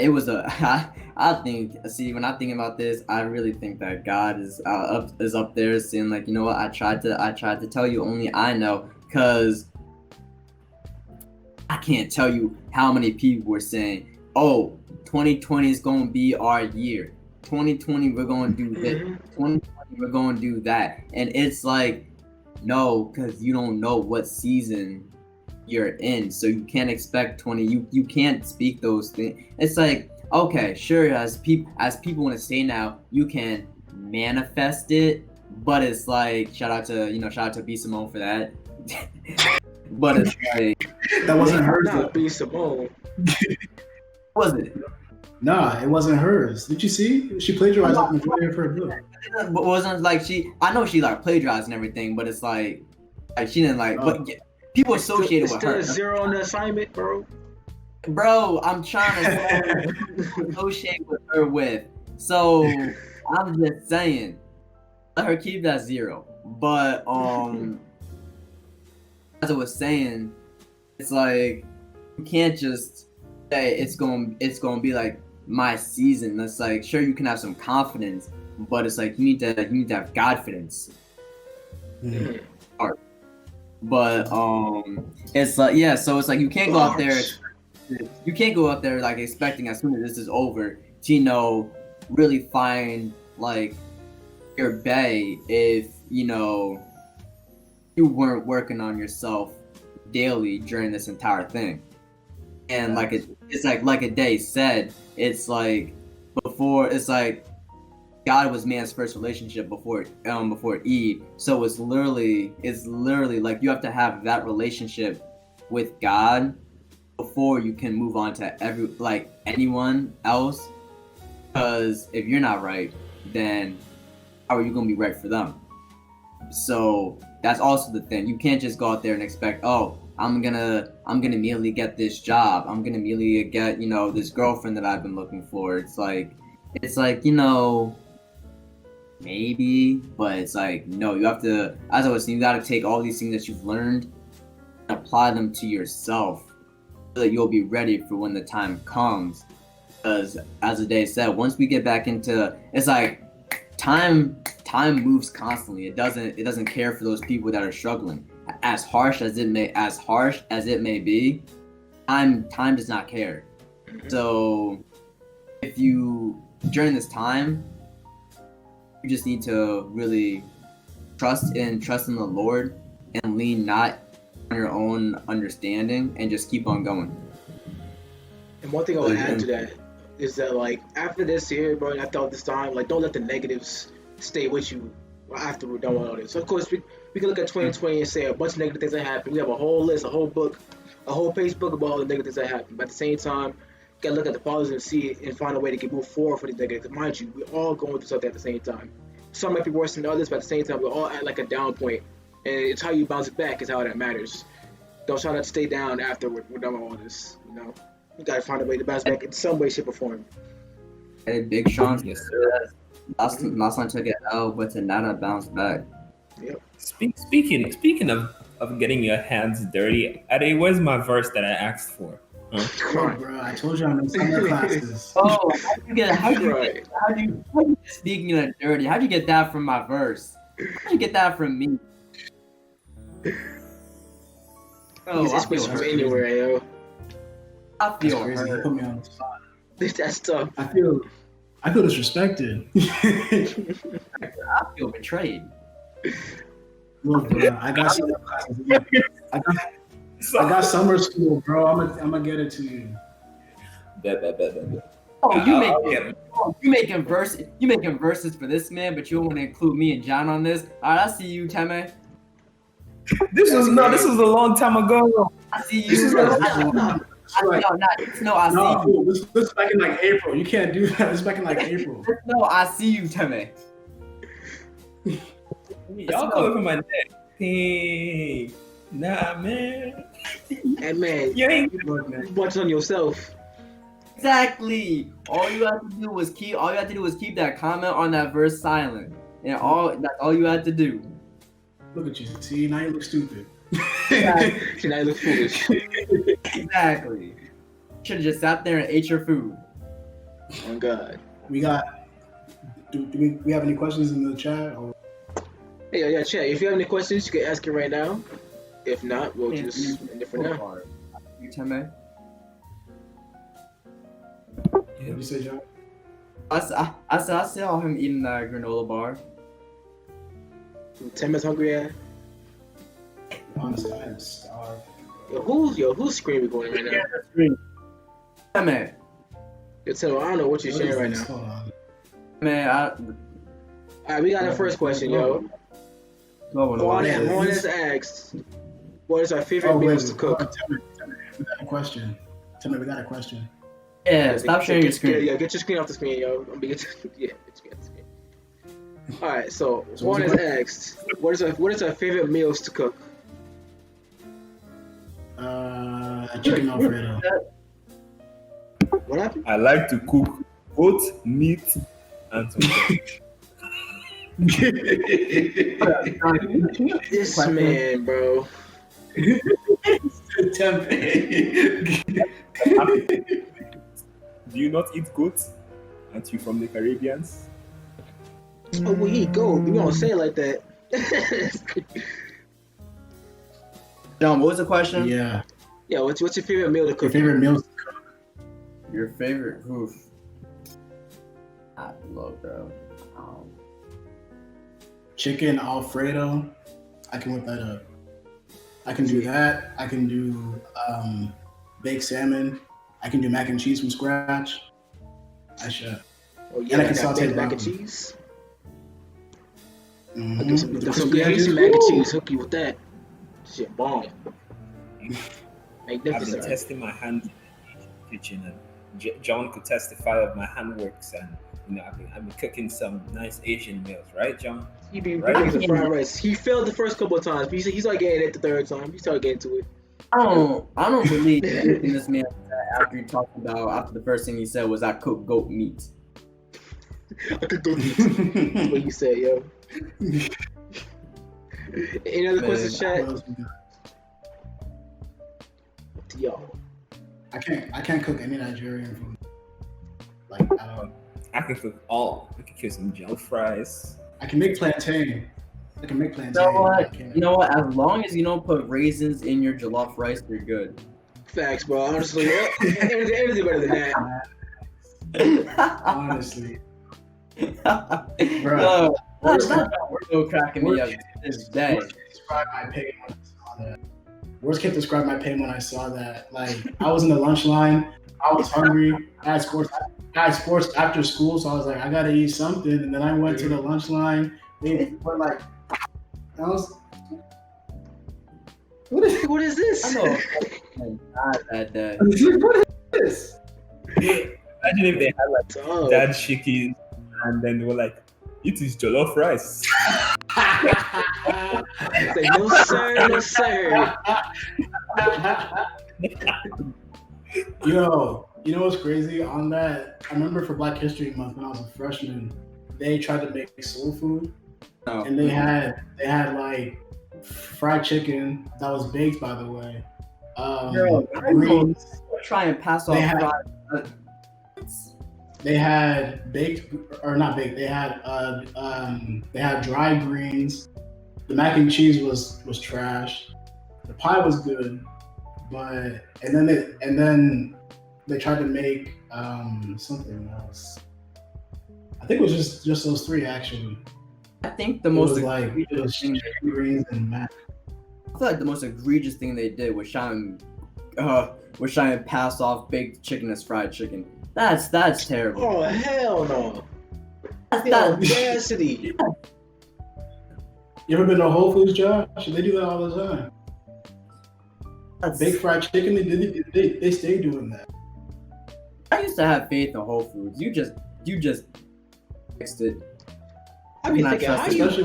D: think, when I think about this, I really think that God is up there saying what, I tried to tell you, only I know, because I can't tell you how many people were saying, oh, 2020 is going to be our year. 2020, we're going to do this. 2020, we're going to do that. And it's no, because you don't know what season you're in, so you can't expect 20. You can't speak those things. It's okay, sure, as people want to say now, you can manifest it, but it's shout out to B Simone for that. But it's
A: that wasn't hers.
B: Not B Simone.
D: Was it?
A: Nah, it wasn't hers. Did you see? She plagiarized like the majority of her book.
D: But wasn't like I know she like plagiarized and everything, but it's like she didn't like. But people associated with her.
B: Still a 0 on the assignment, bro.
D: Bro, I'm trying to associate with her with. So I'm just saying, let her keep that 0. But as I was saying, it's like you can't just say it's gonna be like my season. It's like sure you can have some confidence, but it's like you need to have Godfidence.
A: Mm-hmm.
D: But it's like so it's like you can't go out there. You can't go out there like expecting as soon as this is over to really find like your bay if you weren't working on yourself daily during this entire thing. And like it's like a day said, it's like before it's like God was man's first relationship before Eve. So it's literally like you have to have that relationship with God before you can move on to anyone else. Because if you're not right, then how are you gonna be right for them? So that's also the thing. You can't just go out there and expect, oh, I'm gonna immediately get this job. I'm gonna immediately get this girlfriend that I've been looking for. It's like maybe, but it's like no. You have to, as I was saying, you got to take all these things that you've learned and apply them to yourself so that you'll be ready for when the time comes. Because as the day said, once we get back into, it's like time moves constantly. It doesn't care for those people that are struggling. As harsh as it may be, time does not care. So if you during this time, you just need to really trust in the Lord and lean not on your own understanding and just keep on going.
B: And one thing I would add to that is that like after this year, bro, and after all this time, like don't let the negatives stay with you after we're done with all this. So of course we can look at 2020 and say a bunch of negative things that happened. We have a whole list, a whole book, a whole page book about all the negative things that happened. But at the same time, you gotta look at the positives and see it and find a way to get move forward for these negatives. Mind you, we're all going through something at the same time. Some might be worse than others, but at the same time, we're all at like a down point. And it's how you bounce it back is how that matters. Don't try not to stay down after we're done with all this. You gotta find a way to bounce back in some way, shape, or form.
D: Hey, Big Sean, yes, sir. Last time took it out, but tonight I bounced back.
B: Yep.
C: Speaking of getting your hands dirty, Ade, where's my verse that I asked for?
A: Come on, bro. I told you I'm in summer classes.
D: Oh, speaking of dirty, how'd you get that from my verse? How'd you get that from me?
B: Oh, I feel from anywhere, yo.
D: I feel
A: crazy. You put me on the spot.
B: That's tough.
A: I feel disrespected.
D: I feel betrayed.
A: Look, bro, I got summer classes. I got summer school, bro. I'm gonna get it to you.
D: Oh, you making verses for this man, but you don't want to include me and John on this. All right, I see you, Teme.
C: This was a long time ago.
D: I see you.
A: This is back in like April. You can't do that. This is back in like April.
D: No, I see you, Teme.
C: Y'all calling for my neck. Hey, nah, man.
B: And man,
C: you ain't
B: watch on yourself.
D: Exactly. All you have to do was keep that comment on that verse silent, and that's all you had to do.
A: Look at you. See, now you look stupid.
B: Exactly. Now you look foolish.
D: Exactly. Should have just sat there and ate your food.
B: Oh God.
A: We got. Do we have any questions in the chat? Or?
B: Hey, yeah, chat. If you have any questions, you can ask it right now. If not, we'll just end it for now.
D: You, Teme?
A: What did you say, John?
D: I saw him eating that granola bar.
B: Teme's hungry at.
A: Honestly, I am starved.
B: Who's screaming going right now?
D: Teme.
B: Yo, Tim, I don't know what you're sharing right now.
A: Hold on.
D: Man,
B: Alright, we got our first question, yo. Juan has asked, what is our favorite meals to cook?
A: We got a question. Tell me, we got a question.
D: Yeah, stop sharing your screen.
B: Yeah, get your screen off the screen, yo. Get your screen off the screen. All right, so one is asked, what is our favorite meals to cook?
A: Chicken Alfredo.
B: What happened?
C: I like to cook both meat and tomato.
B: This man, bro.
C: Do you not eat goat? Aren't you from the Caribbeans?
B: Oh, we eat goat. We don't say it like that.
D: John, what was the question?
A: Yeah.
B: Yeah, what's your favorite meal to
A: Your
B: cook?
A: favorite meals?
D: Your favorite? Oof. I love bro.
A: Chicken Alfredo. I can whip that up. I can do that. I can do baked salmon. I can do mac and cheese from scratch. I should.
B: Oh yeah,
A: And I can
B: got
A: saute
B: mac and
A: broccoli.
B: cheese.
A: Mm-hmm.
B: I'll get some mac and cheese. Hook you with that. Shit, bomb.
C: I've been
B: Magnificent.
C: testing my hand in the kitchen, and John could testify of my handworks, and I've been cooking some nice Asian meals, right, John?
B: He be
C: Right?
B: making some fried rice. He failed the first couple of times, but he started getting it the third time. He started getting to it.
D: I don't believe anything this man said after he talked about after the first thing he said was I cook goat meat.
B: I could go eat. That's what you said, yo. Any other questions,
A: What
B: chat?
A: else we got?
B: Yo.
A: I can't cook any Nigerian food. Like I don't.
C: I can cook all. I can cook some jollof fries.
A: I can make plantain. I can make plantain.
D: You know
A: but I
D: what?
A: can't-
D: You know what? As long as you don't put raisins in your jollof rice, you're good.
B: Facts, bro. Honestly, everything better than that.
A: Honestly,
D: No, that's not real cracking me up to this day.
A: Words can't describe my pain when I saw that. Like I was in the lunch line, I was hungry. I had sports after school, so I was like, I gotta eat something. And then I went to the lunch line. They were like, I was. What is
B: this?
D: I know. I died that day.
A: What is this?
C: Imagine if they had like
B: Oh.
C: dad chicken, and then they were like, "It is jollof rice."
B: It's like, no sir, no sir.
A: Yo, you know what's crazy on that? I remember for Black History Month when I was a freshman, they tried to make soul food,
D: Oh.
A: and they had like fried chicken that was baked, by the way.
D: Yo,
A: Greens.
D: try and pass off
A: They had-
D: fried.
A: They had baked or not baked. They had dry greens. The mac and cheese was trash. The pie was good, but and then they tried to make something else. I think it was just those three actually.
D: I think the
A: It
D: most
A: was like it
D: egregious
A: was
D: thing
A: chicken greens and mac.
D: I feel like the most egregious thing they did was trying to pass off baked chicken as fried chicken. That's terrible.
B: Oh hell no. The
D: That-
B: audacity.
A: You ever been to Whole Foods, Josh? They do that all the time.
D: that's-
A: Baked fried chicken. They stay doing that.
D: I used to have faith in Whole Foods. You just fixed it.
B: I be
D: Can I
B: thinking,
D: trust
B: how
D: it?
B: do you
A: Especially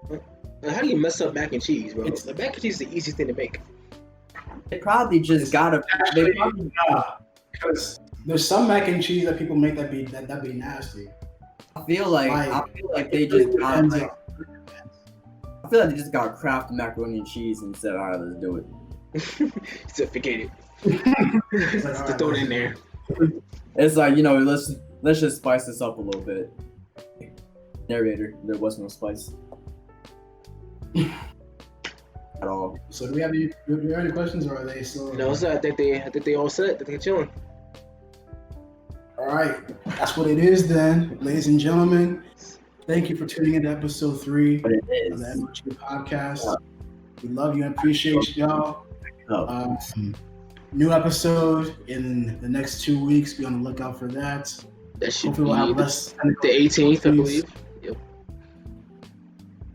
A: when
B: How do you mess up mac and cheese, bro?
A: It's-
B: Like, mac and cheese is the easiest thing to make.
D: They probably just gotta. They probably,
A: because there's some mac and cheese that people make that be nasty.
D: I feel like they just got like, I feel like they just got Kraft macaroni and cheese and said, all right, let's do it.
B: So forget it.
A: It's like,
B: Just throw it in there.
D: It's like, let's just spice this up a little bit. Narrator, there was no spice at all.
A: So do we have any questions, or are they still?
B: No, so I think they all set. I think they're chilling.
A: All right, that's what it is then, ladies and gentlemen. Thank you for tuning in to episode 3
D: But it
A: of the
D: is.
A: M.O.G podcast. We love you and appreciate y'all.
D: Oh,
A: New episode in the next 2 weeks. Be on the lookout for that.
B: That should
A: Hopefully we'll have
B: be
A: less.
B: the 18th, I believe.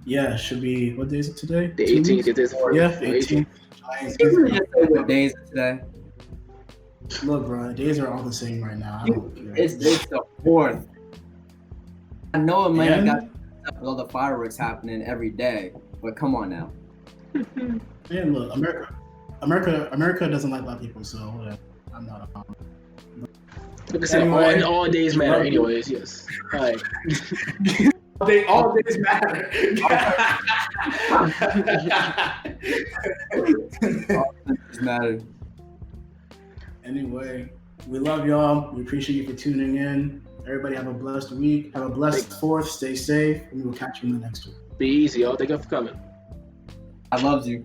A: Yeah, it should be. What day is it today?
B: The
A: 2
B: 18th.
A: weeks?
B: It is
A: Yeah, the 18th.
D: can you just say what day is it today?
A: Look, bro, days are all the same right now. I don't care.
D: It's the 4th. I know it might have
A: And-
D: got up with all the fireworks happening every day, but come on now.
A: And look, America doesn't like black people, so whatever. I'm not a problem.
B: Like I said,
A: Anyway,
B: all days matter. Anyways, yes. All right.
C: All days matter.
D: It's matter.
A: Anyway, we love y'all. We appreciate you for tuning in. Everybody have a blessed week. Have a blessed 4th. Stay safe. And we will catch you in the next one.
B: Be easy, y'all. Thank you for coming.
D: I love you.